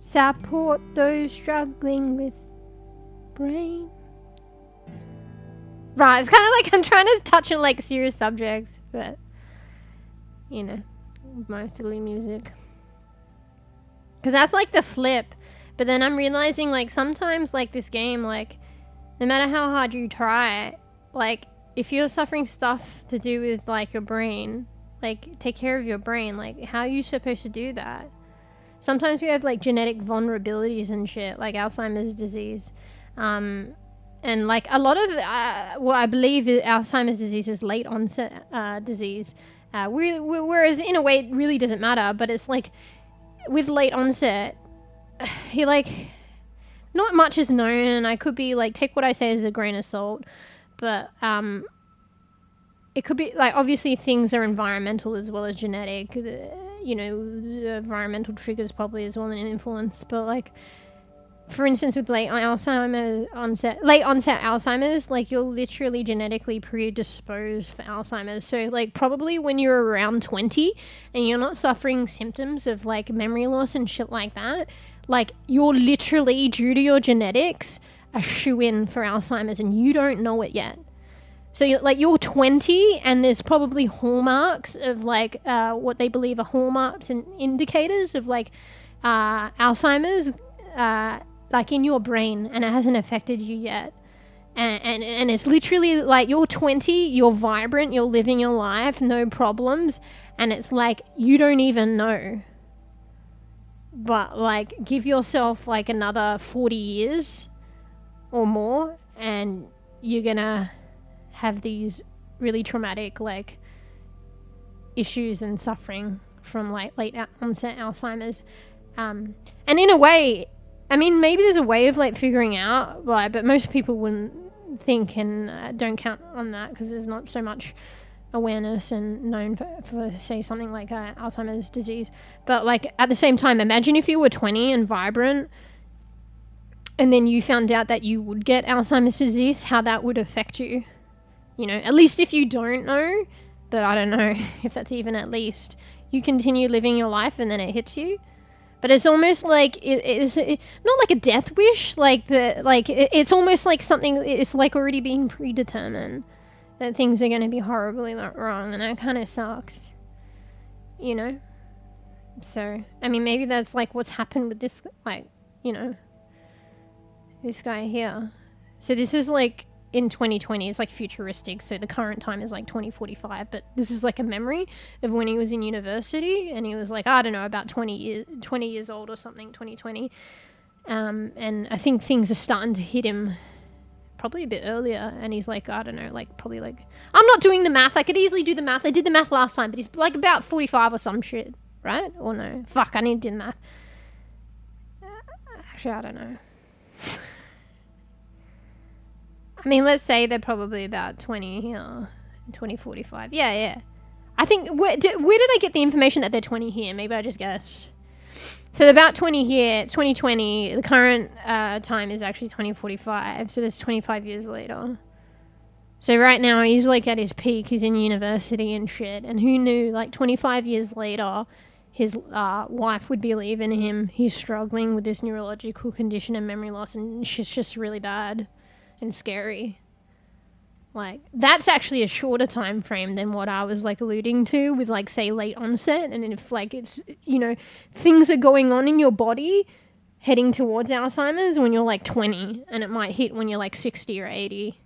Support those struggling with brain. Right, it's kind of like I'm trying to touch on like serious subjects, but you know, mostly music. Because that's like the flip. But then I'm realizing like sometimes like this game, like no matter how hard you try, like if you're suffering stuff to do with like your brain, like take care of your brain, like how are you supposed to do that? Sometimes we have like genetic vulnerabilities and shit, like Alzheimer's disease. And like a lot of, well, I believe Alzheimer's disease is late onset disease. Whereas in a way it really doesn't matter, but it's like with late onset, he like, not much is known, and I could be like, take what I say as a grain of salt, but it could be like, obviously things are environmental as well as genetic. You know, the environmental triggers probably as well an influence, but like, for instance, with late onset Alzheimer's, like you're literally genetically predisposed for Alzheimer's. So like probably when you're around 20 and you're not suffering symptoms of like memory loss and shit like that, like you're literally, due to your genetics, a shoo-in for Alzheimer's and you don't know it yet. So you're 20 and there's probably hallmarks of like what they believe are hallmarks and indicators of like Alzheimer's like in your brain, and it hasn't affected you yet. And it's literally like you're 20, you're vibrant, you're living your life, no problems, and it's like you don't even know. But like give yourself like another 40 years or more and you're gonna have these really traumatic like issues and suffering from like late onset Alzheimer's. And in a way, I mean, maybe there's a way of like figuring out, like, but most people wouldn't think and don't count on that because there's not so much awareness and known for say something like Alzheimer's disease. But like at the same time, imagine if you were 20 and vibrant and then you found out that you would get Alzheimer's disease, how that would affect you. You know, at least if you don't know, but I don't know if that's even at least. You continue living your life and then it hits you. But it's almost like it's not like a death wish, like it's almost like something, it's like already being predetermined that things are going to be horribly wrong, and that kind of sucks, you know? So, I mean, maybe that's like what's happened with this, like, you know, this guy here. So this is like in 2020, it's like futuristic, so the current time is like 2045, but this is like a memory of when he was in university, and he was like, I don't know, about 20 years old or something, 2020, and I think things are starting to hit him probably a bit earlier, and he's like, I don't know, like probably like, I'm not doing the math, I could easily do the math, I did the math last time, but he's like about 45 or some shit, right? Or no, fuck, I need to do the math. Actually, I don't know. I mean, let's say they're probably about 2045. Yeah. I think, where did I get the information that they're 20 here? Maybe I just guessed. So they're about 20 here, it's 2020. The current time is actually 2045. So that's 25 years later. So right now he's like at his peak. He's in university and shit. And who knew, like 25 years later, his wife would be leaving him. He's struggling with this neurological condition and memory loss. And she's just really bad and scary. Like, that's actually a shorter time frame than what I was like alluding to with like say late onset. And if like it's, you know, things are going on in your body heading towards Alzheimer's when you're like 20, and it might hit when you're like 60 or 80.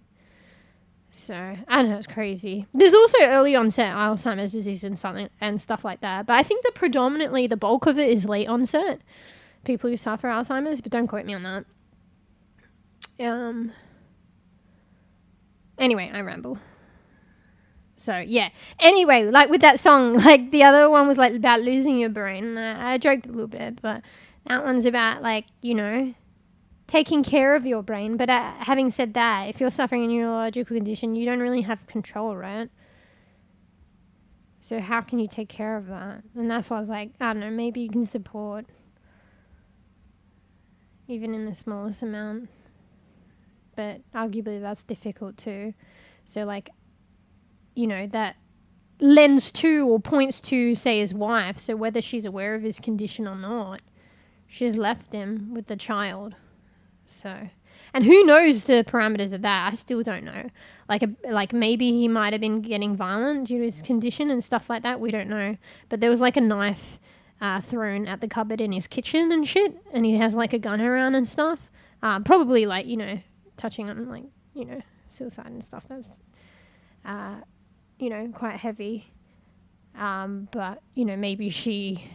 So, I don't know, it's crazy. There's also early onset Alzheimer's disease and something and stuff like that. But I think that predominantly the bulk of it is late onset. People who suffer Alzheimer's, but don't quote me on that. Anyway, I ramble. So, yeah. Anyway, like with that song, like the other one was like about losing your brain. I joked a little bit, but that one's about like, you know, taking care of your brain. But having said that, if you're suffering a neurological condition, you don't really have control, right? So how can you take care of that? And that's why I was like, I don't know, maybe you can support even in the smallest amount. But arguably that's difficult too. So like, you know, that lends to or points to, say, his wife. So whether she's aware of his condition or not, she's left him with the child. So, and who knows the parameters of that? I still don't know. Like maybe he might have been getting violent due to his condition and stuff like that. We don't know. But there was like a knife thrown at the cupboard in his kitchen and shit. And he has like a gun around and stuff. Probably like, you know, touching on like, you know, suicide and stuff. That's, you know, quite heavy. But, you know, maybe she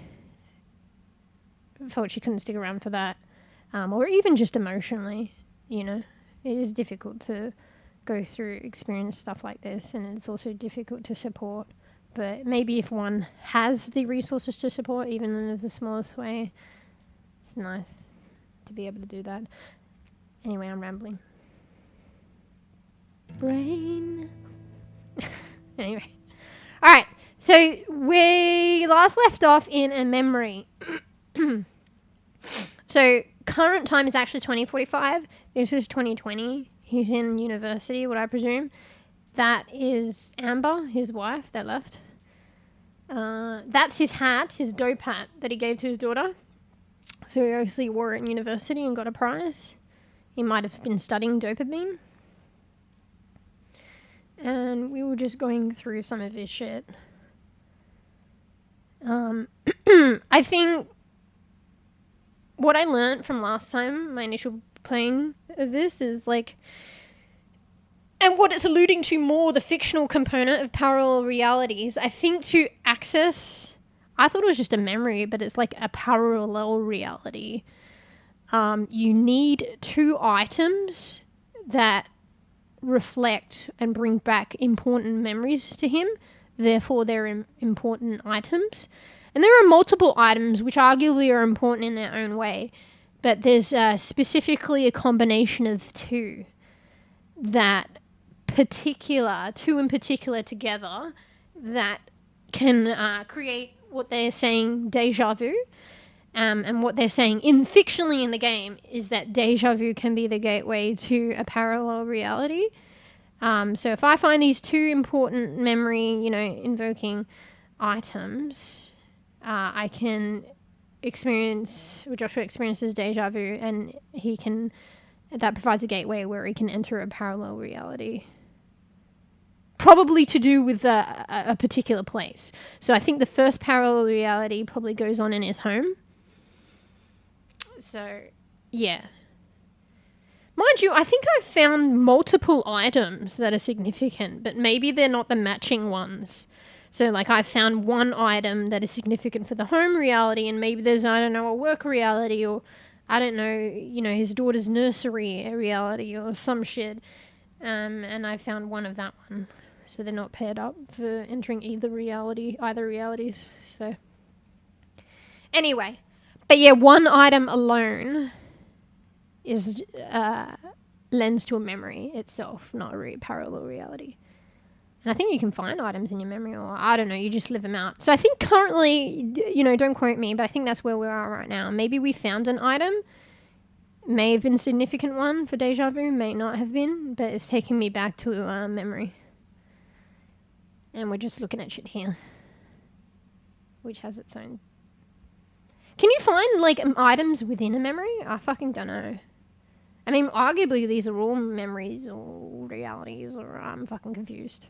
felt she couldn't stick around for that. Or even just emotionally, you know. It is difficult to go through, experience stuff like this, and it's also difficult to support. But maybe if one has the resources to support, even in the smallest way, it's nice to be able to do that. Anyway, I'm rambling. Brain. Anyway. Alright, so we last left off in a memory. So current time is actually 2045. This is 2020. He's in university, what I presume. That is Amber, his wife, that left. That's his hat, his dope hat that he gave to his daughter. So he obviously wore it in university and got a prize. He might have been studying dopamine. And we were just going through some of his shit. I think what I learned from last time, my initial playing of this, is like, and what it's alluding to more, the fictional component of parallel realities. I think to access, I thought it was just a memory, but it's like a parallel reality. You need two items that reflect and bring back important memories to him. Therefore, they're important items. And there are multiple items which arguably are important in their own way. But there's specifically a combination of two in particular together, that can create what they're saying deja vu. And what they're saying fictionally in the game is that deja vu can be the gateway to a parallel reality. So if I find these two important memory, you know, invoking items, I can experience, or Joshua experiences deja vu, and that provides a gateway where he can enter a parallel reality. Probably to do with a particular place. So I think the first parallel reality probably goes on in his home. So, yeah. Mind you, I think I've found multiple items that are significant, but maybe they're not the matching ones. So, like, I've found one item that is significant for the home reality, and maybe there's, I don't know, a work reality, or, I don't know, you know, his daughter's nursery reality, or some shit. And I found one of that one. So they're not paired up for entering either realities. So, anyway. But yeah, one item alone is lends to a memory itself, not a parallel reality. And I think you can find items in your memory, or I don't know, you just live them out. So I think currently, you know, don't quote me, but I think that's where we are right now. Maybe we found an item, may have been a significant one for deja vu, may not have been, but it's taking me back to memory. And we're just looking at shit here, which has its own. Can you find, like, items within a memory? I fucking don't know. I mean, arguably these are all memories or realities, or I'm fucking confused.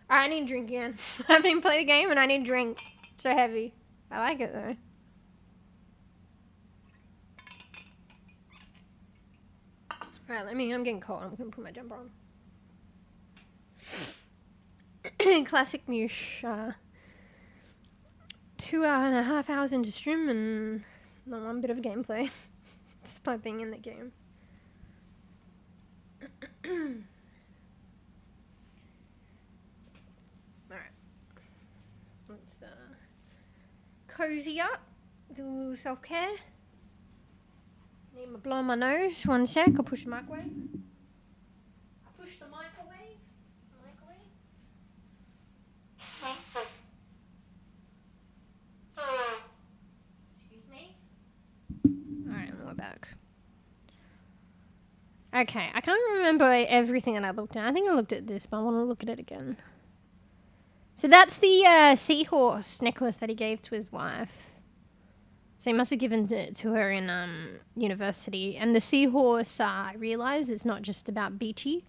Alright, I need a drink again. I haven't even played the game and I need a drink. So heavy. I like it though. Alright, I'm getting cold. I'm gonna put my jumper on. Classic Mewsh. 2.5 hours into stream and not one bit of gameplay. Despite being in the game. Alright. Let's cozy up. Do a little self-care. Need to blow my nose. 1 sec. I'll push the microwave. Push the microwave. Excuse me. Alright, we're back. Okay, I can't remember everything that I looked at. I think I looked at this, but I want to look at it again. So that's the seahorse necklace that he gave to his wife. So he must have given it to her in university. And the seahorse, I realise, it's not just about beachy.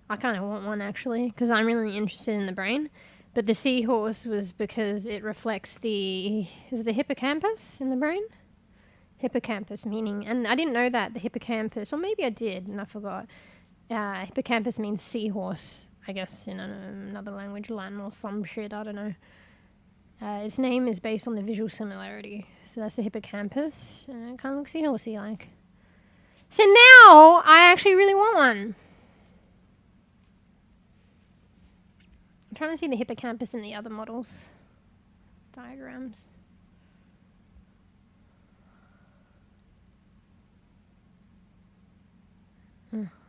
I kind of want one, actually, because I'm really interested in the brain. But the seahorse was because it reflects the hippocampus in the brain? Hippocampus meaning, and I didn't know that, the hippocampus, or maybe I did and I forgot. Hippocampus means seahorse, I guess, in another language, Latin or some shit, I don't know. Its name is based on the visual similarity. So that's the hippocampus. It kind of looks seahorsey like. So now I actually really want one. I'm trying to see the hippocampus in the other models. Diagrams.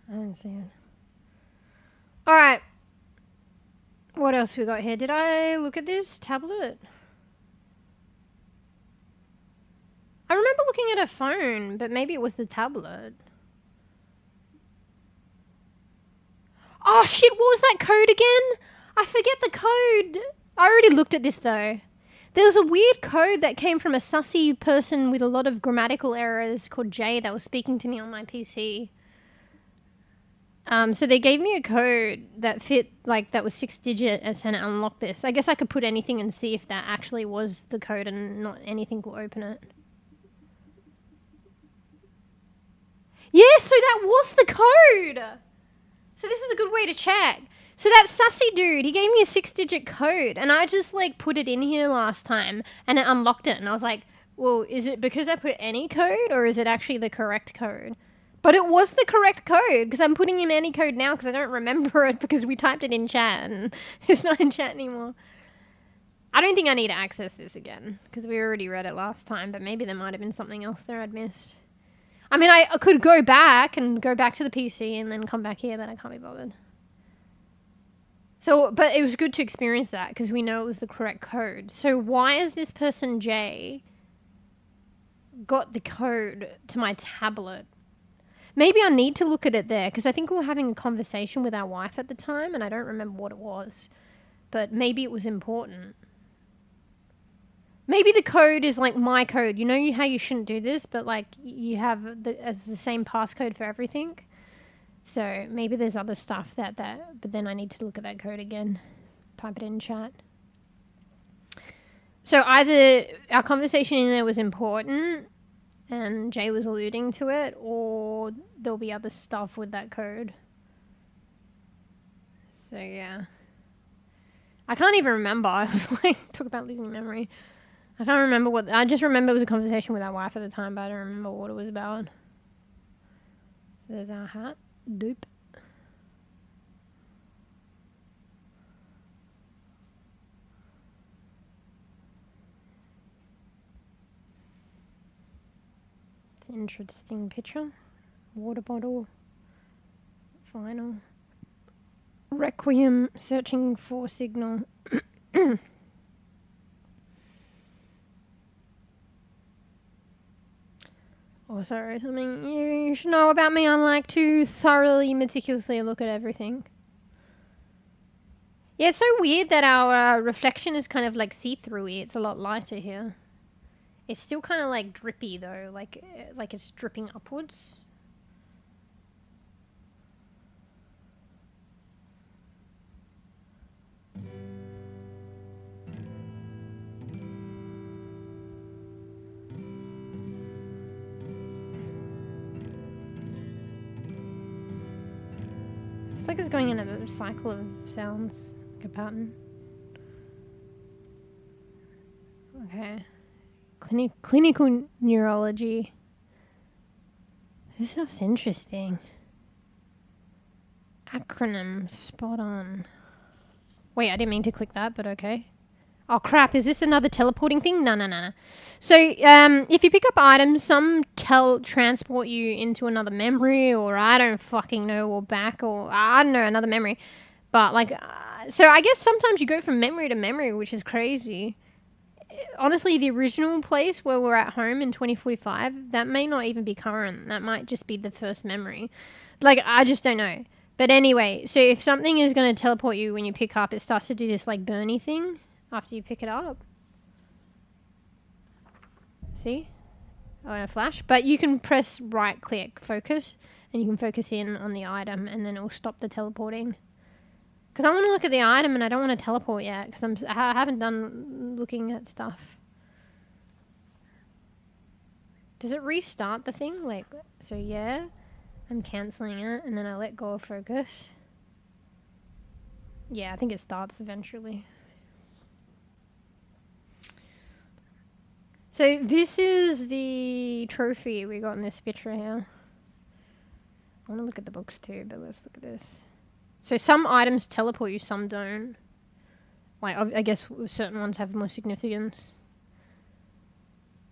I don't see it. Alright. What else we got here? Did I look at this tablet? I remember looking at a phone, but maybe it was the tablet. Oh shit, what was that code again? I forget the code. I already looked at this though. There was a weird code that came from a sussy person with a lot of grammatical errors called Jay that was speaking to me on my PC. So they gave me a code that fit, like, that was 6-digit and it unlocked this. I guess I could put anything and see if that actually was the code and not anything will open it. Yeah, so that was the code! So this is a good way to check. So that sussy dude, he gave me a 6-digit code and I just, like, put it in here last time and it unlocked it and I was like, well, is it because I put any code or is it actually the correct code? But it was the correct code, because I'm putting in any code now because I don't remember it because we typed it in chat and it's not in chat anymore. I don't think I need to access this again because we already read it last time, but maybe there might have been something else there I'd missed. I mean, I could go back to the PC and then come back here, but I can't be bothered. So, but it was good to experience that because we know it was the correct code. So why is this person Jay got the code to my tablet? Maybe I need to look at it there, because I think we were having a conversation with our wife at the time, and I don't remember what it was. But maybe it was important. Maybe the code is like my code. You know how you shouldn't do this, but like you have the same passcode for everything? So maybe there's other stuff but then I need to look at that code again. Type it in chat. So either our conversation in there was important, and Jay was alluding to it, or there'll be other stuff with that code. So yeah. I can't even remember. I was like, talk about losing memory. I can't remember I just remember it was a conversation with our wife at the time, but I don't remember what it was about. So there's our hat. Dope. Interesting picture. Water bottle. Final. Requiem. Searching for signal. Oh, sorry. Something you should know about me. I like to thoroughly, meticulously look at everything. Yeah, it's so weird that our reflection is kind of like see-through-y. It's a lot lighter here. It's still kind of like drippy though, like it's dripping upwards. It's like it's going in a cycle of sounds, like a pattern. Okay. Clinical neurology. This stuff's interesting. Acronym, spot on. Wait, I didn't mean to click that, but okay. Oh crap, is this another teleporting thing? No. So, if you pick up items, some transport you into another memory, or I don't fucking know, or back, or I don't know, another memory. But like, so I guess sometimes you go from memory to memory, which is crazy. Honestly, the original place where we're at home in 2045, that may not even be current. That might just be the first memory. Like, I just don't know. But anyway, so if something is going to teleport you when you pick up, it starts to do this like Bernie thing after you pick it up. See? Oh, in a flash. But you can press right click focus and you can focus in on the item and then it will stop the teleporting. Because I want to look at the item and I don't want to teleport yet because I haven't done looking at stuff. Does it restart the thing? Like, so yeah. I'm cancelling it, and then I let go of focus. Yeah, I think it starts eventually. So this is the trophy we got in this picture here. I want to look at the books too, but let's look at this. So some items teleport you, some don't. Like, I guess certain ones have more significance.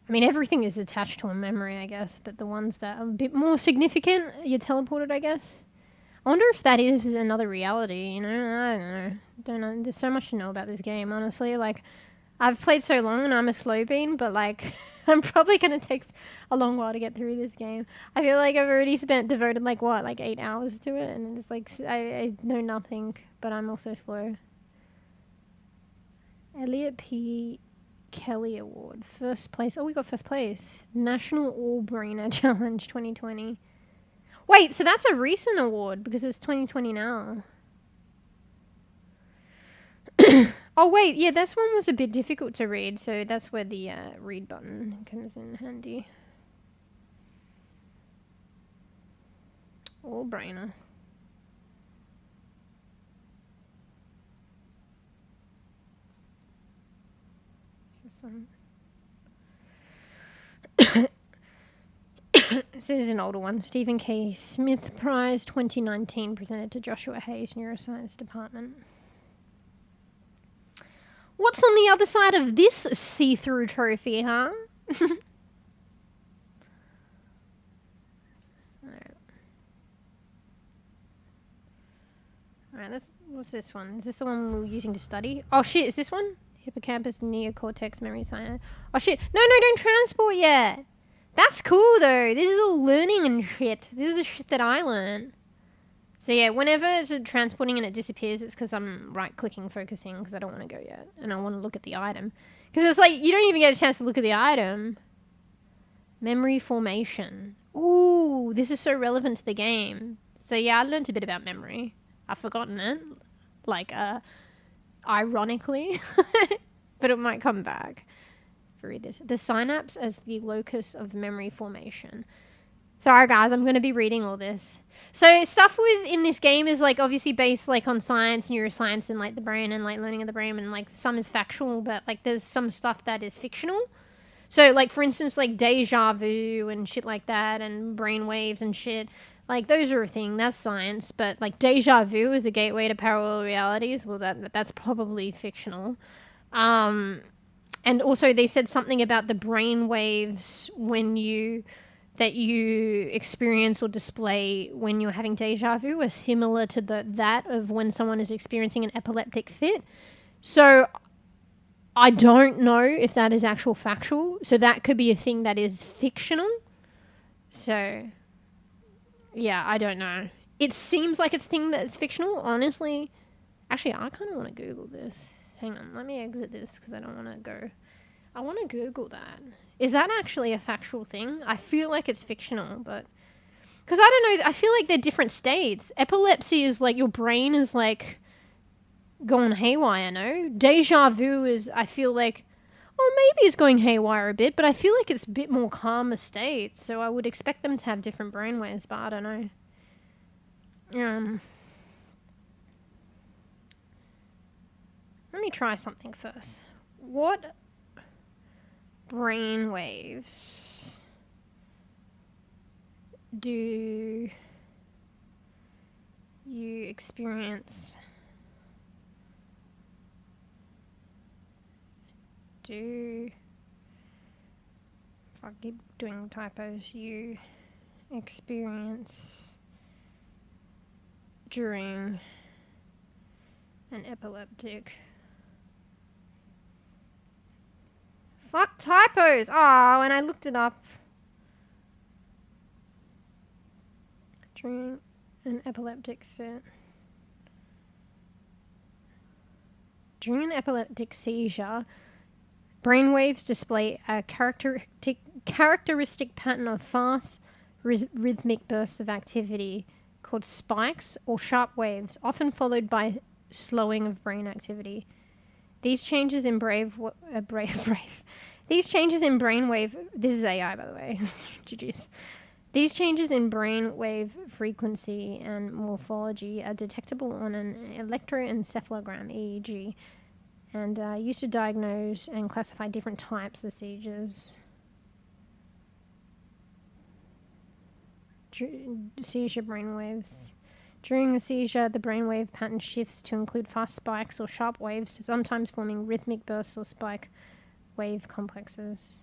I mean, everything is attached to a memory, I guess, but the ones that are a bit more significant, you're teleported, I guess. I wonder if that is another reality, you know? I don't know. There's so much to know about this game, honestly. Like, I've played so long and I'm a slow bean, but, like, I'm probably going to take a long while to get through this game. I feel like I've already devoted, like, what, like 8 hours to it? And it's like, I know nothing, but I'm also slow. Elliot P. Kelly Award. First place. Oh, we got first place. National All-Brainer Challenge 2020. Wait, so that's a recent award because it's 2020 now. Oh, wait. Yeah, this one was a bit difficult to read, so that's where the read button comes in handy. All-Brainer. This is an older one. Stephen K. Smith Prize 2019 presented to Joshua Hayes Neuroscience Department. What's on the other side of this see-through trophy, huh? Alright, what's this one? Is this the one we're using to study? Oh shit, is this one? Hippocampus, neocortex, memory science. Oh shit. No, don't transport yet. That's cool though. This is all learning and shit. This is the shit that I learn. So yeah, whenever it's transporting and it disappears, it's because I'm right-clicking, focusing, because I don't want to go yet. And I want to look at the item. Because it's like, you don't even get a chance to look at the item. Memory formation. Ooh, this is so relevant to the game. So yeah, I learned a bit about memory. I've forgotten it. Like, ironically. But it might come back. Read this. The synapse as the locus of memory formation. Sorry guys, I'm going to be reading all this. So stuff in this game is like obviously based like on science, neuroscience, and like the brain and like learning of the brain, and like some is factual, but like there's some stuff that is fictional. So like for instance like deja vu and shit like that, and brain waves and shit. Like those are a thing, that's science, but like deja vu is a gateway to parallel realities. Well, that's probably fictional. And also they said something about the brain waves that you experience or display when you're having deja vu are similar to that of when someone is experiencing an epileptic fit. So I don't know if that is actual factual. So that could be a thing that is fictional. So yeah, I don't know. It seems like it's a thing that's fictional, honestly. Actually, I kind of want to Google this. Hang on, let me exit this because I don't want to go. I want to Google that. Is that actually a factual thing? I feel like it's fictional, but... Because I don't know, I feel like they're different states. Epilepsy is like, your brain is like going haywire, no? Deja vu is, I feel like, oh, maybe it's going haywire a bit, but I feel like it's a bit more calmer state, so I would expect them to have different brainwaves, but I don't know. me try something first. What brain waves do you experience? If I keep doing typos, you experience during an epileptic. Fuck typos! Oh, and I looked it up. During an epileptic fit. During an epileptic seizure, brainwaves display a characteristic pattern of fast, rhythmic bursts of activity called spikes or sharp waves, often followed by slowing of brain activity. These changes in These changes in brainwave. This is AI, by the way. GGs. These changes in brainwave frequency and morphology are detectable on an electroencephalogram (EEG) and used to diagnose and classify different types of seizures. Seizure brainwaves. During a seizure, the brainwave pattern shifts to include fast spikes or sharp waves, sometimes forming rhythmic bursts or spike wave complexes.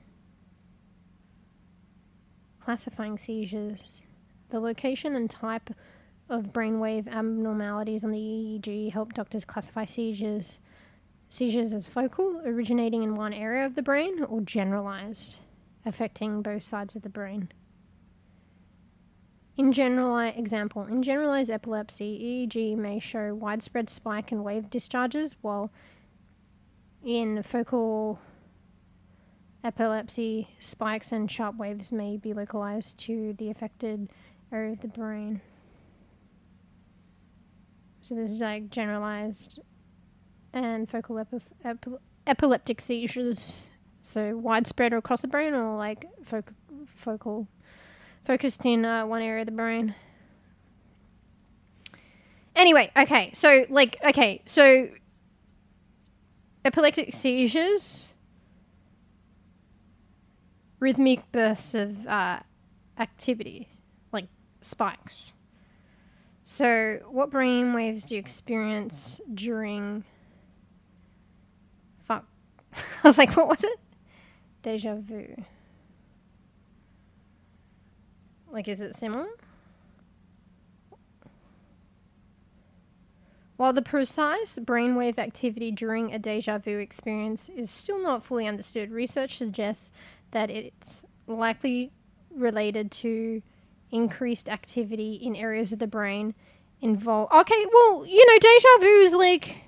Classifying seizures. The location and type of brainwave abnormalities on the EEG help doctors classify seizures as focal, originating in one area of the brain, or generalized, affecting both sides of the brain. In generalized epilepsy, EEG may show widespread spike and wave discharges, while in focal epilepsy, spikes and sharp waves may be localized to the affected area of the brain. So this is like generalized and focal epileptic seizures. So widespread or across the brain, or like focal, focused in one area of the brain. Anyway, so epileptic seizures, rhythmic bursts of activity, like spikes. So what brain waves do you experience during... Fuck. I was like, what was it? Deja vu. Like, is it similar? While the precise brainwave activity during a deja vu experience is still not fully understood, research suggests that it's likely related to increased activity in areas of the brain involved. Okay, well, deja vu is like...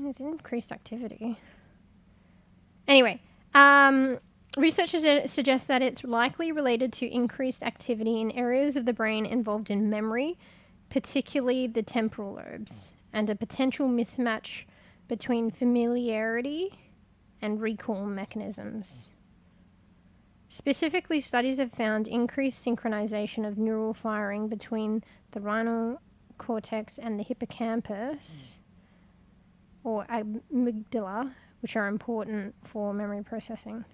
It's increased activity. Anyway, researchers suggest that it's likely related to increased activity in areas of the brain involved in memory, particularly the temporal lobes, and a potential mismatch between familiarity and recall mechanisms. Specifically, studies have found increased synchronization of neural firing between the rhinal cortex and the hippocampus, or amygdala, which are important for memory processing.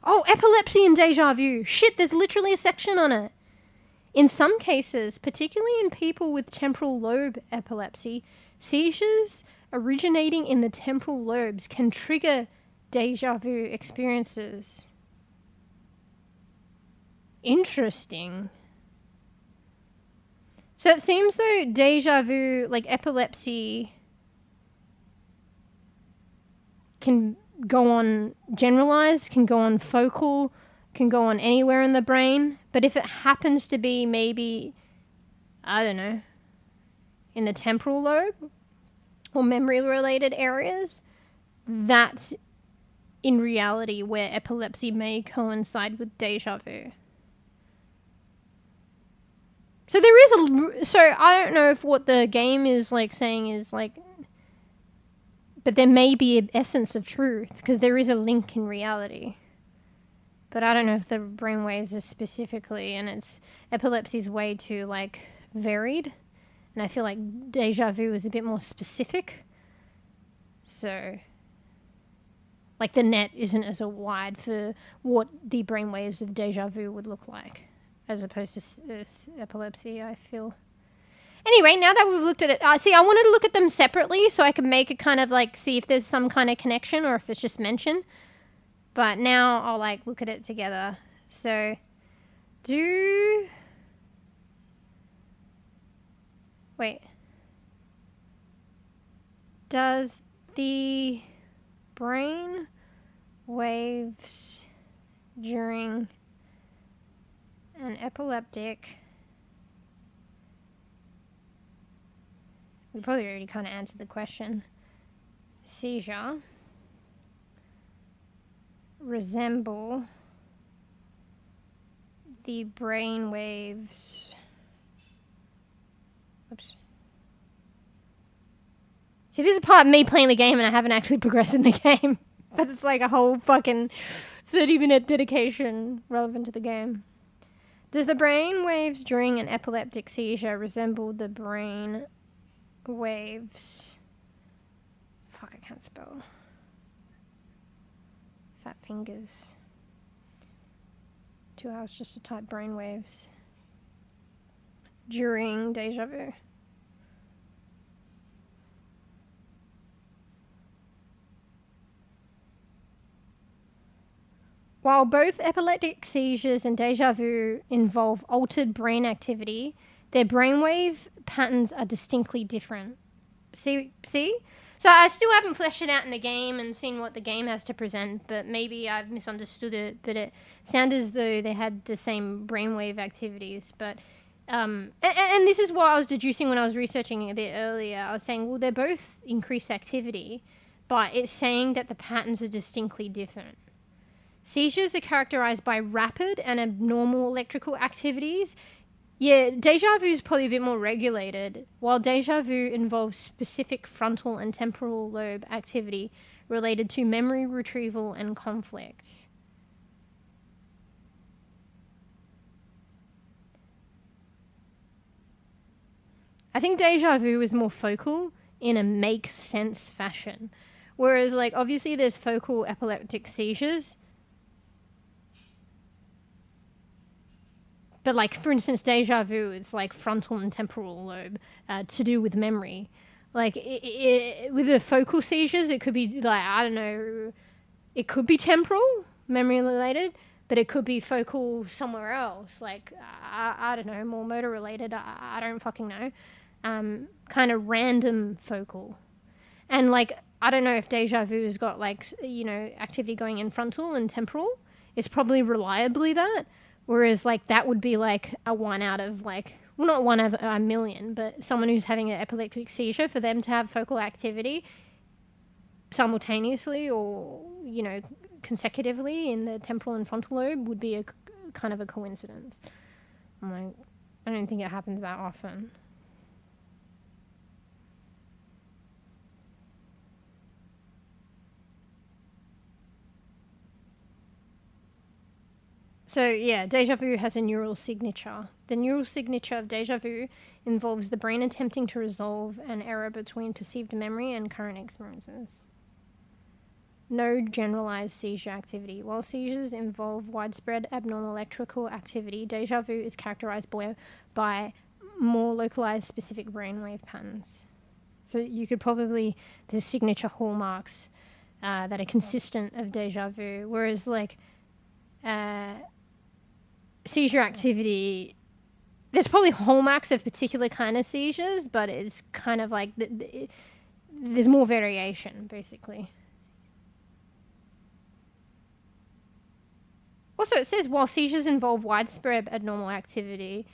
Oh, epilepsy and deja vu. Shit, there's literally a section on it. In some cases, particularly in people with temporal lobe epilepsy, seizures originating in the temporal lobes can trigger deja vu experiences. Interesting. So it seems though deja vu, like epilepsy, can go on generalized, can go on focal, can go on anywhere in the brain. But if it happens to be maybe, I don't know, in the temporal lobe or memory-related areas, that's in reality where epilepsy may coincide with deja vu. So so I don't know if what the game is like saying is like, but there may be an essence of truth because there is a link in reality. But I don't know if the brainwaves are specifically, and epilepsy's way too like varied. And I feel like déjà vu is a bit more specific. So, like, the net isn't as wide for what the brainwaves of déjà vu would look like, as opposed to epilepsy, I feel. Anyway, now that we've looked at it, see, I wanted to look at them separately so I could make it kind of like, see if there's some kind of connection or if it's just mention. But now I'll like look at it together. So, does the brain waves during an epileptic, we probably already kind of answered the question, seizure resemble the brain waves, see, this is part of me playing the game and I haven't actually progressed in the game. But it's like a whole fucking 30-minute dedication relevant to the game. Does the brain waves during an epileptic seizure resemble the brain waves... Fuck, I can't spell. Fat fingers. 2 hours just to type brain waves. During déjà vu. While both epileptic seizures and déjà vu involve altered brain activity, their brainwave patterns are distinctly different. See? So I still haven't fleshed it out in the game and seen what the game has to present, but maybe I've misunderstood it, but it sounded as though they had the same brainwave activities. But and this is what I was deducing when I was researching a bit earlier. I was saying, well, they're both increased activity, but it's saying that the patterns are distinctly different. Seizures are characterized by rapid and abnormal electrical activities. Yeah, déjà vu is probably a bit more regulated, while déjà vu involves specific frontal and temporal lobe activity related to memory retrieval and conflict. I think déjà vu is more focal in a make sense fashion, whereas like obviously there's focal epileptic seizures. But like, for instance, déjà vu, it's like frontal and temporal lobe to do with memory. Like, with the focal seizures, it could be like, I don't know, it could be temporal, memory related, but it could be focal somewhere else. Like, I don't know, more motor related, I don't fucking know. Kind of random focal. And like, I don't know if déjà vu has got like, you know, activity going in frontal and temporal. It's probably reliably that. Whereas, like, that would be, like, a 1 out of, like... Well, not 1 out of a million, but someone who's having an epileptic seizure, for them to have focal activity simultaneously or, you know, consecutively in the temporal and frontal lobe would be a kind of a coincidence. I'm like, I don't think it happens that often. So, yeah, déjà vu has a neural signature. The neural signature of déjà vu involves the brain attempting to resolve an error between perceived memory and current experiences. No generalized seizure activity. While seizures involve widespread abnormal electrical activity, déjà vu is characterized by more localized specific brainwave patterns. So you could probably, the signature hallmarks that are consistent of déjà vu, whereas like seizure activity, there's probably hallmarks of particular kind of seizures, but it's kind of like there's more variation, basically. Also, it says while seizures involve widespread abnormal activity,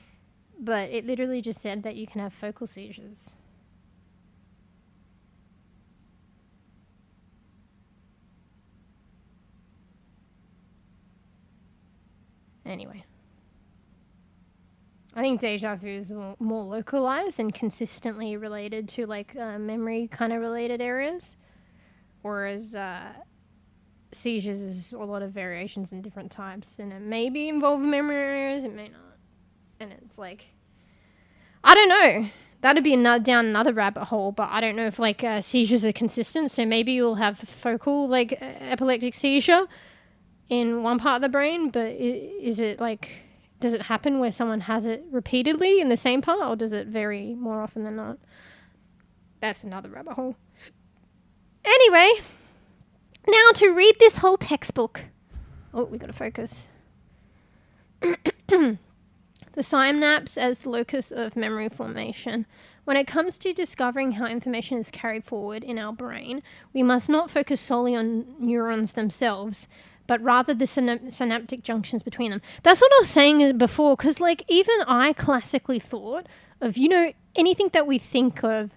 but it literally just said that you can have focal seizures. Anyway. I think déjà vu is more localized and consistently related to like memory kind of related areas, whereas seizures is a lot of variations in different types, and it may be involved memory areas, it may not. And it's like, I don't know. That'd be down another rabbit hole, but I don't know if like seizures are consistent. So maybe you'll have focal like epileptic seizure in one part of the brain, but is it like, does it happen where someone has it repeatedly in the same part, or does it vary more often than not? That's another rabbit hole. Anyway, now to read this whole textbook. Oh, we gotta focus. The synapse as the locus of memory formation. When it comes to discovering how information is carried forward in our brain, we must not focus solely on neurons themselves, but rather the synaptic junctions between them. That's what I was saying before, because like even I classically thought of, you know, anything that we think of,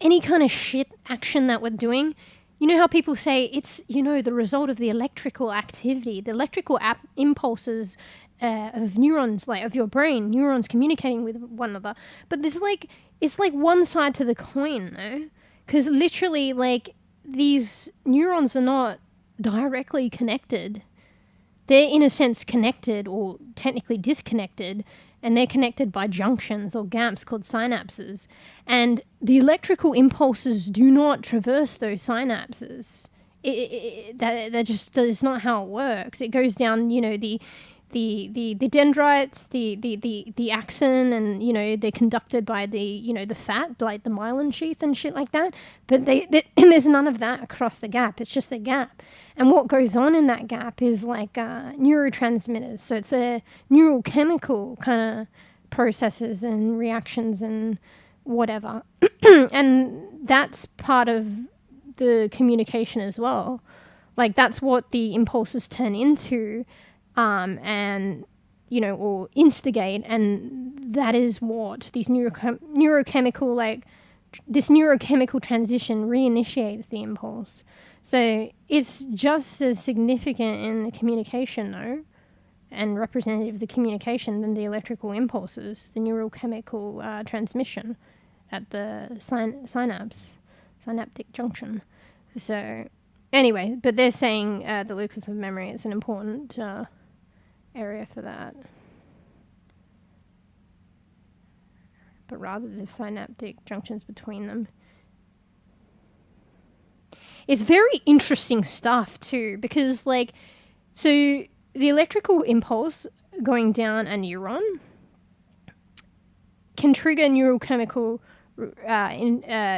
any kind of shit action that we're doing, you know how people say it's, you know, the result of the electrical activity, the electrical impulses of neurons, like of your brain, neurons communicating with one another. But there's like, it's like one side to the coin though, because literally like these neurons are not directly connected. They're in a sense connected or technically disconnected, and they're connected by junctions or gaps called synapses. And the electrical impulses do not traverse those synapses. That just is not how it works. It goes down, you know, the dendrites, the axon, and, you know, they're conducted by the, you know, the fat, like the myelin sheath and shit like that. But and there's none of that across the gap. It's just a gap. And what goes on in that gap is like neurotransmitters. So it's a neurochemical kind of processes and reactions and whatever. And that's part of the communication as well. Like that's what the impulses turn into. And, you know, or instigate, and that is what these neurochemical, like, this neurochemical transition reinitiates the impulse. So it's just as significant in the communication, though, and representative of the communication than the electrical impulses, the neurochemical transmission at the synaptic junction. So anyway, but they're saying the locus of memory is an important area for that, but rather the synaptic junctions between them. It's very interesting stuff too, because like, so the electrical impulse going down a neuron can trigger neurochemical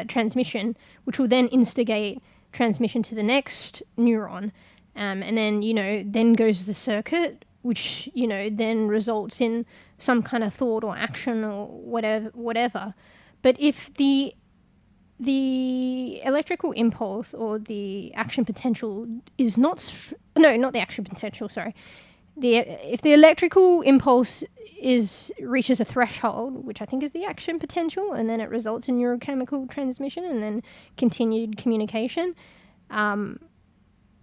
transmission, which will then instigate transmission to the next neuron, and then, you know, then goes the circuit, which, you know, then results in some kind of thought or action or whatever. But if the electrical impulse or the action potential is not the action potential, sorry. If the electrical impulse reaches a threshold, which I think is the action potential, and then it results in neurochemical transmission and then continued communication,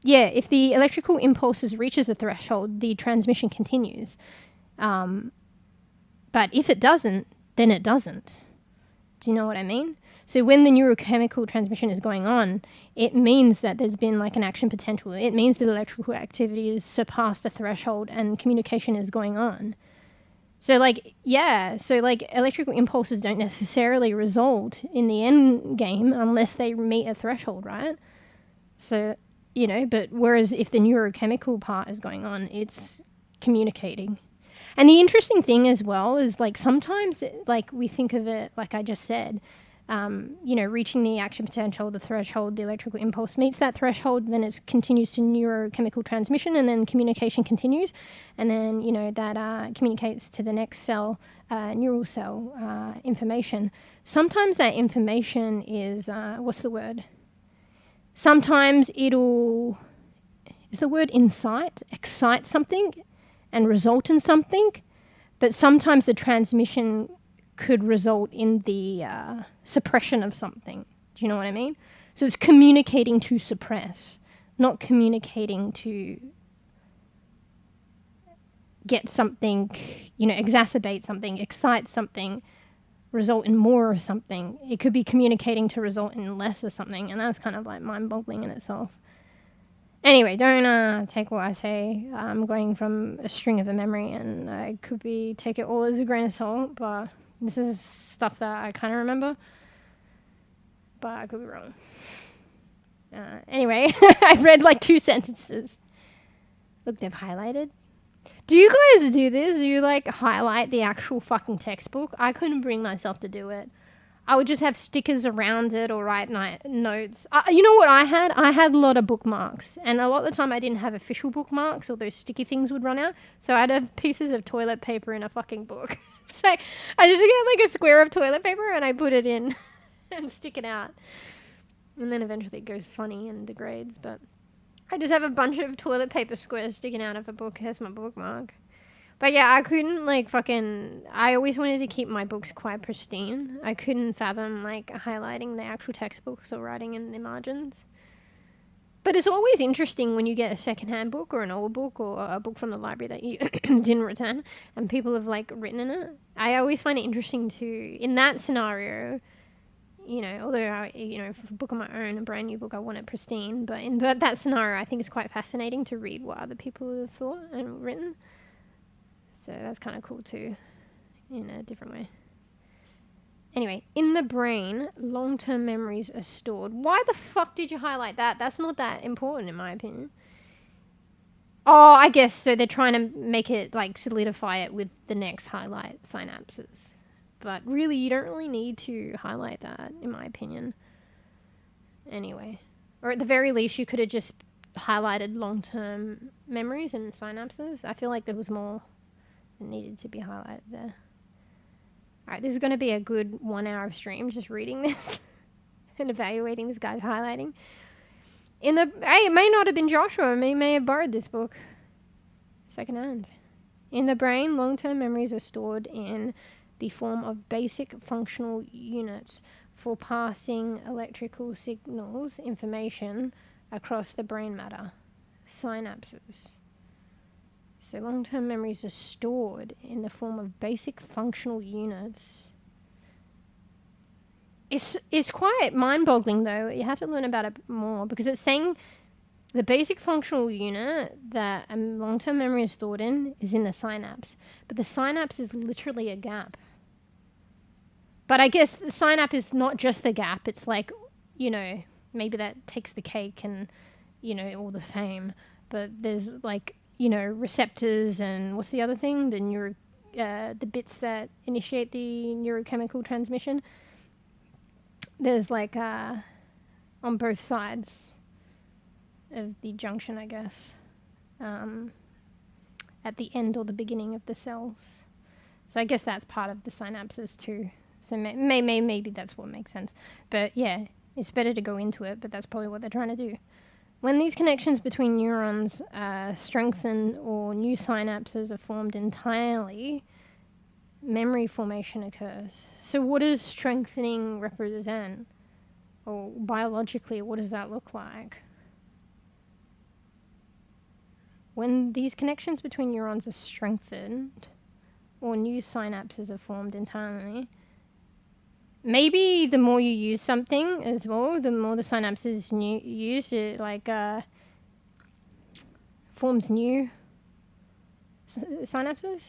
if the electrical impulses reaches a threshold, the transmission continues. But if it doesn't, then it doesn't. Do you know what I mean? So when the neurochemical transmission is going on, it means that there's been like an action potential. It means that electrical activity has surpassed a threshold and communication is going on. So like, yeah, so like electrical impulses don't necessarily result in the end game unless they meet a threshold, right? So, you know, but whereas if the neurochemical part is going on, it's communicating. And the interesting thing as well is like sometimes like we think of it, like I just said, you know, reaching the action potential, the threshold, the electrical impulse meets that threshold, then it continues to neurochemical transmission, and then communication continues. And then, you know, that communicates to the next cell, neural cell information. Sometimes that information is, what's the word? Sometimes is the word excite something and result in something, but sometimes the transmission could result in the suppression of something. Do you know what I mean? So it's communicating to suppress, not communicating to get something, you know, exacerbate something, excite something, result in more of something. It could be communicating to result in less of something, and that's kind of like mind-boggling in itself. Anyway, don't take what I say. I'm going from a string of a memory, and I could take it all as a grain of salt, but This is stuff that I kind of remember, but I could be wrong. Anyway, I've read like 2 sentences. Look, they've highlighted. Do you guys do this? Do you like highlight the actual fucking textbook? I couldn't bring myself to do it. I would just have stickers around it or write notes. You know what I had? I had a lot of bookmarks. And a lot of the time I didn't have official bookmarks, or those sticky things would run out. So I'd have pieces of toilet paper in a fucking book. So I just get like a square of toilet paper and I put it in and stick it out. And then eventually it goes funny and degrades. But I just have a bunch of toilet paper squares sticking out of a book as my bookmark. But yeah, I couldn't I always wanted to keep my books quite pristine. I couldn't fathom like highlighting the actual textbooks or writing in the margins. But it's always interesting when you get a secondhand book or an old book or a book from the library that you didn't return and people have like written in it. I always find it interesting to, in that scenario, you know, although for a book of my own, a brand new book, I want it pristine. But in that scenario, I think it's quite fascinating to read what other people have thought and written. So that's kind of cool too, in a different way. Anyway, in the brain, long-term memories are stored. Why the fuck did you highlight that? That's not that important in my opinion. Oh, I guess so they're trying to make it, like, solidify it with the next highlight synapses. But really, you don't really need to highlight that, in my opinion. Anyway. Or at the very least, you could have just highlighted long-term memories and synapses. I feel like there was more that needed to be highlighted there. Alright, this is going to be a good 1 hour of stream, just reading this and evaluating this guy's highlighting. It may not have been Joshua, he may have borrowed this book secondhand. In the brain, long-term memories are stored in the form of basic functional units for passing electrical signals, information across the brain matter, synapses. So long-term memories are stored in the form of basic functional units. It's quite mind-boggling though. You have to learn about it more because it's saying the basic functional unit that a long-term memory is stored in is in the synapse. But the synapse is literally a gap. But I guess the synapse is not just the gap. It's like, you know, maybe that takes the cake and, you know, all the fame. But there's like, you know, receptors and what's the other thing? The bits that initiate the neurochemical transmission. There's like on both sides of the junction, I guess, at the end or the beginning of the cells. So I guess that's part of the synapses too. So maybe that's what makes sense. But yeah, it's better to go into it, but that's probably what they're trying to do. When these connections between neurons strengthen or new synapses are formed entirely, memory formation occurs. So what does strengthening represent? Or biologically, what does that look like? When these connections between neurons are strengthened or new synapses are formed entirely, maybe the more you use something as well, the more the synapses use it, like forms new synapses.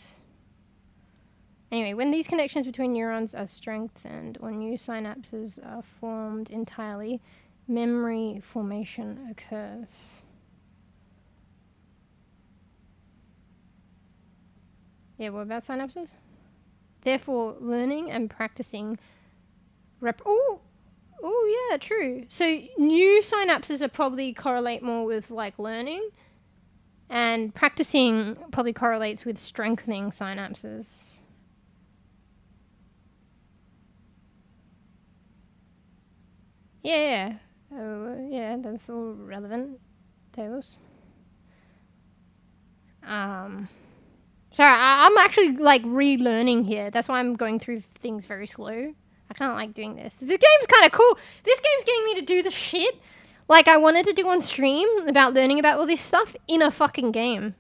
Anyway, when these connections between neurons are strengthened or new synapses are formed entirely, memory formation occurs. Yeah, what about synapses? Therefore, learning and practicing oh yeah, true. So new synapses are probably correlate more with like learning, and practicing probably correlates with strengthening synapses. Yeah. Oh, yeah, that's all relevant. Those. Sorry, I'm actually like relearning here. That's why I'm going through things very slow. I kind of like doing this. This game's kind of cool. This game's getting me to do the shit like I wanted to do on stream about learning about all this stuff in a fucking game.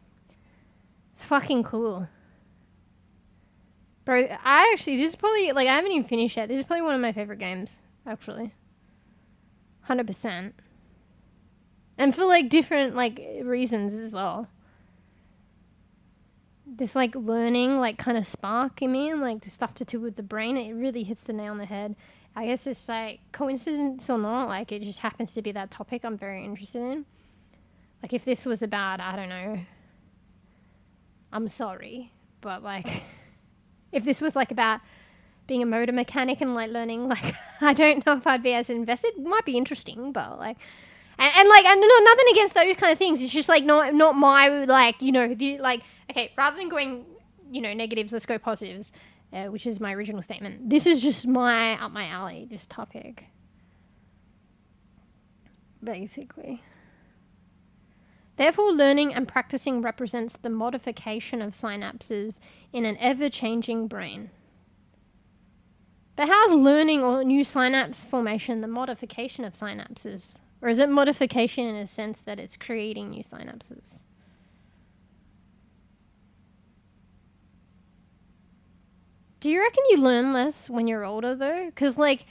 It's fucking cool. Bro, this is probably, like, I haven't even finished yet. This is probably one of my favorite games, actually. 100%. And for, like, different, like, reasons as well. this like learning like kind of spark in me and like the stuff to do with the brain. It really hits the nail on the head. I guess it's like coincidence or not, like it just happens to be that topic I'm very interested in. Like if this was about, I don't know, I'm sorry, but like if this was like about being a motor mechanic and like learning, like I don't know if I'd be as invested. It might be interesting, but like and like and no, nothing against those kind of things. It's just like not my like, you know, the like, okay, rather than going, you know, negatives, let's go positives, which is my original statement. This is just up my alley, this topic, basically. Therefore, learning and practicing represents the modification of synapses in an ever-changing brain. But how's learning or new synapse formation the modification of synapses? Or is it modification in a sense that it's creating new synapses? Do you reckon you learn less when you're older, though? Because, like,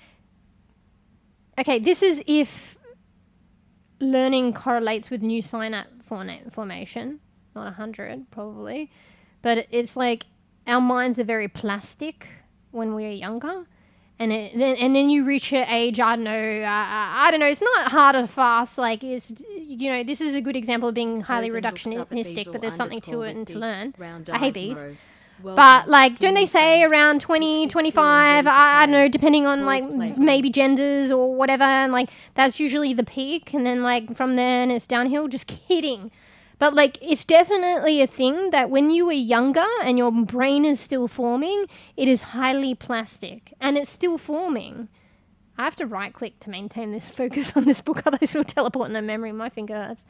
okay, this is if learning correlates with new synapse formation. Not 100, probably. But it's like our minds are very plastic when we're younger. And then you reach an age, I don't know, it's not hard or fast, like, it's, you know, this is a good example of being highly reductionistic, but there's something to it and to learn. I hate bees. But, like, don't they say around 20, 25, I don't know, depending on, like, maybe genders or whatever, and, like, that's usually the peak, and then, like, from then it's downhill? Just kidding. But, like, it's definitely a thing that when you were younger and your brain is still forming, it is highly plastic. And it's still forming. I have to right-click to maintain this focus on this book, otherwise it'll teleport in the memory. My finger hurts.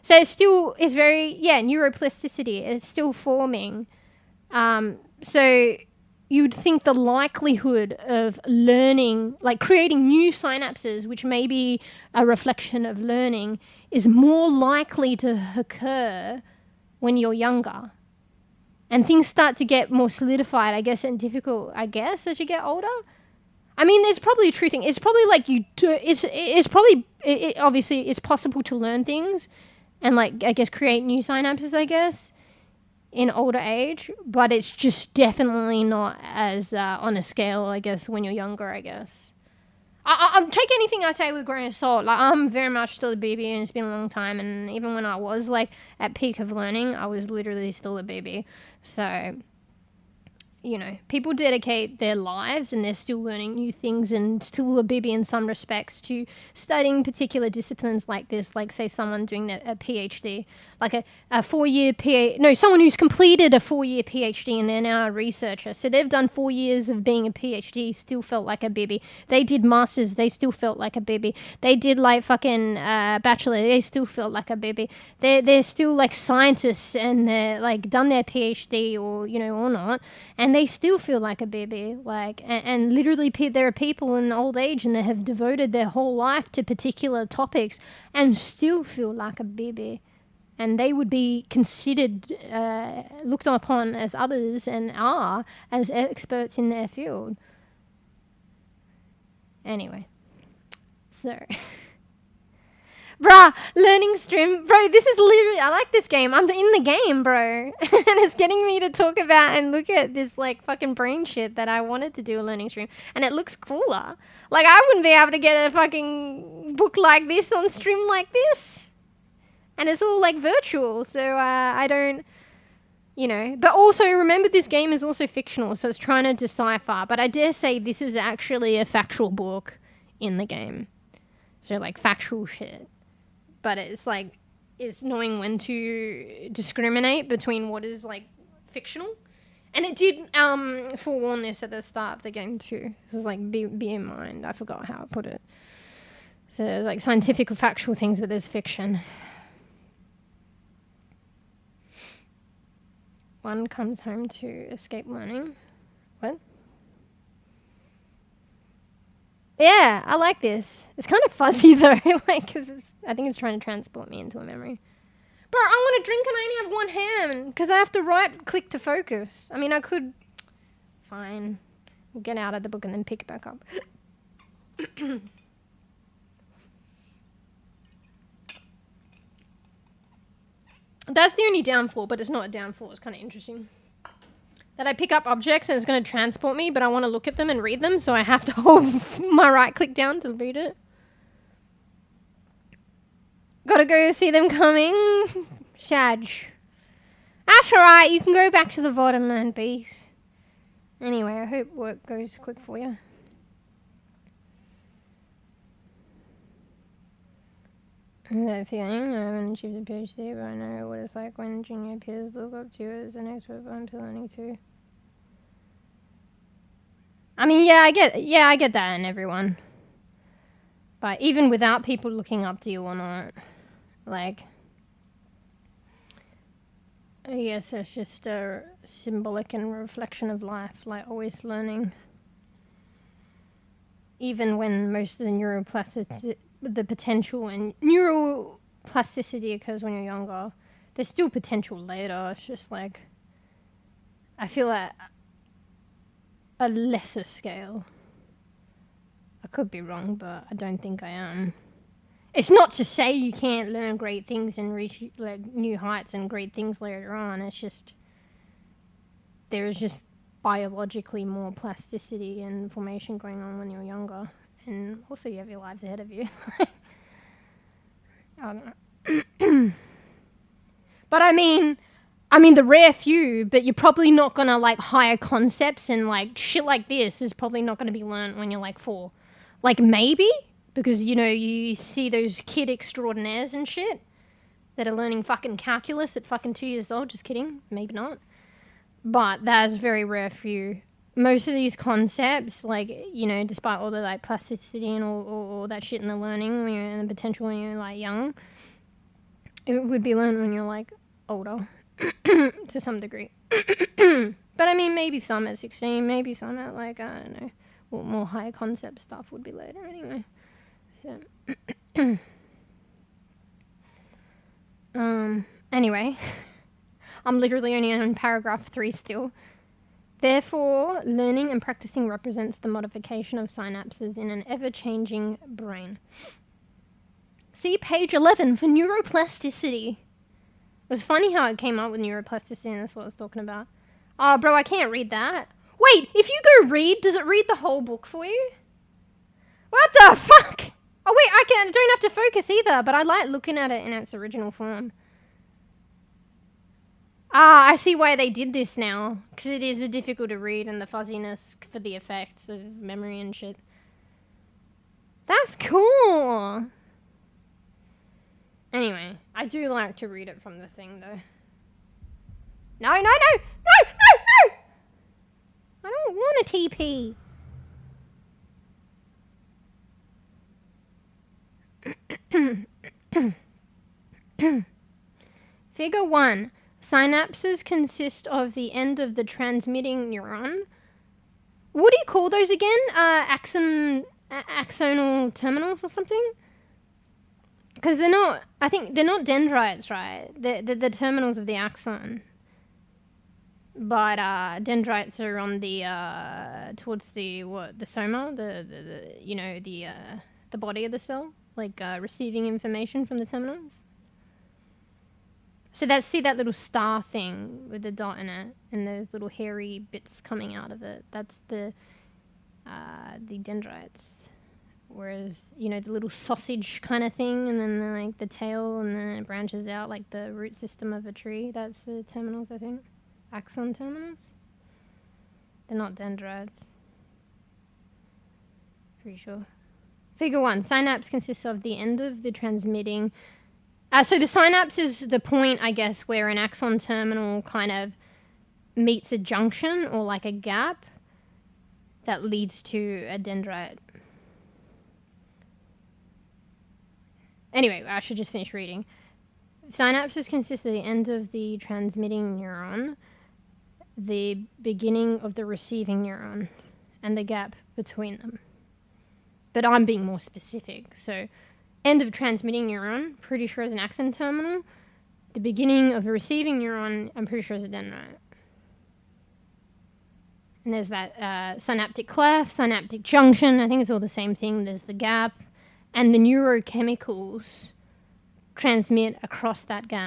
So it's very, neuroplasticity. It's still forming. So you'd think the likelihood of learning, like creating new synapses, which may be a reflection of learning, is more likely to occur when you're younger. And things start to get more solidified, I guess, and difficult, I guess, as you get older. I mean, there's probably a true thing. It's probably like obviously it's possible to learn things and, like, I guess, create new synapses, I guess, in older age, but it's just definitely not as on a scale, I guess, when you're younger, I guess. I'm take anything I say with a grain of salt. Like, I'm very much still a baby, and it's been a long time, and even when I was, like, at peak of learning, I was literally still a baby. So, you know, people dedicate their lives and they're still learning new things and still a baby in some respects to studying particular disciplines like this, like, say, someone doing a PhD, like a 4-year PhD. No, someone who's completed a 4-year PhD and they're now a researcher. So they've done 4 years of being a PhD, still felt like a baby. They did masters, they still felt like a baby. They did, like, fucking bachelor, they still felt like a baby. They're still, like, scientists and they're, like, done their PhD or, you know, or not. And they still feel like a baby, like, and literally there are people in old age and they have devoted their whole life to particular topics and still feel like a baby, and they would be considered, looked upon as others and are as experts in their field. Anyway, so... Bruh, learning strim. Bro, this is literally... I like this game. I'm in the game, bro. And it's getting me to talk about and look at this, like, fucking brain shit that I wanted to do a learning stream. And it looks cooler. Like, I wouldn't be able to get a fucking book like this on stream like this. And it's all, like, virtual. So, I don't... You know. But also, remember, this game is also fictional. So it's trying to decipher. But I dare say this is actually a factual book in the game. So, like, factual shit. But it's, like, it's knowing when to discriminate between what is, like, fictional. And it did forewarn this at the start of the game, too. It was, like, be in mind. I forgot how I put it. So there's, like, scientific or factual things, but there's fiction. One comes home to escape learning. What? Yeah, I like this. It's kind of fuzzy though, like, because I think it's trying to transport me into a memory. Bro, I want to drink and I only have one hand because I have to right-click to focus. I mean, I could... Fine. We'll get out of the book and then pick it back up. That's the only downfall, but it's not a downfall. It's kind of interesting. That I pick up objects and it's going to transport me, but I want to look at them and read them, so I have to hold my right click down to read it. Gotta go see them coming. Shaj. That's alright, you can go back to the VOD and learn bees. Anyway, I hope work goes quick for you. That feeling, I haven't achieved a PhD, but I know what it's like when junior peers look up to you as an expert, but I'm still learning too. I mean, I get that in everyone. But even without people looking up to you or not, like, I guess it's just a symbolic and reflection of life, like always learning. Even when most of the neuroplasticity, the potential and neuroplasticity occurs when you're younger, there's still potential later. It's just like, I feel at a lesser scale. I could be wrong, but I don't think I am. It's not to say you can't learn great things and reach like new heights and great things later on. It's just, there is just biologically more plasticity and formation going on when you're younger. And also you have your lives ahead of you. I don't know. But I mean the rare few, but you're probably not gonna like higher concepts and like shit like this is probably not gonna be learned when you're like 4. Like maybe, because you know, you see those kid extraordinaires and shit that are learning fucking calculus at fucking 2 years old. Just kidding, maybe not. But that's very rare few. Most of these concepts, like, you know, despite all the like plasticity and all that shit in the learning when you're in the potential when you're like young, it would be learned when you're like older to some degree. But I mean, maybe some at 16, maybe some at like, I don't know, more higher concept stuff would be later anyway. So anyway, I'm literally only on paragraph 3 still. Therefore, learning and practicing represents the modification of synapses in an ever-changing brain. See page 11 for neuroplasticity. It was funny how it came up with neuroplasticity, and that's what I was talking about. Oh, bro, I can't read that. Wait, if you go read, does it read the whole book for you? What the fuck? Oh, wait, I don't have to focus either, but I like looking at it in its original form. Ah, I see why they did this now. Because it is difficult to read and the fuzziness for the effects of memory and shit. That's cool. Anyway, I do like to read it from the thing though. No! I don't want a TP. Figure 1. Synapses consist of the end of the transmitting neuron. What do you call those again? Axonal terminals or something? Because they're not, I think they're not dendrites, right? They're the terminals of the axon. But dendrites are on the, towards the soma, the body of the cell, like receiving information from the terminals. So see that little star thing with the dot in it and those little hairy bits coming out of it. That's the dendrites. Whereas, you know, the little sausage kind of thing and then like the tail and then it branches out like the root system of a tree. That's the terminals, I think. Axon terminals. They're not dendrites. Pretty sure. Figure 1. Synapse consists of the end of the transmitting. So the synapse is the point, I guess, where an axon terminal kind of meets a junction or like a gap that leads to a dendrite. Anyway, I should just finish reading. Synapses consist of the end of the transmitting neuron, the beginning of the receiving neuron, and the gap between them. But I'm being more specific, so end of transmitting neuron, pretty sure is an axon terminal. The beginning of a receiving neuron, I'm pretty sure is a dendrite. And there's that synaptic cleft, synaptic junction, I think it's all the same thing. There's the gap, and the neurochemicals transmit across that gap.